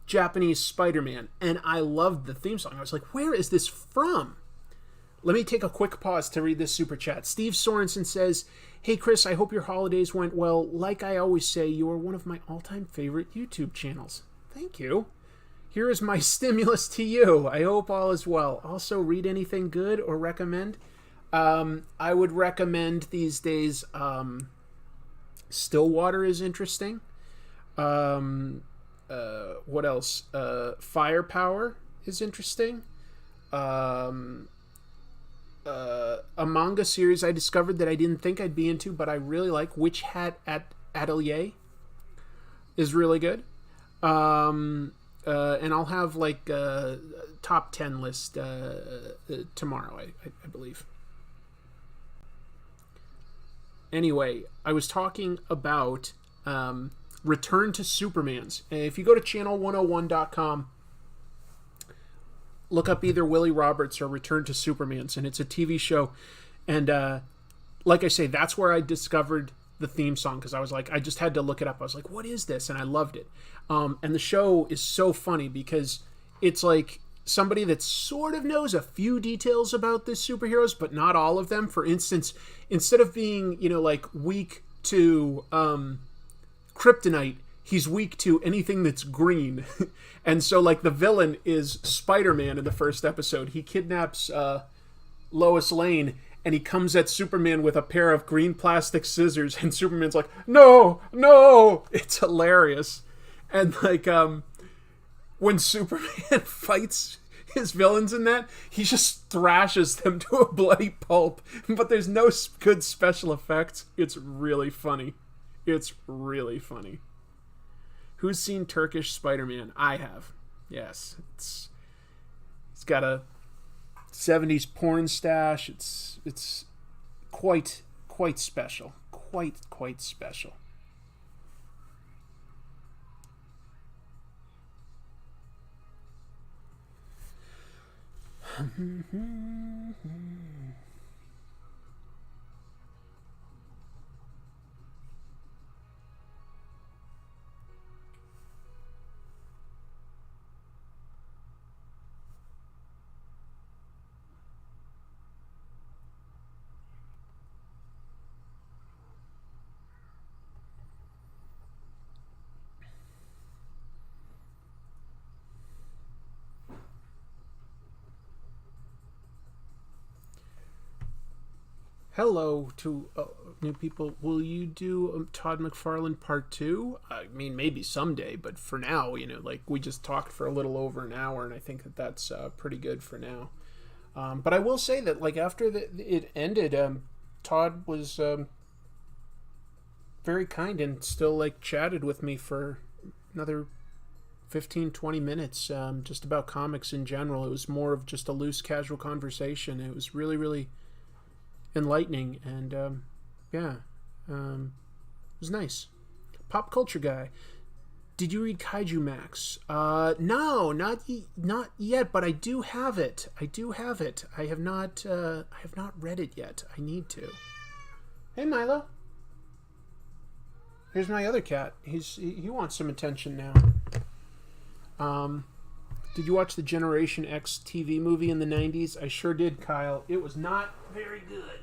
Japanese Spider-Man, and I loved the theme song. I was like, where is this from? Let me take a quick pause to read this super chat. Steve Sorensen says, hey Chris, I hope your holidays went well. Like I always say, you are one of my all-time favorite YouTube channels. Thank you. Here is my stimulus to you. I hope all is well. Also, read anything good or recommend? I would recommend these days Stillwater is interesting. What else? Firepower is interesting. A manga series I discovered that I didn't think I'd be into, but I really like, Witch Hat Atelier, is really good. And I'll have like a top 10 list tomorrow, I believe. Anyway, I was talking about Return to Superman's. If you go to channel101.com, look up either Willie Roberts or Return to Superman's, and it's a TV show. And like I say, that's where I discovered the theme song, because I was like, I just had to look it up. I was like, what is this? And I loved it. And the show is so funny because it's like somebody that sort of knows a few details about the superheroes, but not all of them. For instance, instead of being, like weak to kryptonite, he's weak to anything that's green. And so like the villain is Spider-Man in the first episode. He kidnaps Lois Lane, and he comes at Superman with a pair of green plastic scissors, and Superman's like, no. It's hilarious. And like when Superman fights his villains in that, he just thrashes them to a bloody pulp, but there's no good special effects. It's really funny. Who's seen Turkish Spider-Man? I have. Yes. It's got a 70s porn stash. It's quite special. Quite special. Hello to new people. Will you do Todd McFarlane Part 2? I mean, maybe someday, but for now, like we just talked for a little over an hour, and I think that's pretty good for now. But I will say that, like, after it ended, Todd was very kind and still, like, chatted with me for another 15-20 minutes just about comics in general. It was more of just a loose, casual conversation. It was really, really enlightening, and it was nice. Pop culture guy, did you read Kaiju Max? No, not yet, but I do have it. I have not read it yet. I need to. Hey Milo, here's my other cat. He wants some attention now. Did you watch the Generation X TV movie in the 90s? I sure did, Kyle. It was not very good.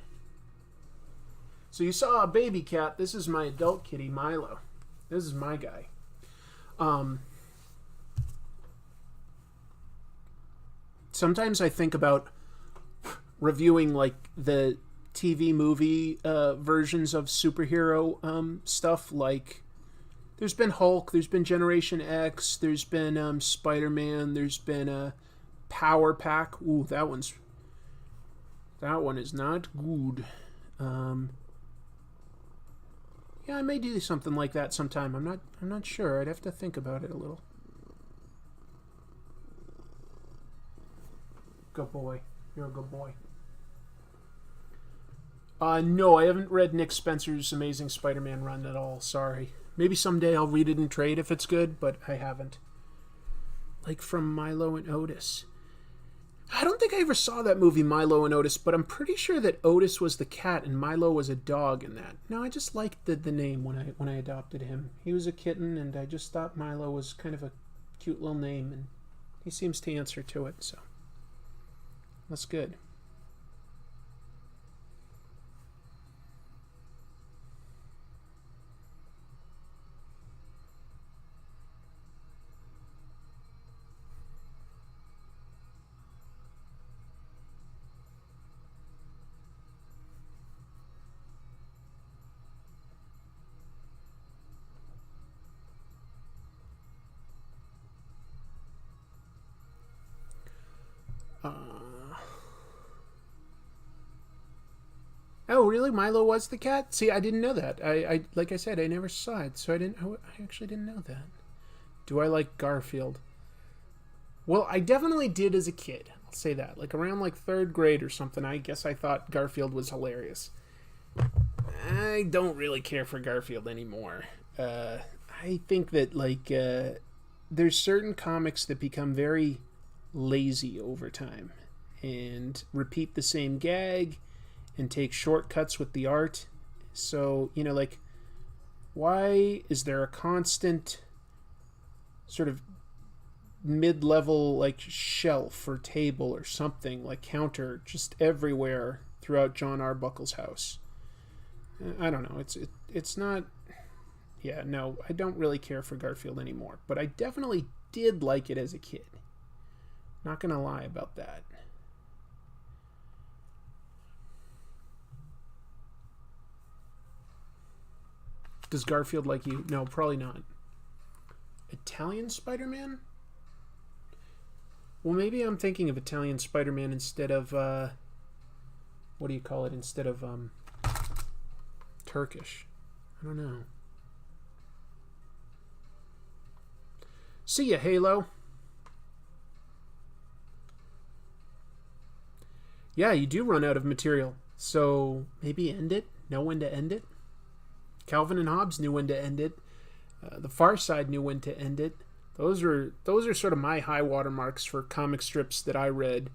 So you saw a baby cat. This is my adult kitty, Milo. This is my guy. Sometimes I think about reviewing like the TV movie versions of superhero stuff. Like, there's been Hulk, there's been Generation X, there's been Spider-Man, there's been Power Pack. Ooh, that one is not good. Yeah, I may do something like that sometime. I'm not sure. I'd have to think about it a little. Good boy. You're a good boy. No, I haven't read Nick Spencer's Amazing Spider-Man run at all. Sorry. Maybe someday I'll read it in trade if it's good, but I haven't. Like from Milo and Otis. I don't think I ever saw that movie, Milo and Otis, but I'm pretty sure that Otis was the cat and Milo was a dog in that. No, I just liked the name when I adopted him. He was a kitten, and I just thought Milo was kind of a cute little name, and he seems to answer to it, so that's good. Oh, really? Milo was the cat? See, I didn't know that. I like I said, I never saw it, so I actually didn't know that. Do I like Garfield? Well, I definitely did as a kid. I'll say that. Like around like 3rd grade or something, I guess I thought Garfield was hilarious. I don't really care for Garfield anymore. I think that like there's certain comics that become very lazy over time and repeat the same gag and take shortcuts with the art. So, you know, like, why is there a constant sort of mid-level, like, shelf or table or something, like counter, just everywhere throughout John Arbuckle's house? I don't know. It's not... Yeah, no, I don't really care for Garfield anymore. But I definitely did like it as a kid. Not gonna lie about that. Does Garfield like you? No, probably not. Italian Spider-Man? Well, maybe I'm thinking of Italian Spider-Man instead of, what do you call it? Instead of, Turkish. I don't know. See ya, Halo. Yeah, you do run out of material. So, maybe end it? Know when to end it? Calvin and Hobbes knew when to end it. The Far Side knew when to end it. Those are sort of my high water marks for comic strips that I read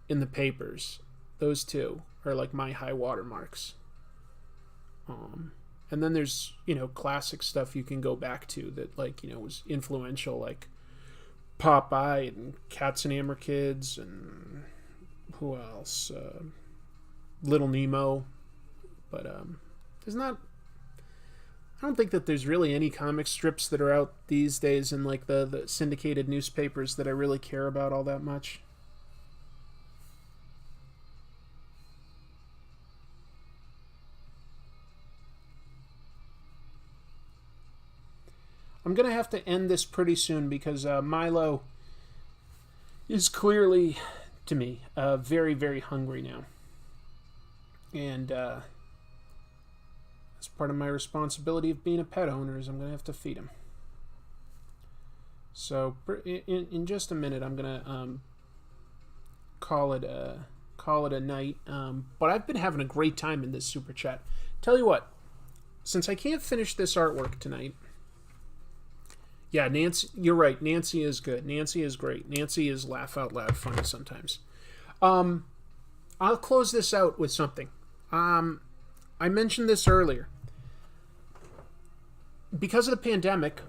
in the papers. Those two are like my high water marks. And then there's, you know, classic stuff you can go back to that, like, you know, was influential, like Popeye and Cats and Amber Kids, and who else? Little Nemo. But there's not... I don't think that there's really any comic strips that are out these days in like the syndicated newspapers that I really care about all that much. I'm going to have to end this pretty soon because Milo is clearly, to me, very, very hungry now. And as part of my responsibility of being a pet owner is I'm going to have to feed him. So in just a minute, I'm going to call it a night. But I've been having a great time in this super chat. Tell you what, since I can't finish this artwork tonight, yeah, Nancy, you're right. Nancy is good. Nancy is great. Nancy is laugh out loud funny sometimes. I'll close this out with something. I mentioned this earlier. Because of the pandemic,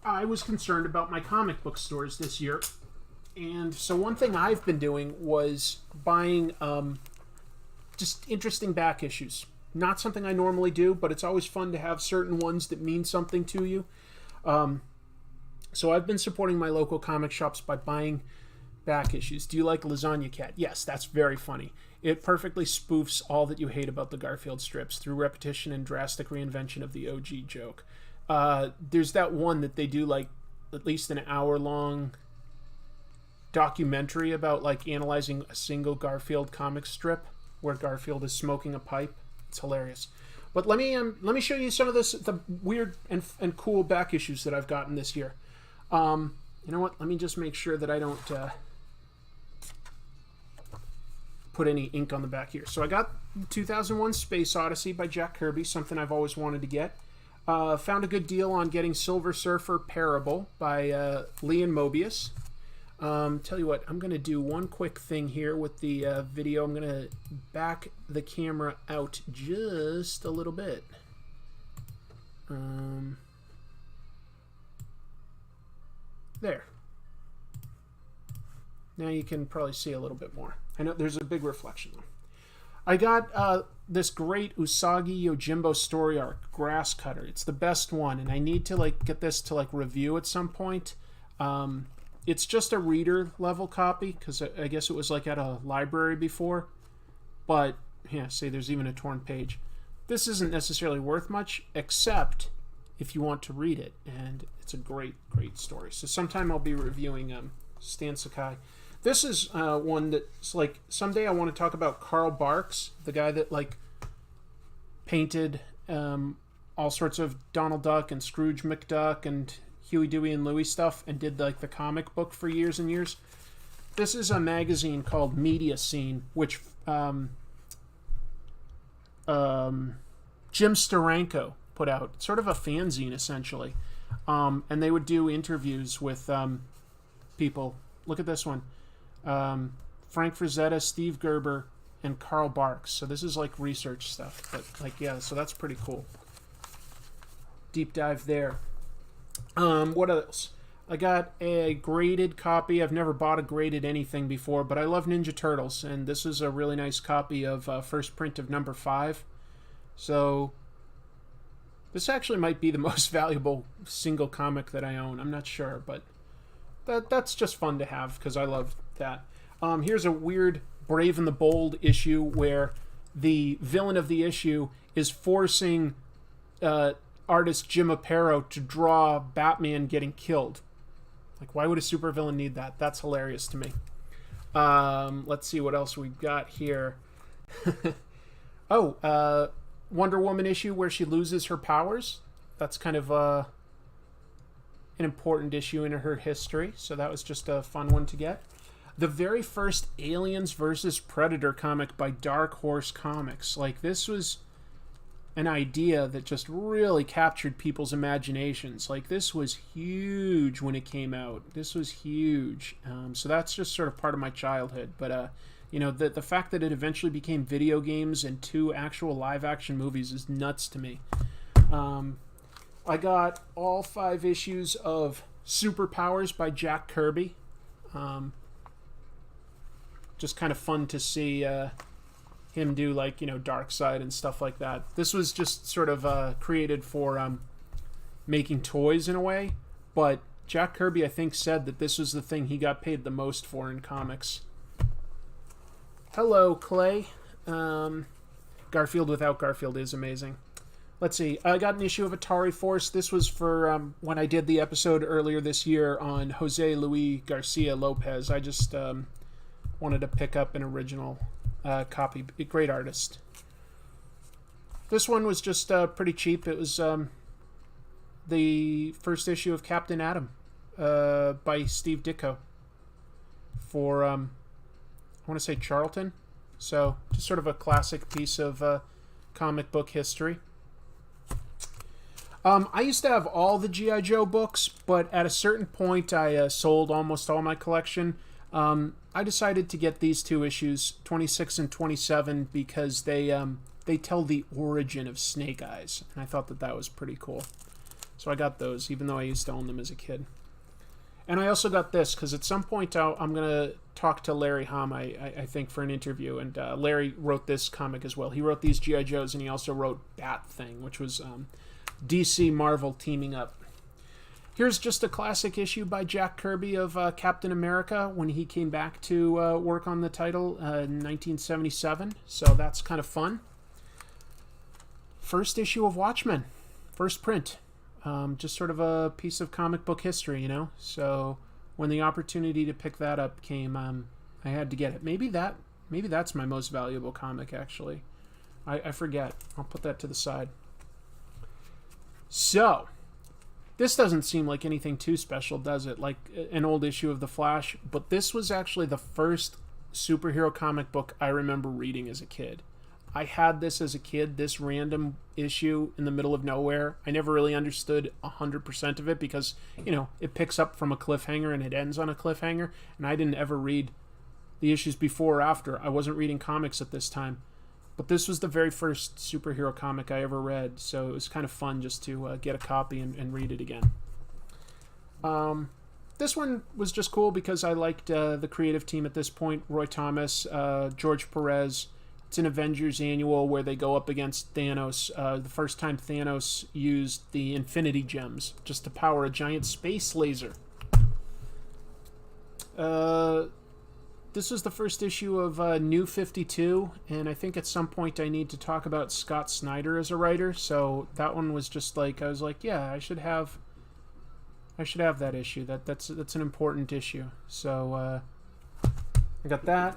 I was concerned about my comic book stores this year. And so one thing I've been doing was buying just interesting back issues. Not something I normally do, but it's always fun to have certain ones that mean something to you. So I've been supporting my local comic shops by buying back issues. Do you like Lasagna Cat? Yes, that's very funny. It perfectly spoofs all that you hate about the Garfield strips through repetition and drastic reinvention of the OG joke. There's that one that they do like at least an hour-long documentary about like analyzing a single Garfield comic strip where Garfield is smoking a pipe. It's hilarious. But let me show you some of the weird and cool back issues that I've gotten this year. You know what? Let me just make sure that I don't put any ink on the back here. So I got 2001 Space Odyssey by Jack Kirby, something I've always wanted to get. Found a good deal on getting Silver Surfer Parable by Lee and Mobius. Tell you what, I'm going to do one quick thing here with the video. I'm going to back the camera out just a little bit. There. Now you can probably see a little bit more. I know there's a big reflection though. I got this great Usagi Yojimbo story arc, Grass Cutter. It's the best one, and I need to get this to review at some point. It's just a reader level copy because I guess it was at a library before. But yeah, see, there's even a torn page. This isn't necessarily worth much, except if you want to read it, and it's a great, great story. So sometime I'll be reviewing Stan Sakai. This is one that's someday I want to talk about Carl Barks, the guy that painted all sorts of Donald Duck and Scrooge McDuck and Huey, Dewey, and Louie stuff, and did the comic book for years and years. This is a magazine called Media Scene, which Jim Steranko put out. It's sort of a fanzine, essentially. And they would do interviews with people. Look at this one. Frank Frazetta, Steve Gerber, and Carl Barks. So this is research stuff. But yeah, so that's pretty cool. Deep dive there. What else? I got a graded copy. I've never bought a graded anything before, but I love Ninja Turtles, and this is a really nice copy of first print of number 5. So this actually might be the most valuable single comic that I own. I'm not sure, but that's just fun to have because I love that. Here's a weird Brave and the Bold issue where the villain of the issue is forcing artist Jim Aparo to draw Batman getting killed. Why would a supervillain need that? That's hilarious to me. Let's see what else we've got here. Wonder Woman issue where she loses her powers. That's kind of an important issue in her history, so that was just a fun one to get. The very first Aliens versus Predator comic by Dark Horse Comics. This was an idea that just really captured people's imaginations. This was huge when it came out. This was huge. So that's just sort of part of my childhood. But, the fact that it eventually became video games and 2 actual live-action movies is nuts to me. I got all 5 issues of Superpowers by Jack Kirby. Just kind of fun to see him do Dark Side and stuff like that. This was just sort of created for making toys in a way, but Jack Kirby I think said that this was the thing he got paid the most for in comics. Hello, Clay. Garfield without Garfield is amazing. Let's see. I got an issue of Atari Force. This was for when I did the episode earlier this year on Jose Luis Garcia Lopez. I just wanted to pick up an original copy. Great artist. This one was just pretty cheap. It was the first issue of Captain Atom by Steve Ditko for, I want to say Charlton. So just sort of a classic piece of comic book history. I used to have all the G.I. Joe books, but at a certain point I sold almost all my collection. I decided to get these 2 issues, 26 and 27, because they tell the origin of Snake Eyes, and I thought that was pretty cool. So I got those, even though I used to own them as a kid. And I also got this, because at some point I'm going to talk to Larry Hama, I think, for an interview, and Larry wrote this comic as well. He wrote these G.I. Joes, and he also wrote Bat Thing, which was DC Marvel teaming up. Here's just a classic issue by Jack Kirby of Captain America when he came back to work on the title in 1977. So that's kind of fun. First issue of Watchmen. First print. Just sort of a piece of comic book history, So when the opportunity to pick that up came, I had to get it. Maybe that's my most valuable comic, actually. I forget. I'll put that to the side. So this doesn't seem like anything too special, does it? Like an old issue of The Flash. But this was actually the first superhero comic book I remember reading as a kid. I had this as a kid, this random issue in the middle of nowhere. I never really understood 100% of it because, you know, it picks up from a cliffhanger and it ends on a cliffhanger. And I didn't ever read the issues before or after. I wasn't reading comics at this time. But this was the very first superhero comic I ever read. So it was kind of fun just to get a copy and read it again. This one was just cool because I liked the creative team at this point. Roy Thomas, George Perez. It's an Avengers annual where they go up against Thanos. The first time Thanos used the Infinity Gems just to power a giant space laser. This was the first issue of New 52, and I think at some point I need to talk about Scott Snyder as a writer. So that one was just like, I was like, yeah, I should have that issue. That's an important issue. So I got that.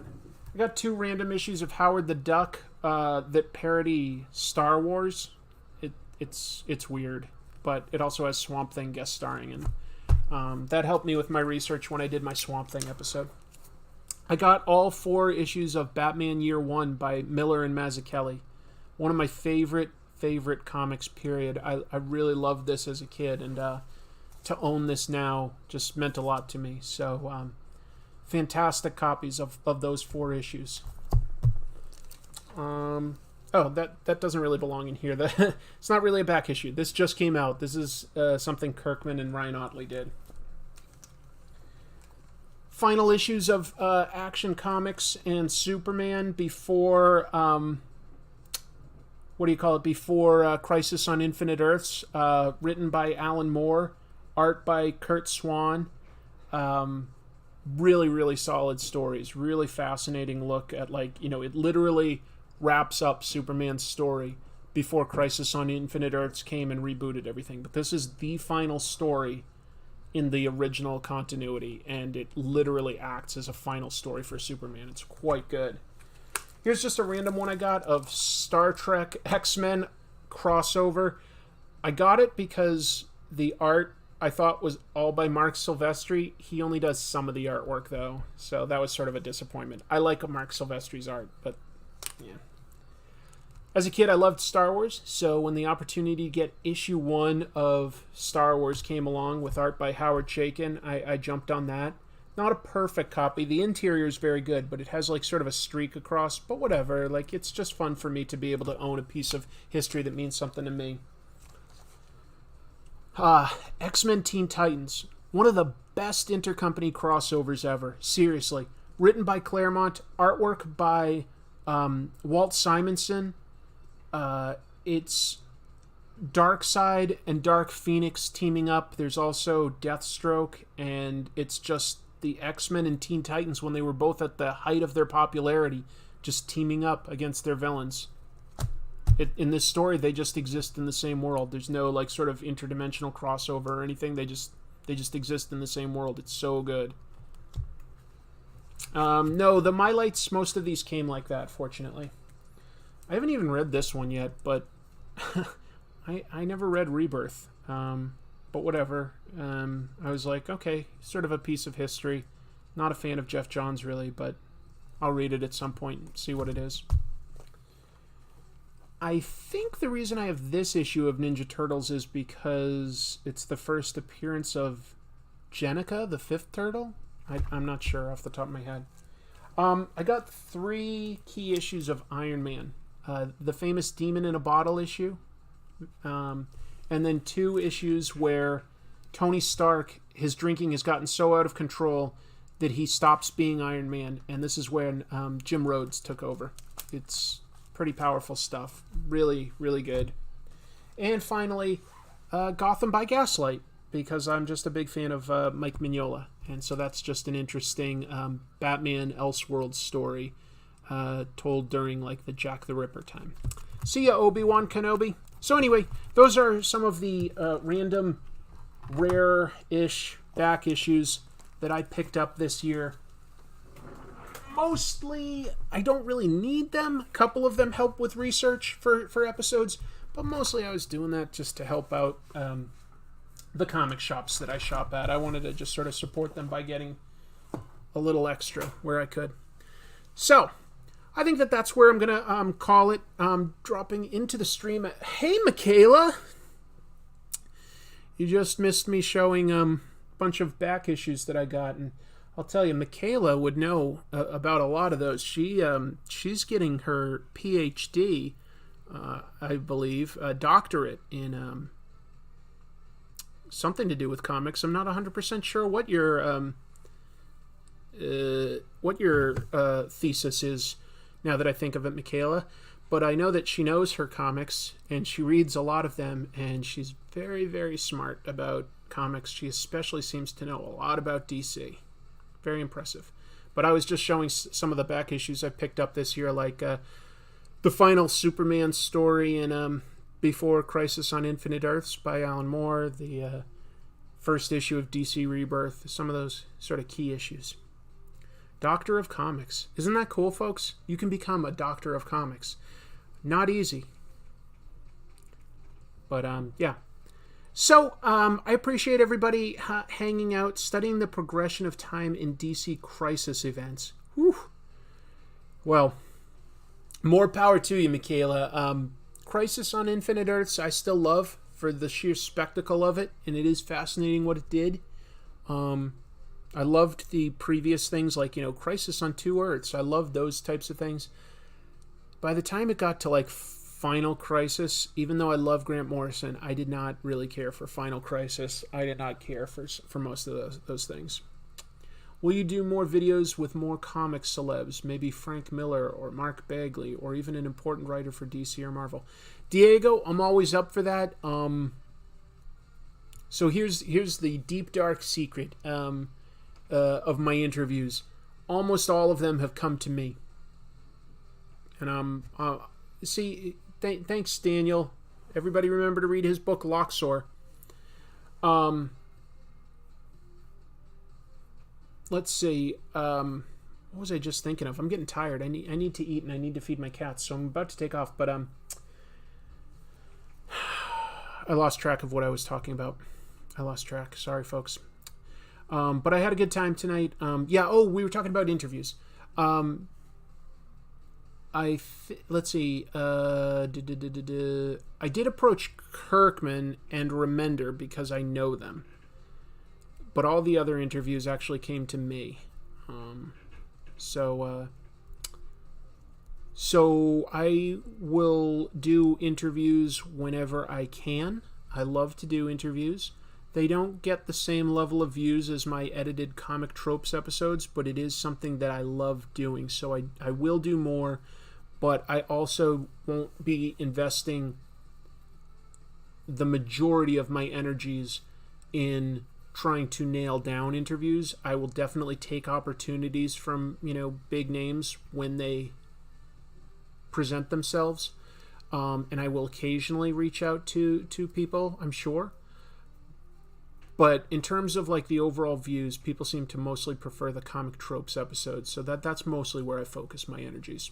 I got 2 random issues of Howard the Duck that parody Star Wars. It's weird, but it also has Swamp Thing guest starring, and that helped me with my research when I did my Swamp Thing episode. I got all 4 issues of Batman Year One by Miller and Mazzucchelli. One of my favorite comics, period. I really loved this as a kid, and to own this now just meant a lot to me. So fantastic copies of those 4 issues. Oh, that doesn't really belong in here. It's not really a back issue. This just came out. This is something Kirkman and Ryan Ottley did. Final issues of Action Comics and Superman before before Crisis on Infinite Earths, written by Alan Moore, art by Kurt Swan. Really, really solid stories. Really fascinating look at, like, you know, it literally wraps up Superman's story before Crisis on Infinite Earths came and rebooted everything. But this is the final story in the original continuity, and it literally acts as a final story for Superman. It's quite good. Here's just a random one I got of Star Trek X-Men crossover. I got it because the art I thought was all by Mark Silvestri. He only does some of the artwork, though, so that was sort of a disappointment. I like Mark Silvestri's art, but yeah. As a kid, I loved Star Wars, so when the opportunity to get issue 1 of Star Wars came along with art by Howard Chaykin, I jumped on that. Not a perfect copy. The interior is very good, but it has like sort of a streak across, but whatever. Like, it's just fun for me to be able to own a piece of history that means something to me. X-Men Teen Titans. One of the best intercompany crossovers ever. Seriously. Written by Claremont, artwork by Walt Simonson. It's Darkseid and Dark Phoenix teaming up. There's also Deathstroke, and it's just the X-Men and Teen Titans when they were both at the height of their popularity, just teaming up against their villains. In this story, they just exist in the same world. There's no like sort of interdimensional crossover or anything. They just exist in the same world. It's so good. No, the Mylights, most of these came like that, fortunately. I haven't even read this one yet, but I never read Rebirth. But whatever. I was like, okay, sort of a piece of history. Not a fan of Jeff Johns, really, but I'll read it at some point and see what it is. I think the reason I have this issue of Ninja Turtles is because it's the first appearance of Jennika, the 5th turtle. I'm not sure off the top of my head. I got 3 key issues of Iron Man. The famous Demon in a Bottle issue. And then 2 issues where Tony Stark, his drinking has gotten so out of control that he stops being Iron Man. And this is when Jim Rhodes took over. It's pretty powerful stuff. Really, really good. And finally, Gotham by Gaslight, because I'm just a big fan of Mike Mignola. And so that's just an interesting Batman Elseworlds story told during like the Jack the Ripper time. See ya, Obi-Wan Kenobi. So anyway, those are some of the random, rare-ish back issues that I picked up this year. Mostly, I don't really need them. A couple of them help with research for episodes, but mostly I was doing that just to help out the comic shops that I shop at. I wanted to just sort of support them by getting a little extra where I could. So, I think that's where I'm going to call it, dropping into the stream. Hey, Michaela! You just missed me showing a bunch of back issues that I got, and I'll tell you, Michaela would know about a lot of those. She's getting her PhD, I believe, a doctorate in something to do with comics. I'm not 100% sure what your thesis is, now that I think of it, Michaela. But I know that she knows her comics, and she reads a lot of them, and she's very, very smart about comics. She especially seems to know a lot about DC. Very impressive. But I was just showing some of the back issues I picked up this year, like the final Superman story in Before Crisis on Infinite Earths by Alan Moore, the first issue of DC Rebirth, some of those sort of key issues. Doctor of Comics. Isn't that cool, folks? You can become a Doctor of Comics. Not easy. But, yeah. So, I appreciate everybody hanging out, studying the progression of time in DC Crisis events. Whew. Well, more power to you, Michaela. Crisis on Infinite Earths, I still love for the sheer spectacle of it, and it is fascinating what it did. I loved the previous things like, Crisis on Two Earths. I loved those types of things. By the time it got to, like, Final Crisis, even though I love Grant Morrison, I did not really care for Final Crisis. I did not care for most of those things. Will you do more videos with more comic celebs? Maybe Frank Miller or Mark Bagley, or even an important writer for DC or Marvel? Diego, I'm always up for that. So here's the deep, dark secret of my interviews. Almost all of them have come to me. And thanks, Daniel. Everybody remember to read his book, Loxor. Let's see. What was I just thinking of? I'm getting tired. I need to eat, and I need to feed my cats, so I'm about to take off. But I lost track of what I was talking about. I lost track. Sorry, folks. But I had a good time tonight. We were talking about interviews. Let's see. I did approach Kirkman and Remender because I know them. But all the other interviews actually came to me. So I will do interviews whenever I can. I love to do interviews. They don't get the same level of views as my edited Comic Tropes episodes, but it is something that I love doing. So I will do more, but I also won't be investing the majority of my energies in trying to nail down interviews. I will definitely take opportunities from, big names when they present themselves. And I will occasionally reach out to people, I'm sure. But in terms of like the overall views, people seem to mostly prefer the Comic Tropes episodes. So that's mostly where I focus my energies.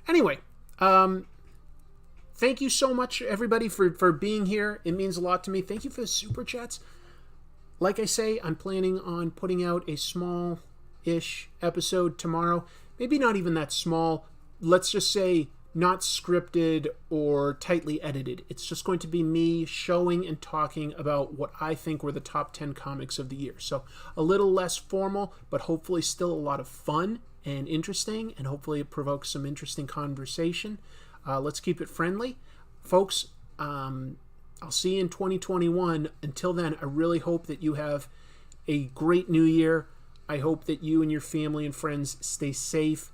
Anyway, thank you so much, everybody, for being here. It means a lot to me. Thank you for the super chats. Like I say, I'm planning on putting out a small-ish episode tomorrow. Maybe not even that small. Let's just say not scripted or tightly edited. It's just going to be me showing and talking about what I think were the top 10 comics of the year. So a little less formal, but hopefully still a lot of fun and interesting, and hopefully it provokes some interesting conversation. Let's keep it friendly. Folks, I'll see you in 2021. Until then, I really hope that you have a great new year. I hope that you and your family and friends stay safe.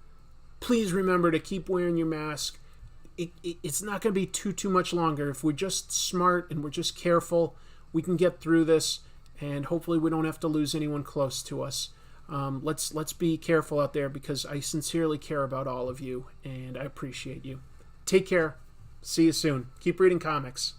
Please remember to keep wearing your mask. It's not going to be too much longer. If we're just smart and we're just careful, we can get through this, and hopefully we don't have to lose anyone close to us. Let's be careful out there, because I sincerely care about all of you, and I appreciate you. Take care. See you soon. Keep reading comics.